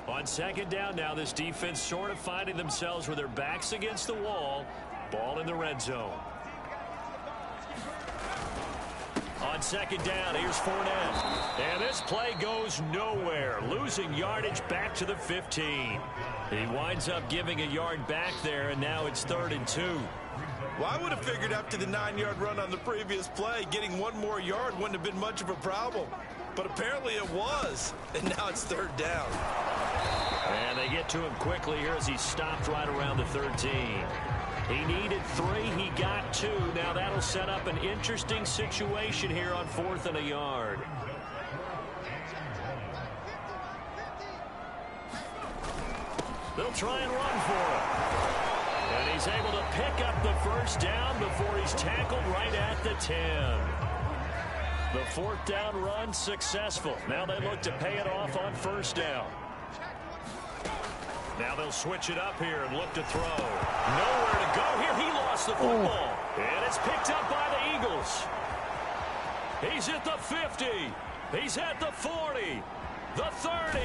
F: On second down now, this defense sort of finding themselves with their backs against the wall. Ball in the red zone. On second down, here's Fournette. And this play goes nowhere. Losing yardage back to the 15. He winds up giving a yard back there, and now it's 3rd and 2.
C: Well, I would have figured after the 9-yard run on the previous play, getting 1 more yard wouldn't have been much of a problem. But apparently it was, and now it's 3rd down.
F: And they get to him quickly here as he stopped right around the 13. He needed 3. He got 2. Now that'll set up an interesting situation here on 4th and a yard. They'll try and run for him. And he's able to pick up the first down before he's tackled right at the 10. The 4th down run successful. Now they look to pay it off on first down. Now they'll switch it up here and look to throw. Nowhere to go here. He lost the football. And it's picked up by the Eagles. He's at the 50. He's at the 40.
B: the 30.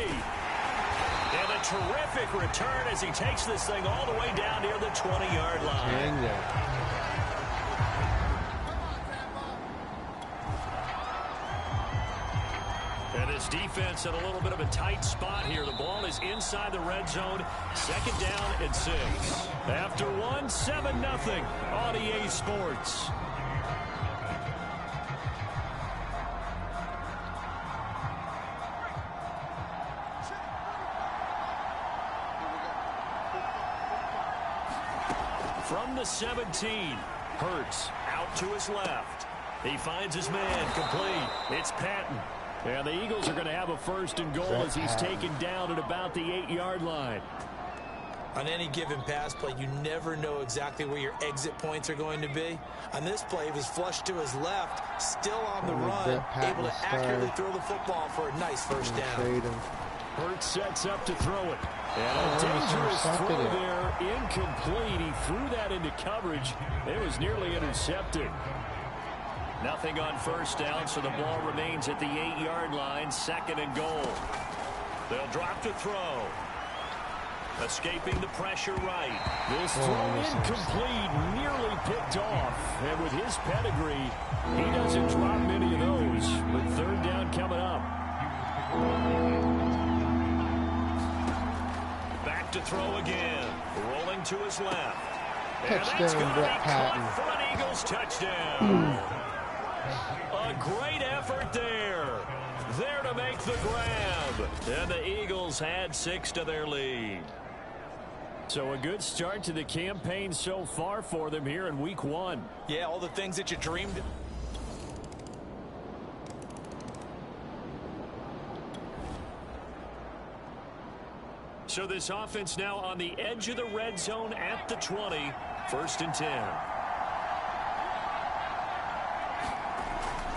B: And a terrific return as he takes this thing all the way down near the 20-yard line.
A: Hang there.
B: And this defense in a little bit of a tight spot here. The ball is inside the red zone. 2nd down and 6. After 1, 7-0 on EA Sports. From the 17, Hurts out to his left. He finds his man complete. It's Patton. And the Eagles are going to have a 1st and goal as he's taken down at about the 8-yard line.
C: On any given pass play, you never know exactly where your exit points are going to be. On this play, he was flushed to his left, still on the run, able to accurately throw the football for a nice 1st down.
B: Hurts sets up to throw it. And a dangerous throw there, incomplete. He threw that into coverage. It was nearly intercepted. Nothing on 1st down, so the ball remains at the 8-yard line, 2nd and goal. They'll drop to throw. Escaping the pressure right. This throw incomplete, nearly picked off. And with his pedigree, he doesn't drop many of those. But 3rd down coming up. Back to throw again. Rolling to his left.
A: Touchdown, Brett Patton.
B: For an Eagles touchdown. A great effort there. There to make the grab. And the Eagles had 6 to their lead. So a good start to the campaign so far for them here in week 1.
C: Yeah, all the things that you dreamed of.
B: So this offense now on the edge of the red zone at the 20. 1st and 10.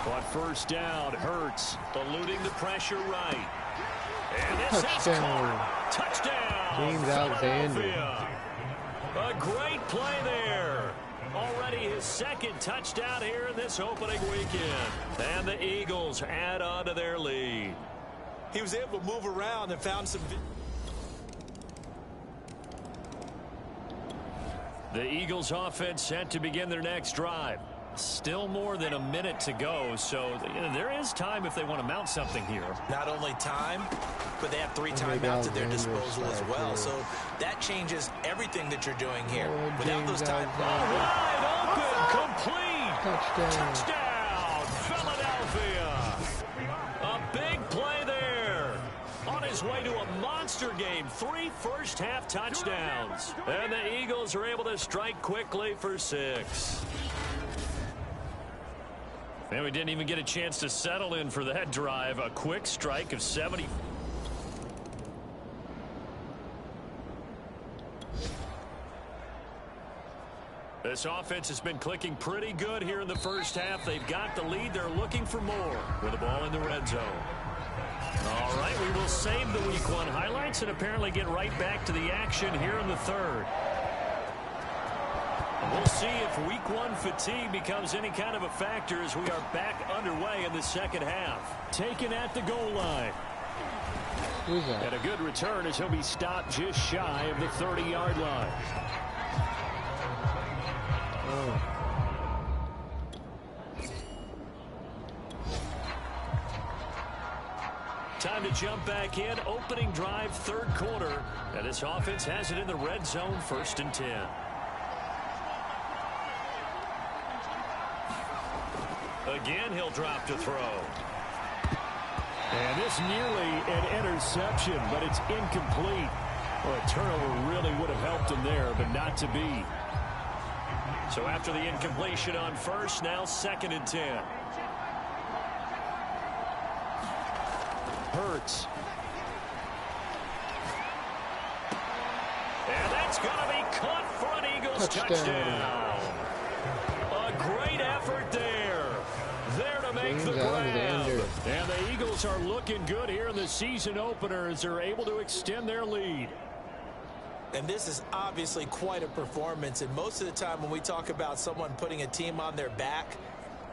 B: On 1st down, Hurts eluding the pressure right. And this is caught. Touchdown.
A: James Alexander.
B: A great play there. Already his 2nd touchdown here in this opening weekend. And the Eagles add on to their lead.
C: He was able to move around and found some...
B: The Eagles offense set to begin their next drive. Still more than a minute to go, so there is time if they want to mount something here.
C: Not only time, but they have 3 timeouts at their disposal as well. So that changes everything that you're doing here. Without those timeouts.
B: Wide open, complete.
C: Touchdown,
B: Philadelphia. A big play there. On his way to a monster game. 3 first-half touchdowns. And the Eagles are able to strike quickly for 6. And we didn't even get a chance to settle in for that drive. A quick strike of 70. This offense has been clicking pretty good here in the 1st half. They've got the lead. They're looking for more with the ball in the red zone. All right, we will save the week 1 highlights and apparently get right back to the action here in the 3rd. We'll see if week 1 fatigue becomes any kind of a factor as we are back underway in the 2nd half. Taken at the goal line.
A: Who's that?
B: And a good return as he'll be stopped just shy of the 30-yard line. Time to jump back in. Opening drive, 3rd quarter. And this offense has it in the red zone, 1st and 10. Again, he'll drop to throw. And this nearly an interception, but it's incomplete. Well, a turnover really would have helped him there, but not to be. So after the incompletion on 1st, now 2nd and 10. Hurts. And that's going to be caught for an Eagles touchdown. A great effort there. There to make the grab. And the Eagles are looking good here in the season opener as they're able to extend their lead.
C: And this is obviously quite a performance. And most of the time when we talk about someone putting a team on their back,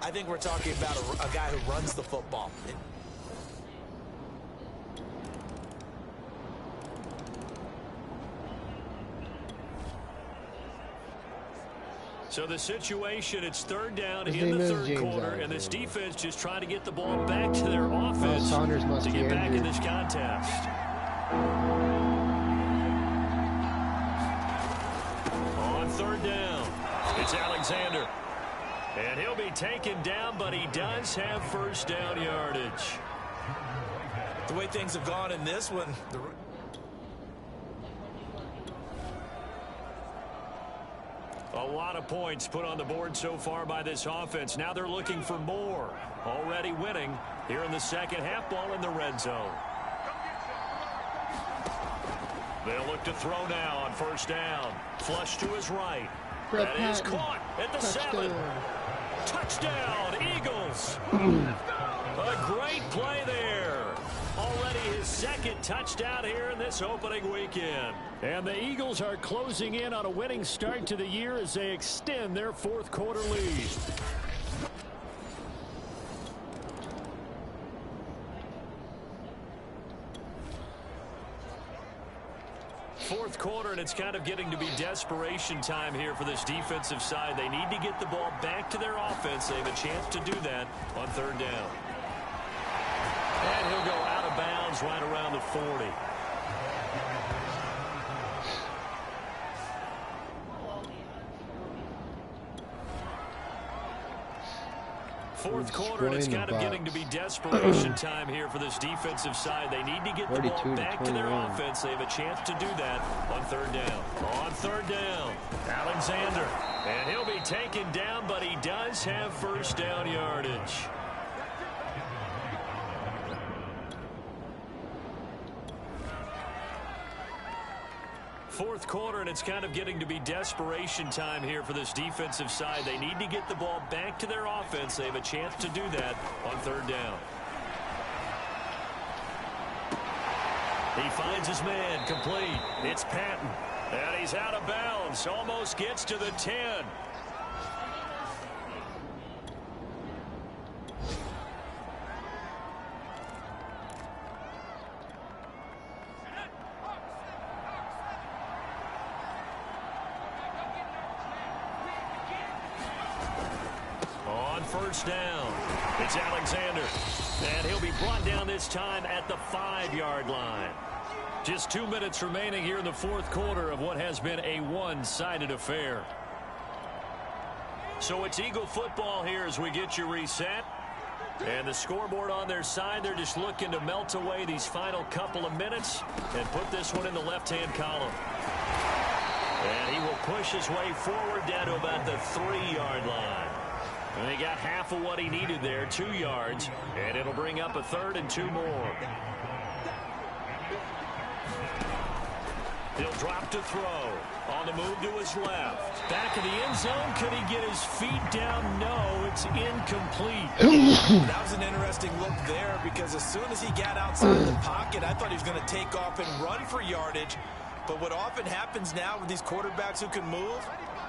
C: I think we're talking about a guy who runs the football.
B: So the situation, it's third down
A: His
B: in
A: name
B: the
A: is
B: third
A: James
B: quarter, and this
A: Alexander.
B: defense just trying to get the ball back to their offense
A: Saunders must
B: to
A: be
B: get back in
A: injured.
B: this contest. On third down, it's Alexander. And he'll be taken down, but he does have first down yardage.
C: The way things have gone in this one,
B: A lot of points put on the board so far by this offense. Now they're looking for more. Already winning here in the second half, ball in the red zone. They'll look to throw now on first down. Flush to his right.
A: Brett
B: That is
A: Patton.
B: caught at the
A: Touchdown.
B: 7. Touchdown, Eagles. A great play there. Already his second touchdown here in this opening weekend. And the Eagles are closing in on a winning start to the year as they extend their fourth quarter lead. Fourth quarter, and it's kind of getting to be desperation time here for this defensive side. They need to get the ball back to their offense. They have a chance to do that on third down. And he'll go out of bounds right around the 40. Fourth quarter, and it's kind of getting to be desperation time here for this defensive side. They need to get the ball back to their offense. They have a chance to do that on third down. On third down, Alexander. And he'll be taken down, but he does have first down yardage. Fourth quarter, and it's kind of getting to be desperation time here for this defensive side. They need to get the ball back to their offense. They have a chance to do that on third down. He finds his man, complete. It's Patton. And he's out of bounds. Almost gets to the 10. First down. It's Alexander. And he'll be brought down this time at the 5-yard line. Just 2 minutes remaining here in the fourth quarter of what has been a one-sided affair. So it's Eagle football here as we get you reset. And the scoreboard on their side, they're just looking to melt away these final couple of minutes and put this one in the left-hand column. And he will push his way forward down to about the 3-yard line. And he got half of what he needed there, 2 yards, and it'll bring up a 3rd and 2 more. He'll drop to throw. On the move to his left. Back in the end zone. Could he get his feet down? No, it's incomplete.
C: That was an interesting look there because as soon as he got outside the pocket, I thought he was going to take off and run for yardage. But what often happens now with these quarterbacks who can move,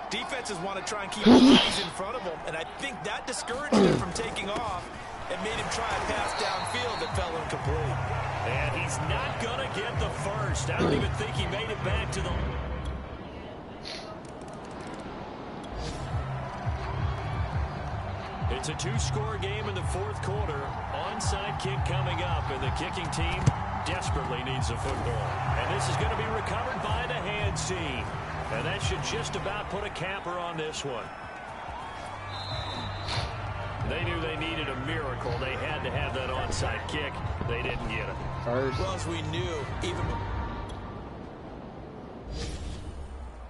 C: defenses want to try and keep his bodies in front of him, and I think that discouraged him from taking off and made him try a pass downfield that fell incomplete.
B: And he's not going to get the first. I don't even think he made it back to the... It's a 2-score game in the fourth quarter. Onside kick coming up, and the kicking team desperately needs a football. And this is going to be recovered by the hands team. And that should just about put a capper on this one. They knew they needed a miracle. They had to have that onside kick. They didn't get it.
C: Well, as we knew, even...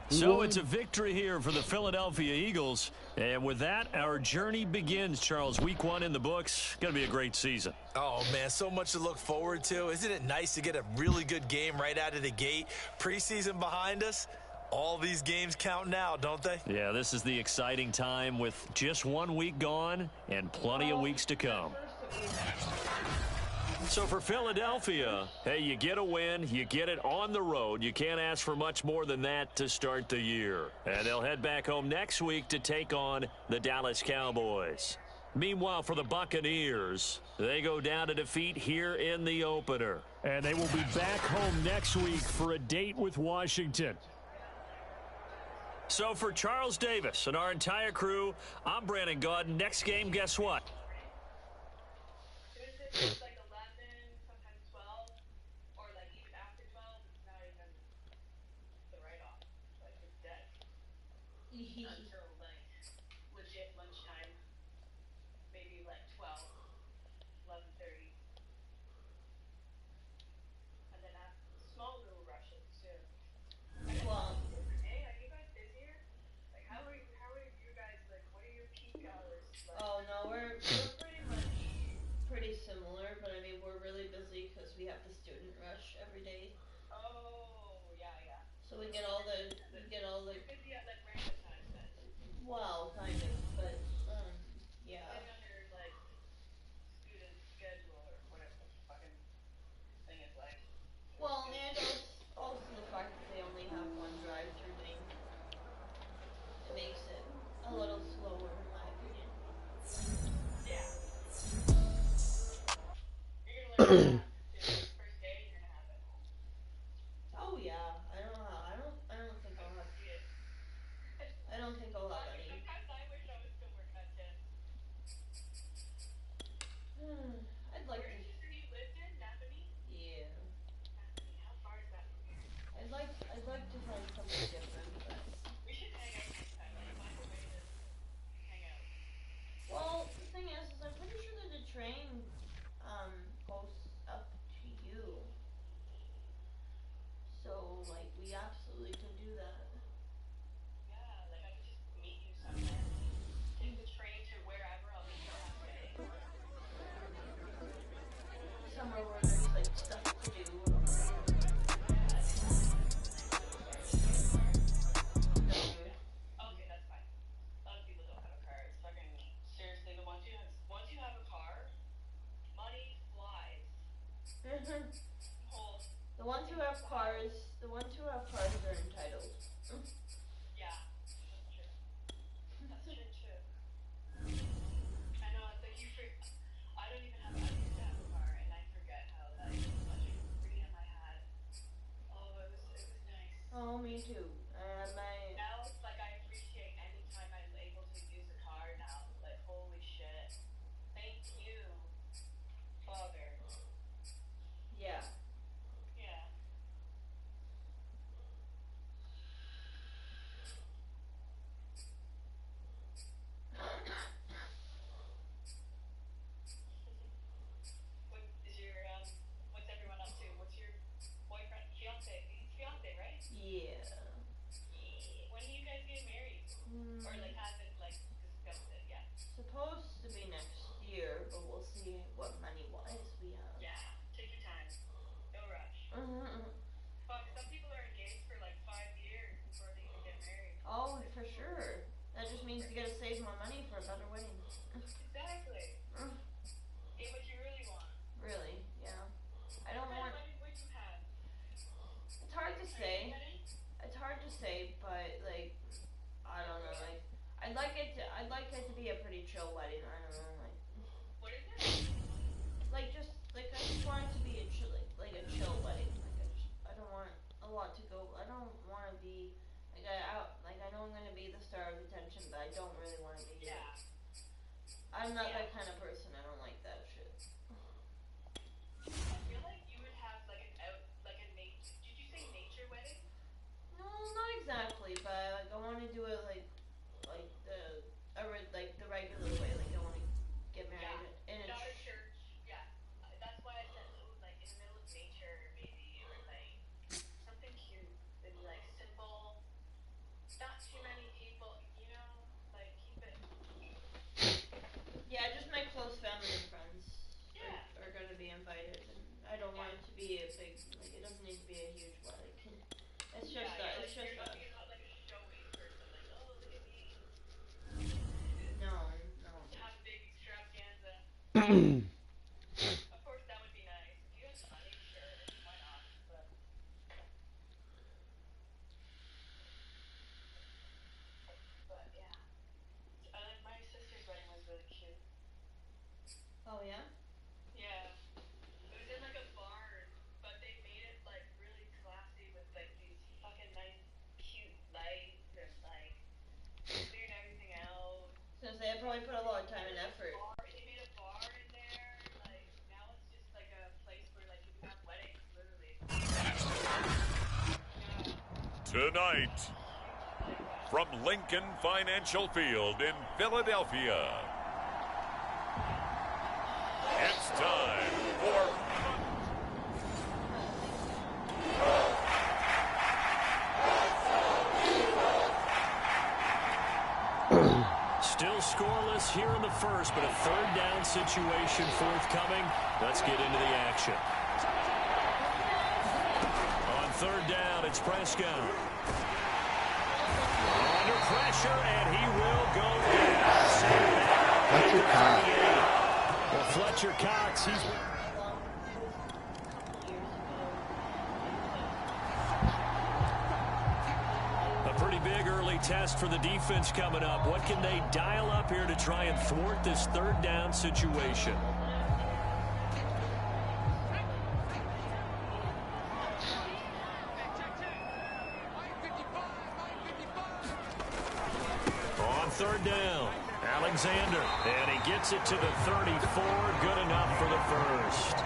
B: So it's a victory here for the Philadelphia Eagles. And with that, our journey begins, Charles. Week 1 in the books. Going to be a great season.
C: Oh, man, so much to look forward to. Isn't it nice to get a really good game right out of the gate? Preseason behind us. All these games count now, don't they?
B: Yeah, this is the exciting time with just 1 week gone and plenty of weeks to come. So for Philadelphia, hey, you get a win, you get it on the road. You can't ask for much more than that to start the year. And they'll head back home next week to take on the Dallas Cowboys. Meanwhile, for the Buccaneers, they go down to defeat here in the opener. And they will be back home next week for a date with Washington. So for Charles Davis and our entire crew, I'm Brandon Gaudin. Next game, guess what?
E: Like 11, sometimes 12, or like even after 12, it's not even the write-off. Like it's dead. Until like legit lunchtime, maybe like 12, 11:30. And then after small little rushes too. Well, hey, are you guys busier? Like how are you guys like what are your peak hours like? Oh no, we're pretty much pretty similar, but I mean we're really busy because we have the student rush every day. Oh yeah. So we get all the You're busy at like random times then. Well, kind of, but yeah. Depending on your like student schedule or whatever the fucking thing is like. Well, and also the fact that they only have one drive-through lane. It makes it a little slower in my opinion. Yeah. You're gonna learn that too. First day you're gonna have it. Oh yeah. I don't think I'll have any. Sometimes I wish I was still working at 10. I'd like Where did you say you lived in? Napanee? Yeah. Napanee. How far is that from here? I'd like to find something different, but we should hang out sometime. Like find a way to hang out. Well, the thing is I'm pretty sure that the train goes up to you. So like we absolutely could do that. Yeah, like I could just meet you somewhere. Take the train to wherever I'll meet you halfway. Somewhere where there's like stuff to do. Okay, that's fine. A lot of people don't have a car. It's fucking seriously once you have a car, money flies. The ones who have cars are entitled. Yeah, that's true. That's true too. I know, it's like I don't even have, I used to have a car and I forget how like much freedom I had. Oh, it was nice. Oh, me too. Now it's like I appreciate any time I'm able to use a car now. Like holy shit. Thank you, Father. Yeah. Yeah. What is your what's everyone up to? What's your boyfriend, fiance? He's fiance, right? Yeah. When do you guys get married? Or like haven't like discussed it yet? Supposed to be next year, but we'll see what money wise we have. Yeah. Take your time. No rush. Fuck, some people are engaged for like 5 years before they even get married. Oh, for sure. That just means you gotta save more money for a better wedding. Exactly. Get what you really want. Really, yeah. I don't want. What kind of wedding would you have? It's hard to say. It's hard to say, but like, I don't know. Like, I'd like it to be a pretty chill wedding. I don't know, like. What is it? Like I just want it to be a chill, like a chill wedding. I don't want a lot to go. I don't want to be I know I'm gonna be the star of attention, but I don't really want to be. Yeah. I'm not that kind of person. I don't like that shit. I feel like you would have like did you say nature wedding? No, not exactly, but like I want to do it like the regular way. Like I want to get married in a not a church. Yeah, that's why I said like in the middle of nature, maybe, or like something cute, maybe like simple, not too many people. You know, like keep it. Yeah, just my close family and friends. Yeah. Are gonna be invited, and I don't want it to be a big. Like it doesn't need to be a huge wedding. It's just it's just us. You're not like a showy person, like oh look at me. No. To have a big extravaganza. Of course, that would be nice. If you have the money, sure, why not? But yeah. My sister's wedding was really cute. Oh yeah? Yeah. It was in like a barn, but they made it like really classy with like these fucking nice, cute lights and like
H: they probably put a lot of time and effort.
E: They made a bar in there. Like now it's just like a place where like you can have weddings, literally.
D: Tonight, from Lincoln Financial Field in Philadelphia, it's time for
B: Still scoreless here in the first, but a third down situation forthcoming. Let's get into the action. On third down, it's Prescott. Under pressure, and he will go down.
A: Fletcher Cox.
B: Well, Fletcher Cox, he's... A pretty big early test for the defense coming up. What can they dial up here to try and thwart this third down situation? On third down, Alexander, and he gets it to the 34. Good enough for the first.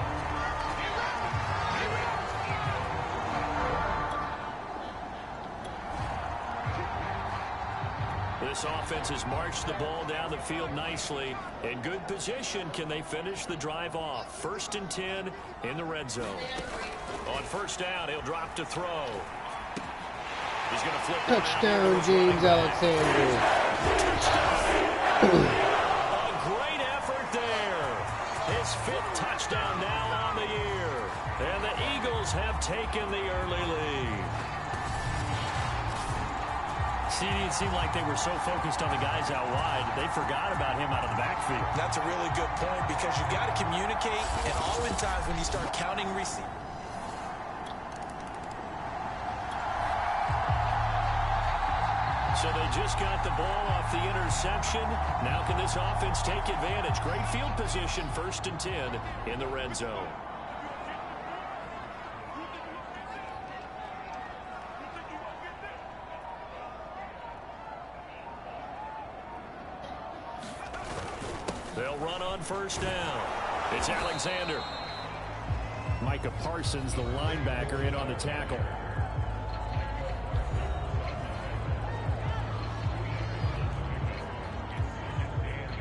B: This offense has marched the ball down the field nicely. In good position, can they finish the drive off? 1st and 10 in the red zone. On first down, he'll drop to throw. He's going to flip.
A: Touchdown, James Alexander.
B: A great effort there. His 5th touchdown now on the year. And the Eagles have taken the early lead. See, it seemed like they were so focused on the guys out wide, they forgot about him out of the backfield.
C: That's a really good point because you've got to communicate, and oftentimes when you start counting receivers.
B: So they just got the ball off the interception. Now can this offense take advantage? Great field position, 1st and 10 in the red zone. They'll run on first down. It's Alexander. Micah Parsons, the linebacker, in on the tackle.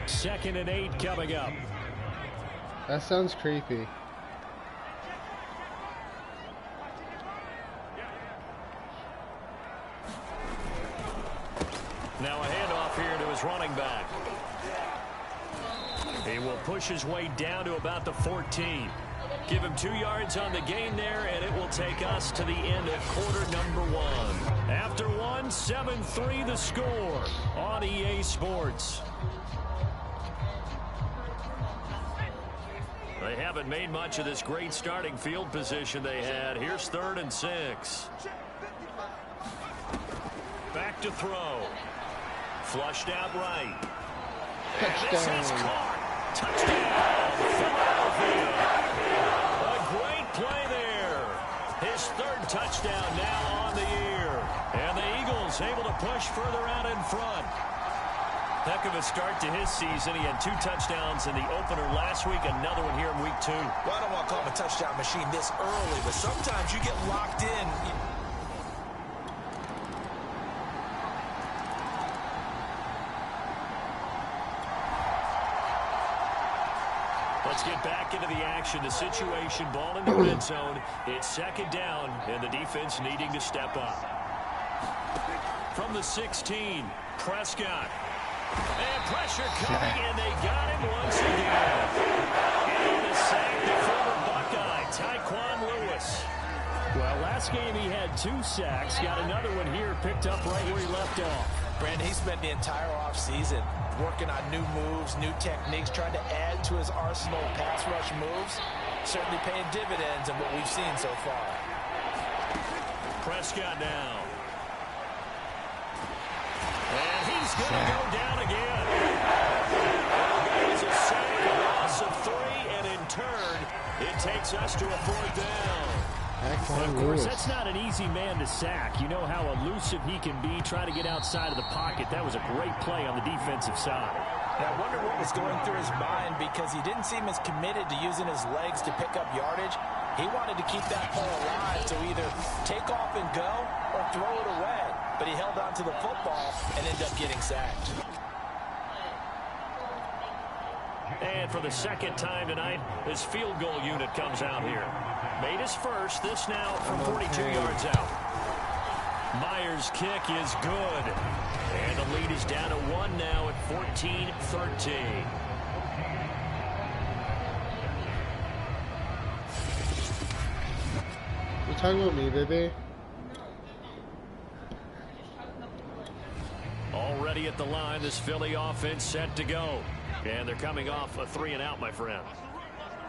B: Second and 8 coming up.
A: That sounds creepy.
B: Now a handoff here to his running back. He will push his way down to about the 14. Give him 2 yards on the gain there, and it will take us to the end of quarter number 1. After 1, 7-3 the score on EA Sports. They haven't made much of this great starting field position they had. Here's 3rd and 6. Back to throw. Flushed out right.
A: Touchdown.
B: Touchdown, Philadelphia. A great play there. His 3rd touchdown now on the year. And the Eagles able to push further out in front. Heck of a start to his season. He had 2 touchdowns in the opener last week, another one here in week 2.
C: Well, I don't want to call him a touchdown machine this early, but sometimes you get locked in.
B: Let's get back into the action. The situation, ball in the red zone. It's 2nd down, and the defense needing to step up. From the 16, Prescott. And pressure coming, and they got him once again. And a sack, the former Buckeye, Tyquan Lewis. Well, last game he had 2 sacks. Got another one here, picked up right where he left off.
C: Brandon, he spent the entire offseason working on new moves, new techniques, trying to add to his arsenal of pass rush moves. Certainly paying dividends in what we've seen so far.
B: Prescott now. And he's going to go down again. It's a sack, a loss of 3, and in turn, it takes us to a 4th down. Of course, that's not an easy man to sack. You know how elusive he can be, trying to get outside of the pocket. That was a great play on the defensive side.
C: And I wonder what was going through his mind, because he didn't seem as committed to using his legs to pick up yardage. He wanted to keep that play alive to either take off and go or throw it away. But he held on to the football and ended up getting sacked.
B: And for the second time tonight, his field goal unit comes out here. Made his first, this now from 42 yards out. Myers' kick is good. And the lead is down to 1 now at 14-13.
A: You talking about me, baby?
B: Already at the line, this Philly offense set to go. And they're coming off a 3-and-out, my friend.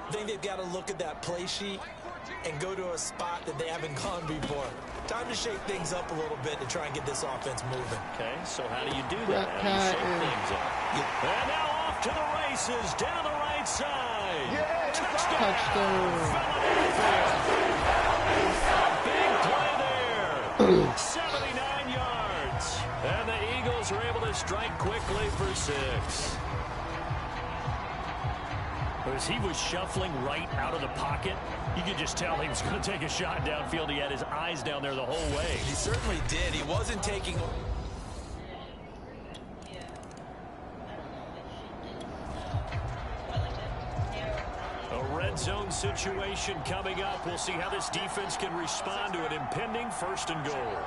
C: I think they've got to look at that play sheet and go to a spot that they haven't gone before. Time to shake things up a little bit to try and get this offense moving.
B: Okay, so how do you do that? How do you shake things up? And now off to the races, down the right side.
A: Yeah,
B: touchdown! Big play there. 79 yards. And the Eagles are able to strike quickly for 6. As he was shuffling right out of the pocket, you could just tell he was going to take a shot downfield. He had his eyes down there the whole way.
C: He certainly did. He wasn't taking...
B: A red zone situation coming up. We'll see how this defense can respond to an impending 1st and goal.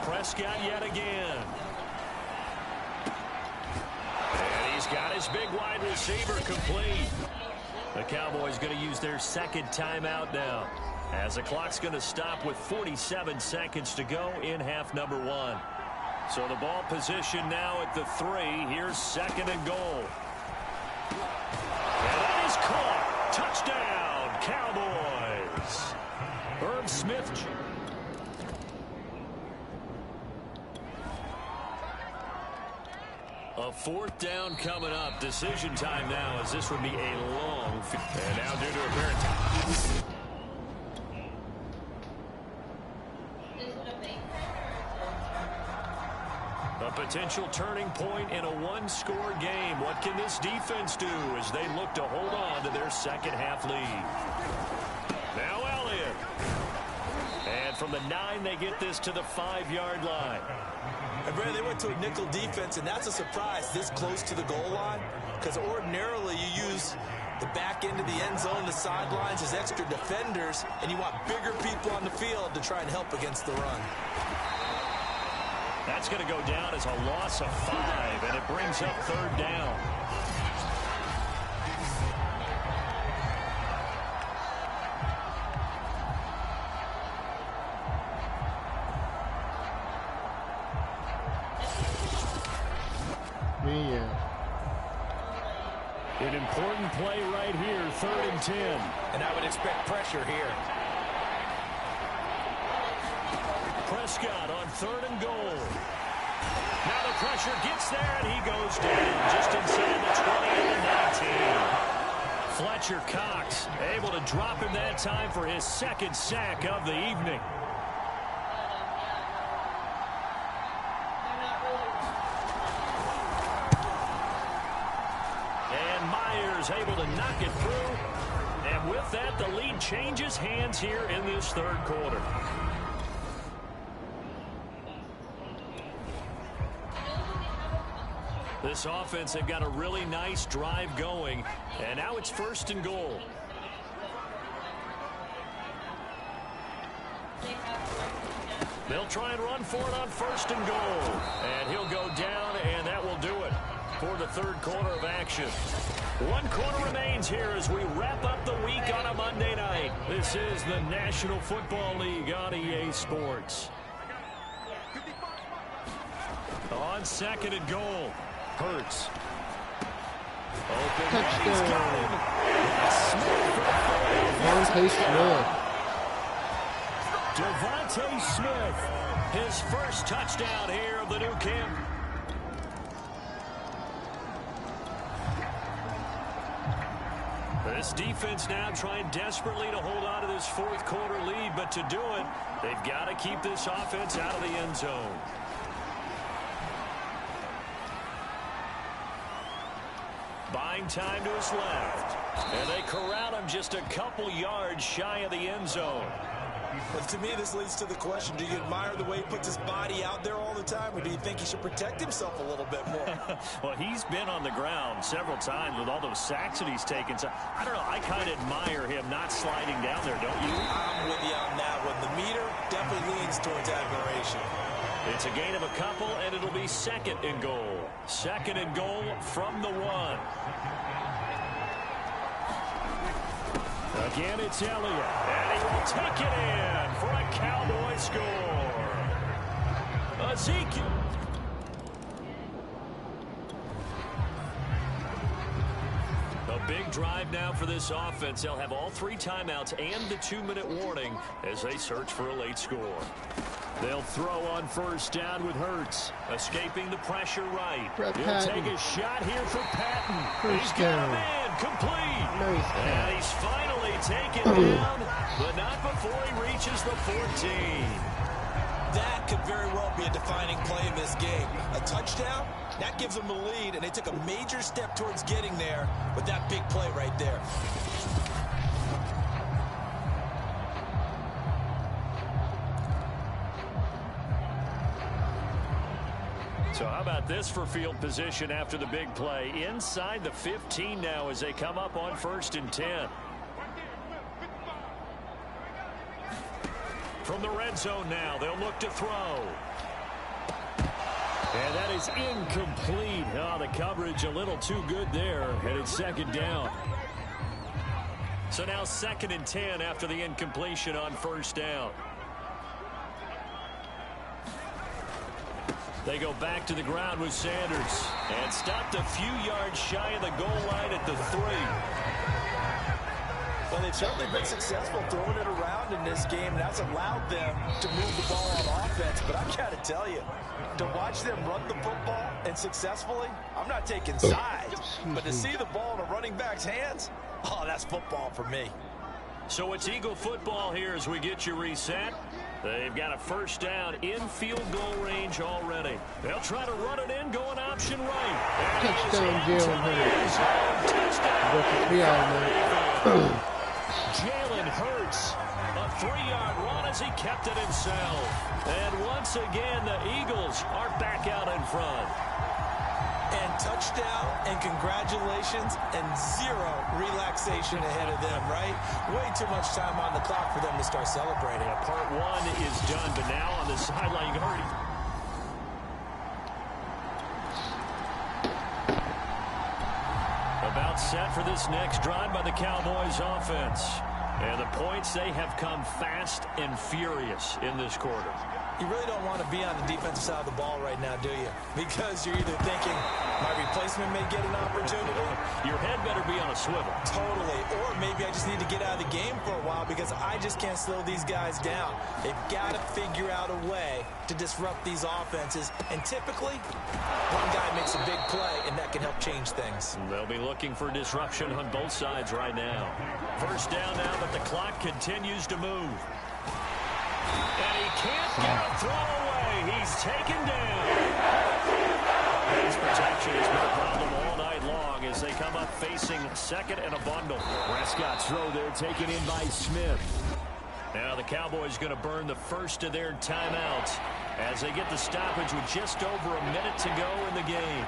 B: Prescott yet again. And he's got his big wide receiver complete. The Cowboys going to use their second timeout now, as the clock's going to stop with 47 seconds to go in half number 1. So the ball position now at the 3. Here's 2nd and goal. And that is caught. Touchdown, Cowboys. Herb Smith. A 4th down coming up. Decision time now, as this would be a long... And now due to apparent time. A potential turning point in a 1-score game. What can this defense do as they look to hold on to their second half lead? Now Elliott. And from the 9, they get this to the 5-yard line.
C: And Brad, they went to a nickel defense, and that's a surprise this close to the goal line, because ordinarily you use the back end of the end zone, the sidelines as extra defenders, and you want bigger people on the field to try and help against the run.
B: That's going to go down as a loss of 5, and it brings up 3rd down. An important play right here, 3rd and 10.
C: And I would expect pressure here.
B: Prescott on 3rd and goal. Now the pressure gets there, and he goes down just inside the 20 and the 19. Fletcher Cox able to drop him that time for his 2nd sack of the evening. Able to knock it through, and with that the lead changes hands here in this 3rd quarter. This offense, they've got a really nice drive going, and now it's 1st and goal. They'll try and run for it on 1st and goal, and he'll go down, and that will do it for the 3rd quarter of action. 1 quarter remains here as we wrap up the week on a Monday night. This is the National Football League on EA Sports. On 2nd and goal, Hurts. Open. He's got him. Devontae Smith, his first touchdown here of the new camp. This defense now trying desperately to hold on to this 4th quarter lead, but to do it, they've got to keep this offense out of the end zone. Buying time to his left. And they corral him just a couple yards shy of the end zone.
C: But to me, this leads to the question, do you admire the way he puts his body out there all the time, or do you think he should protect himself a little bit more?
B: Well, he's been on the ground several times with all those sacks that he's taken. So, I don't know, I kind of admire him not sliding down there, don't you?
C: I'm with you on that one. The meter definitely leans towards admiration.
B: It's a gain of a couple, and it'll be second and goal. Second and goal from the 1. Again, it's Elliott, and he will take it in for a Cowboy score. Ezekiel. A big drive now for this offense. They'll have all 3 timeouts and the 2-minute warning as they search for a late score. They'll throw on first down with Hurts, escaping the pressure right. He'll take a shot here for Patton. He's got a man complete. And he's finally taken down, but not before he reaches the 14.
C: That could very well be a defining play in this game. A touchdown, that gives them the lead, and they took a major step towards getting there with that big play right there.
B: So how about this for field position after the big play? Inside the 15 now as they come up on 1st and 10. From the red zone now, they'll look to throw. And that is incomplete. Oh, the coverage a little too good there, and it's second down. So now 2nd and 10 after the incompletion on first down. They go back to the ground with Sanders and stopped a few yards shy of the goal line at the 3.
C: Well, they've certainly been successful throwing it around in this game, and that's allowed them to move the ball on offense. But I've got to tell you, to watch them run the football and successfully, I'm not taking sides, but to see the ball in a running back's hands, oh, that's football for me.
B: So it's Eagle football here as we get you reset. They've got a first down in field goal range already. They'll try to run it in, going option right.
A: Touchdown, Jalen Hurts.
B: Jalen Hurts, a 3-yard run as he kept it himself. And once again, the Eagles are back out in front.
C: And touchdown, and congratulations, and 0 relaxation ahead of them, right? Way too much time on the clock for them to start celebrating.
B: Yeah, part 1 is done, but now on the sideline, you heard it. About set for this next drive by the Cowboys offense. And the points, they have come fast and furious in this quarter.
C: You really don't want to be on the defensive side of the ball right now, do you? Because you're either thinking, my replacement may get an opportunity.
B: Your head better be on a swivel.
C: Totally. Or maybe I just need to get out of the game for a while because I just can't slow these guys down. They've got to figure out a way to disrupt these offenses. And typically, one guy makes a big play, and that can help change things.
B: They'll be looking for disruption on both sides right now. First down now, but the clock continues to move. And he can't get a throw away. He's taken down. His protection has been a problem all night long as they come up facing 2nd and a bundle. Prescott's throw there taken in by Smith. Now the Cowboys going to burn the first of their timeouts as they get the stoppage with just over a minute to go in the game.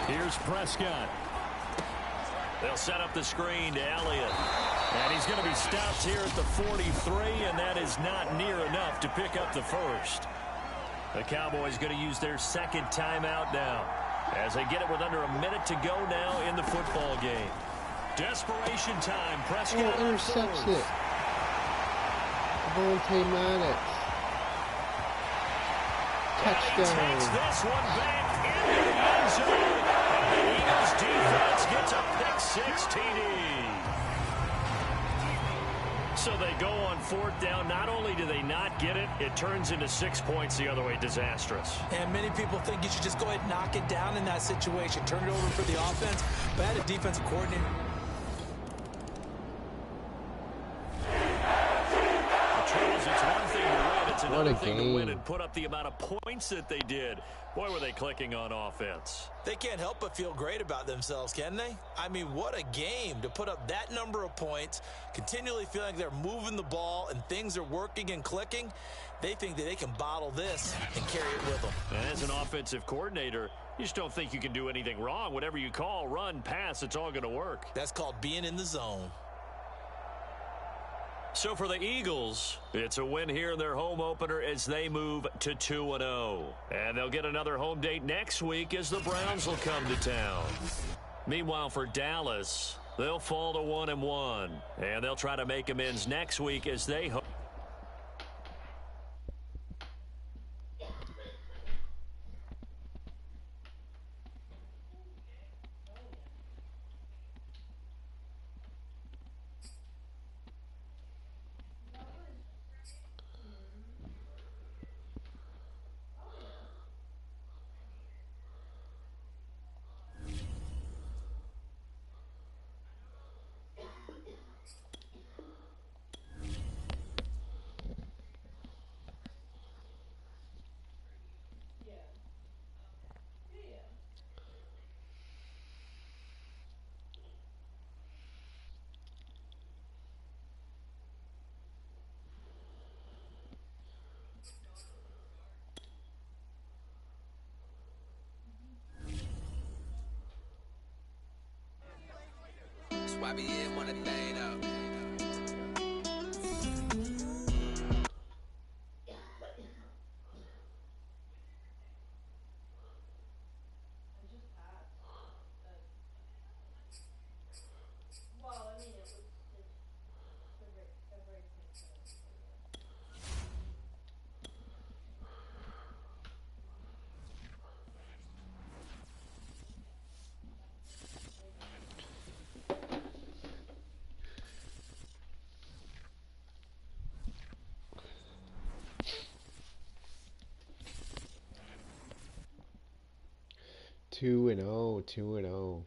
B: Here's Prescott. They'll set up the screen to Elliott. And he's going to be stopped here at the 43, and that is not near enough to pick up the first. The Cowboys going to use their 2nd timeout now as they get it with under a minute to go now in the football game. Desperation time. Prescott
A: intercepts it. Devontae Maddox. Touchdown.
B: Takes this one back into the end zone. And the Eagles defense gets a pick-6 TD. So they go on 4th down. Not only do they not get it, it turns into 6 points the other way. Disastrous.
C: And many people think you should just go ahead and knock it down in that situation. Turn it over for the offense. But I had a defensive coordinator.
B: The trouble is, it's one thing to win. It's
A: What a
B: another thing to win
A: game.
B: and put up the amount of points that they did. Boy, were they clicking on offense.
C: They can't help but feel great about themselves, can they? I mean, what a game to put up that number of points, continually feeling like they're moving the ball and things are working and clicking. They think that they can bottle this and carry it with them.
B: And as an offensive coordinator, you just don't think you can do anything wrong. Whatever you call, run, pass, it's all going to work.
C: That's called being in the zone.
B: So for the Eagles, it's a win here in their home opener as they move to 2-0. And they'll get another home date next week as the Browns will come to town. Meanwhile, for Dallas, they'll fall to 1-1. And they'll try to make amends next week as they hope.
I: Why be in one thing up?
A: Two and 0.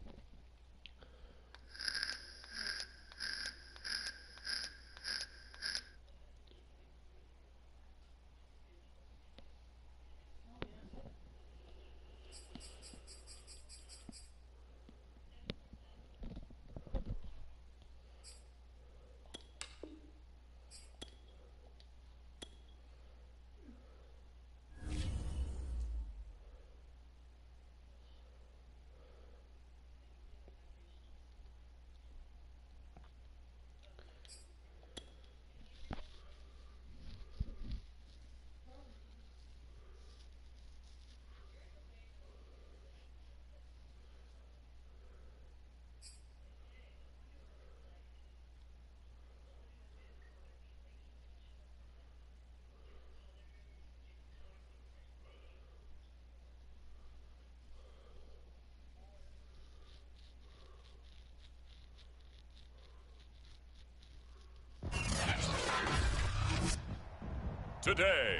D: Today,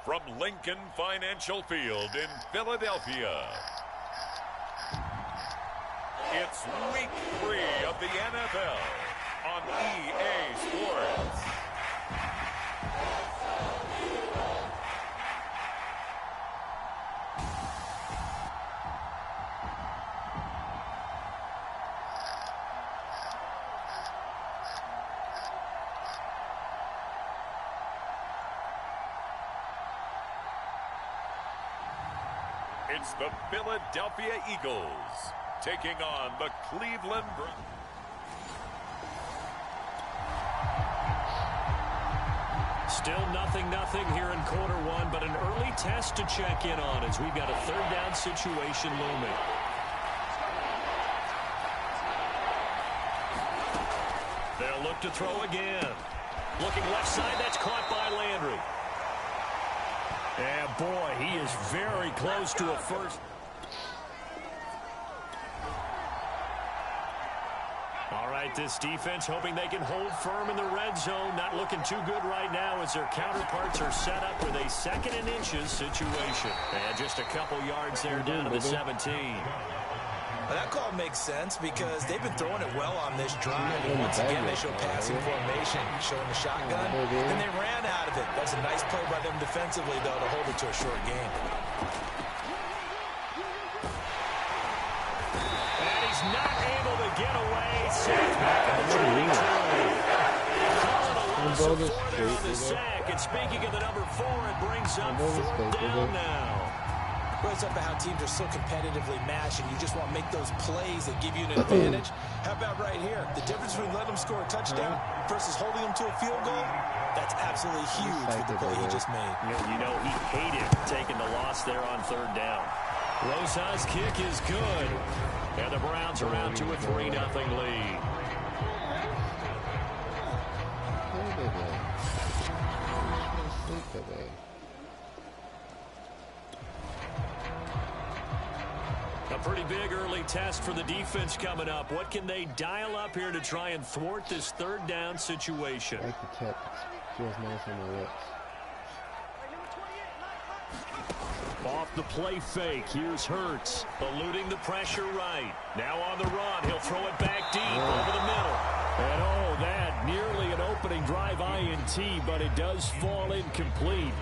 D: from Lincoln Financial Field in Philadelphia, it's Week 3 of the NFL on EA Sports. It's the Philadelphia Eagles taking on the Cleveland Browns.
B: Still 0-0 here in quarter one, but an early test to check in on as we've got a third down situation looming. They'll look to throw again. Looking left side, that's caught by Landry. And boy, he is very close to a first. All right, this defense hoping they can hold firm in the red zone. Not looking too good right now as their counterparts are set up with a 2nd and inches situation. And just a couple yards there down to the 17.
C: Well, that call makes sense because they've been throwing it well on this drive. And once again, they show passing formation, showing the shotgun, and they ran out of it. That's a nice play by them defensively, though, to hold it to a short game.
B: And he's not able to get away. Sacked back at the 22. Calling a loss of 4 there on the sack. And speaking of the number 4, it brings up 4th down now.
C: Well, it's about how teams are so competitively matched, and you just want to make those plays that give you an advantage. How about right here? The difference between letting them score a touchdown versus holding them to a field goal, that's absolutely huge with the play he just made.
B: You know, he hated taking the loss there on 3rd down. Rosa's kick is good. And the Browns are out to a 3-0 lead. A pretty big early test for the defense coming up. What can they dial up here to try and thwart this 3rd down situation?
A: I like the tip. It feels nice on my lips.
B: Off the play fake. Here's Hurts. Eluding the pressure right. Now on the run. He'll throw it back deep over the middle. And oh, that nearly an opening drive INT, but it does fall incomplete.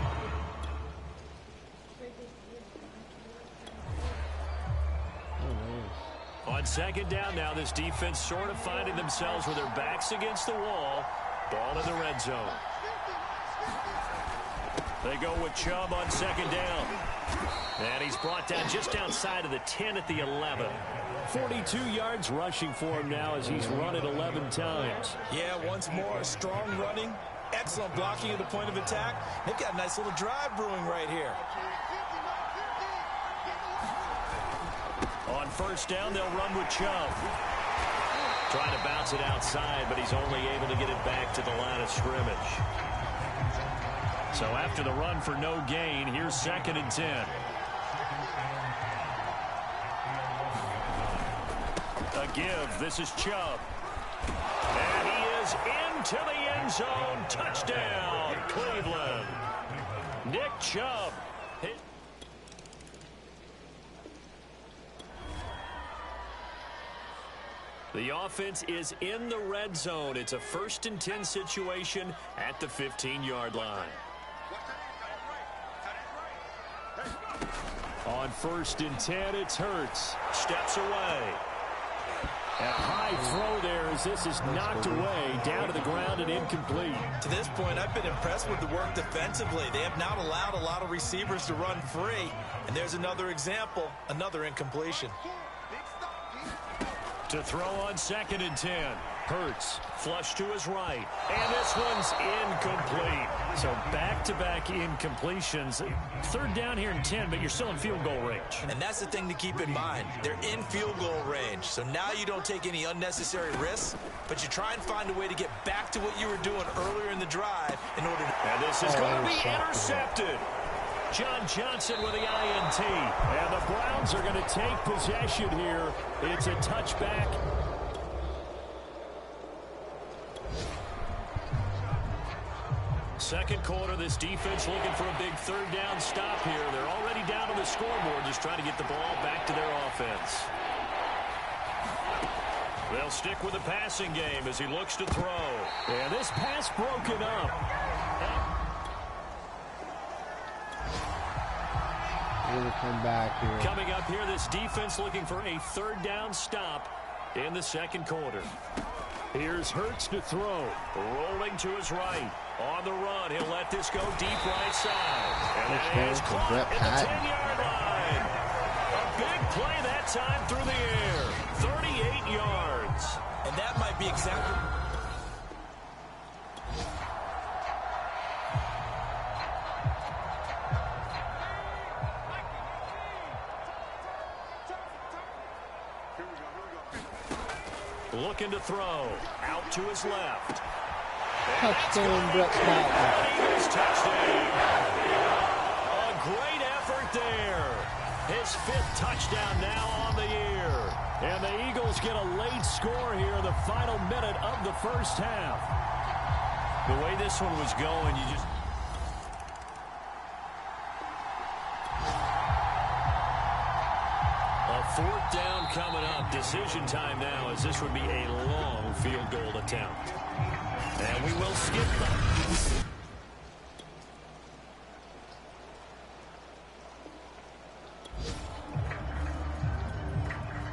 B: On 2nd down now, this defense sort of finding themselves with their backs against the wall. Ball in the red zone. They go with Chubb on 2nd down. And he's brought down just outside of the 10 at the 11. 42 yards rushing for him now as he's run it 11 times.
C: Yeah, once more, strong running, excellent blocking at the point of attack. They've got a nice little drive brewing right here.
B: On 1st down, they'll run with Chubb. Trying to bounce it outside, but he's only able to get it back to the line of scrimmage. So after the run for no gain, here's 2nd and 10. A give. This is Chubb. And he is into the end zone. Touchdown, Cleveland. Nick Chubb. The offense is in the red zone. It's a 1st and 10 situation at the 15-yard line. On 1st and 10, it's Hurts. Steps away. And a high throw there as this is knocked away, down to the ground and incomplete.
C: To this point, I've been impressed with the work defensively. They have not allowed a lot of receivers to run free. And there's another example, another incompletion.
B: To throw on 2nd and 10. Hurts, flush to his right. And this one's incomplete. So back-to-back incompletions. 3rd down here and 10, but you're still in field goal range.
C: And that's the thing to keep in mind. They're in field goal range. So now you don't take any unnecessary risks, but you try and find a way to get back to what you were doing earlier in the drive in order to...
B: And this is going to be intercepted. John Johnson with the INT. And the Browns are going to take possession here. It's a touchback. Second quarter, this defense looking for a big 3rd down stop here. They're already down on the scoreboard, just trying to get the ball back to their offense. They'll stick with the passing game as he looks to throw. And this pass broken up.
A: Come back here.
B: Coming up here, this defense looking for a 3rd down stop in the 2nd quarter. Here's Hurts to throw. Rolling to his right. On the run, he'll let this go deep right side. And it is caught at the 10-yard line. A big play that time through the air. 38 yards.
C: And that might be exactly...
B: Looking to throw. Out to his left.
A: Touchdown, Brett Patton.
B: Touchdown. A great effort there. His 5th touchdown now on the year. And the Eagles get a late score here in the final minute of the 1st half. The way this one was going, you just... A
F: 4th down coming up. Decision time now, as this would be a long field goal attempt. And we will skip them.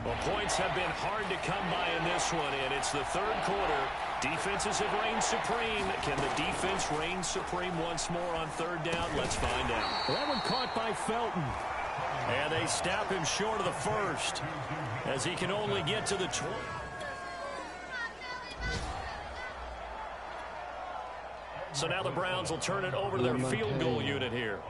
F: Well, points have been hard to come by in this one, and it's the 3rd quarter. Defenses have reigned supreme. Can the defense reign supreme once more on 3rd down? Let's find out. That one caught by Felton. And they snap him short of the 1st, as he can only get to the 20. So now the Browns will turn it over to their field goal unit here.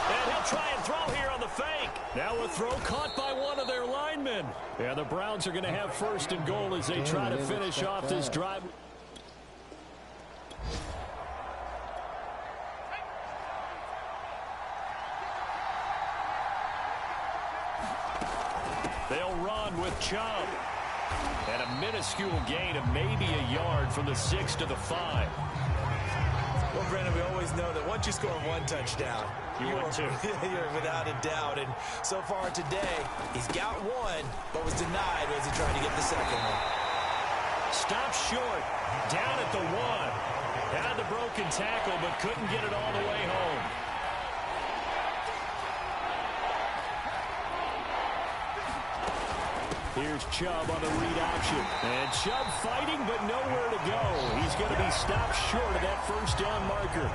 F: And he'll try and throw here on the fake. Now a throw caught by one of their linemen. Yeah, the Browns are going to have 1st and goal as they try to finish off this drive. They'll run with Chubb. And a minuscule gain of maybe a yard from the 6 to the 5.
C: Well, Brandon, we always know that once you score 1 touchdown, you're without a doubt. And so far today, he's got 1, but was denied as he tried to get the 2nd one.
F: Stopped short, down at the 1. Had the broken tackle, but couldn't get it all the way home. Here's Chubb on the read option. And Chubb fighting, but nowhere to go. He's going to be stopped short of that 1st down marker.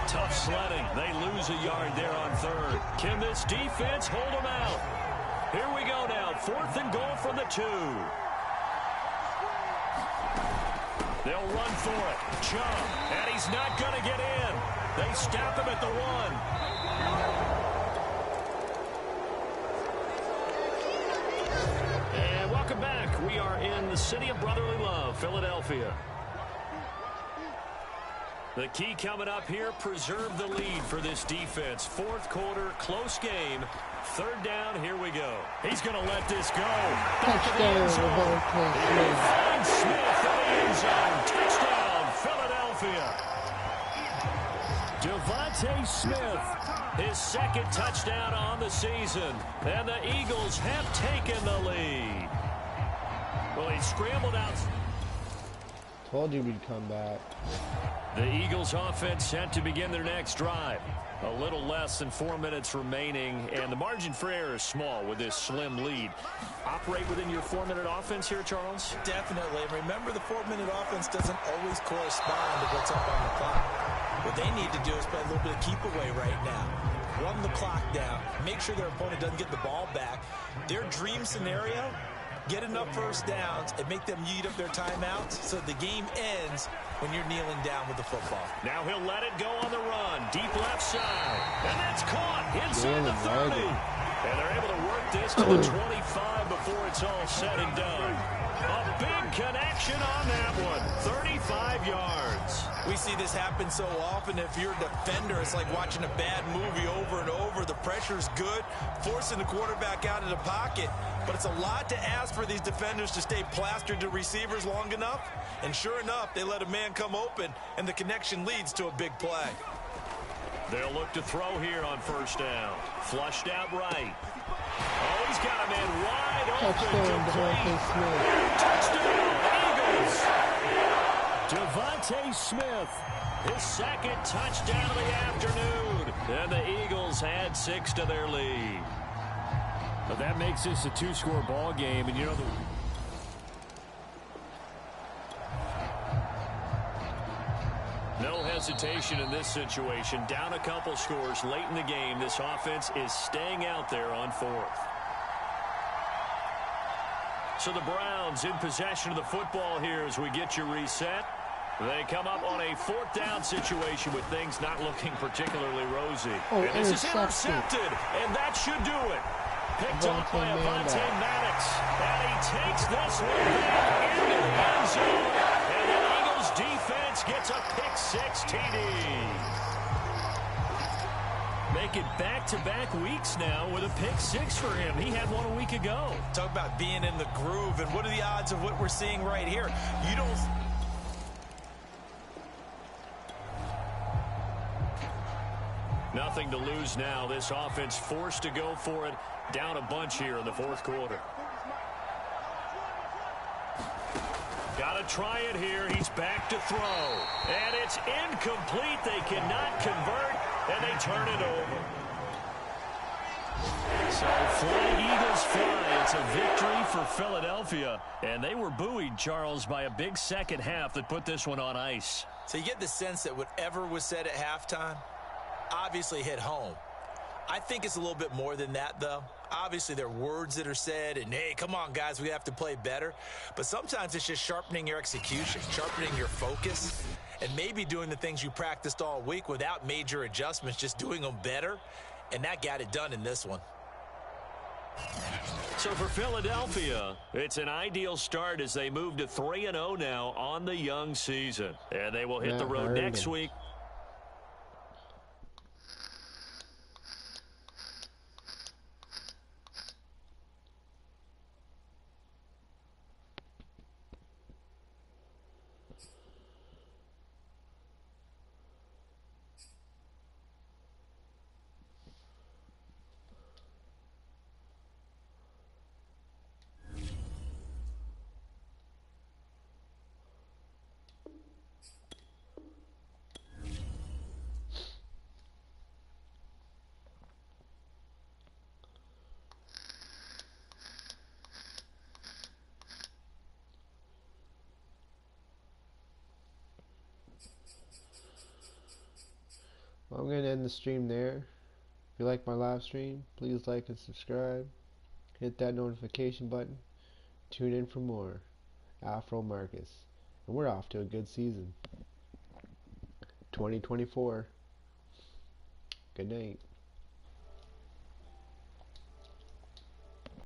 F: Tough sledding. They lose a yard there on 3rd. Can this defense hold them out? Here we go now. 4th and goal from the 2. They'll run for it. Chubb. And he's not going to get in. They stop him at the 1. Welcome back. We are in the city of brotherly love, Philadelphia. The key coming up here, preserve the lead for this defense. 4th quarter, close game. 3rd down, here we go. He's going to let this go. Touchdown, Smith in the end zone. Touchdown, Philadelphia. Devontae Smith, his 2nd touchdown on the season. And the Eagles have taken the lead. Well, he scrambled out.
A: Told you we'd come back.
F: The Eagles offense set to begin their next drive. A little less than 4 minutes remaining, and the margin for error is small with this slim lead. Operate within your 4-minute offense here, Charles?
C: Definitely. Remember, the 4-minute offense doesn't always correspond to what's up on the clock. What they need to do is play a little bit of keep away right now. Run the clock down. Make sure their opponent doesn't get the ball back. Their dream scenario, get enough 1st downs and make them eat up their timeouts so the game ends when you're kneeling down with the football.
F: Now he'll let it go on the run. Deep left side. And that's caught inside the 30. And they're able to work this to the 25 before it's all said and done. A big connection on that one. 35 yards.
C: We see this happen so often. If you're a defender, it's like watching a bad movie over and over. The pressure's good, forcing the quarterback out of the pocket. But it's a lot to ask for these defenders to stay plastered to receivers long enough. And sure enough, they let a man come open, and the connection leads to a big play.
F: They'll look to throw here on 1st down. Flushed out right. Oh, he's got a man wide open. Touchdown, Eagles. Devontae Smith, his 2nd touchdown of the afternoon. And the Eagles add 6 to their lead. But that makes this a 2-score ball game, and you know no hesitation in this situation. Down a couple scores late in the game. This offense is staying out there on 4th. So the Browns in possession of the football here as we get you reset. They come up on a 4th down situation with things not looking particularly rosy. And this is intercepted, and that should do it. Picked off by Avonte Maddox. And he takes this one back into the end zone. And the Eagles defense gets a pick-6 TD. Make it back-to-back weeks now with a pick-6 for him. He had one a week ago.
C: Talk about being in the groove. And what are the odds of what we're seeing right here? You don't...
B: Nothing to lose now. This offense forced to go for it. Down a bunch here in the fourth quarter. Got to try it here. He's back to throw. And it's incomplete. They cannot convert, and they turn it over. So fly, Eagles fly. It's a victory for Philadelphia. And they were buoyed, Charles, by a big second half that put this one on ice.
C: So you get the sense that whatever was said at halftime obviously hit home. I think it's a little bit more than that, though. Obviously, there are words that are said, and, hey, come on, guys, we have to play better. But sometimes it's just sharpening your execution, sharpening your focus, and maybe doing the things you practiced all week without major adjustments, just doing them better. And that got it done in this one.
B: So for Philadelphia, it's an ideal start as they move to 3-0 now on the young season. And they will hit the road next week.
A: Well, I'm going to end the stream there. If you like my live stream, please like and subscribe. Hit that notification button. Tune in for more. Afro Marcus. And we're off to a good season. 2024. Good night.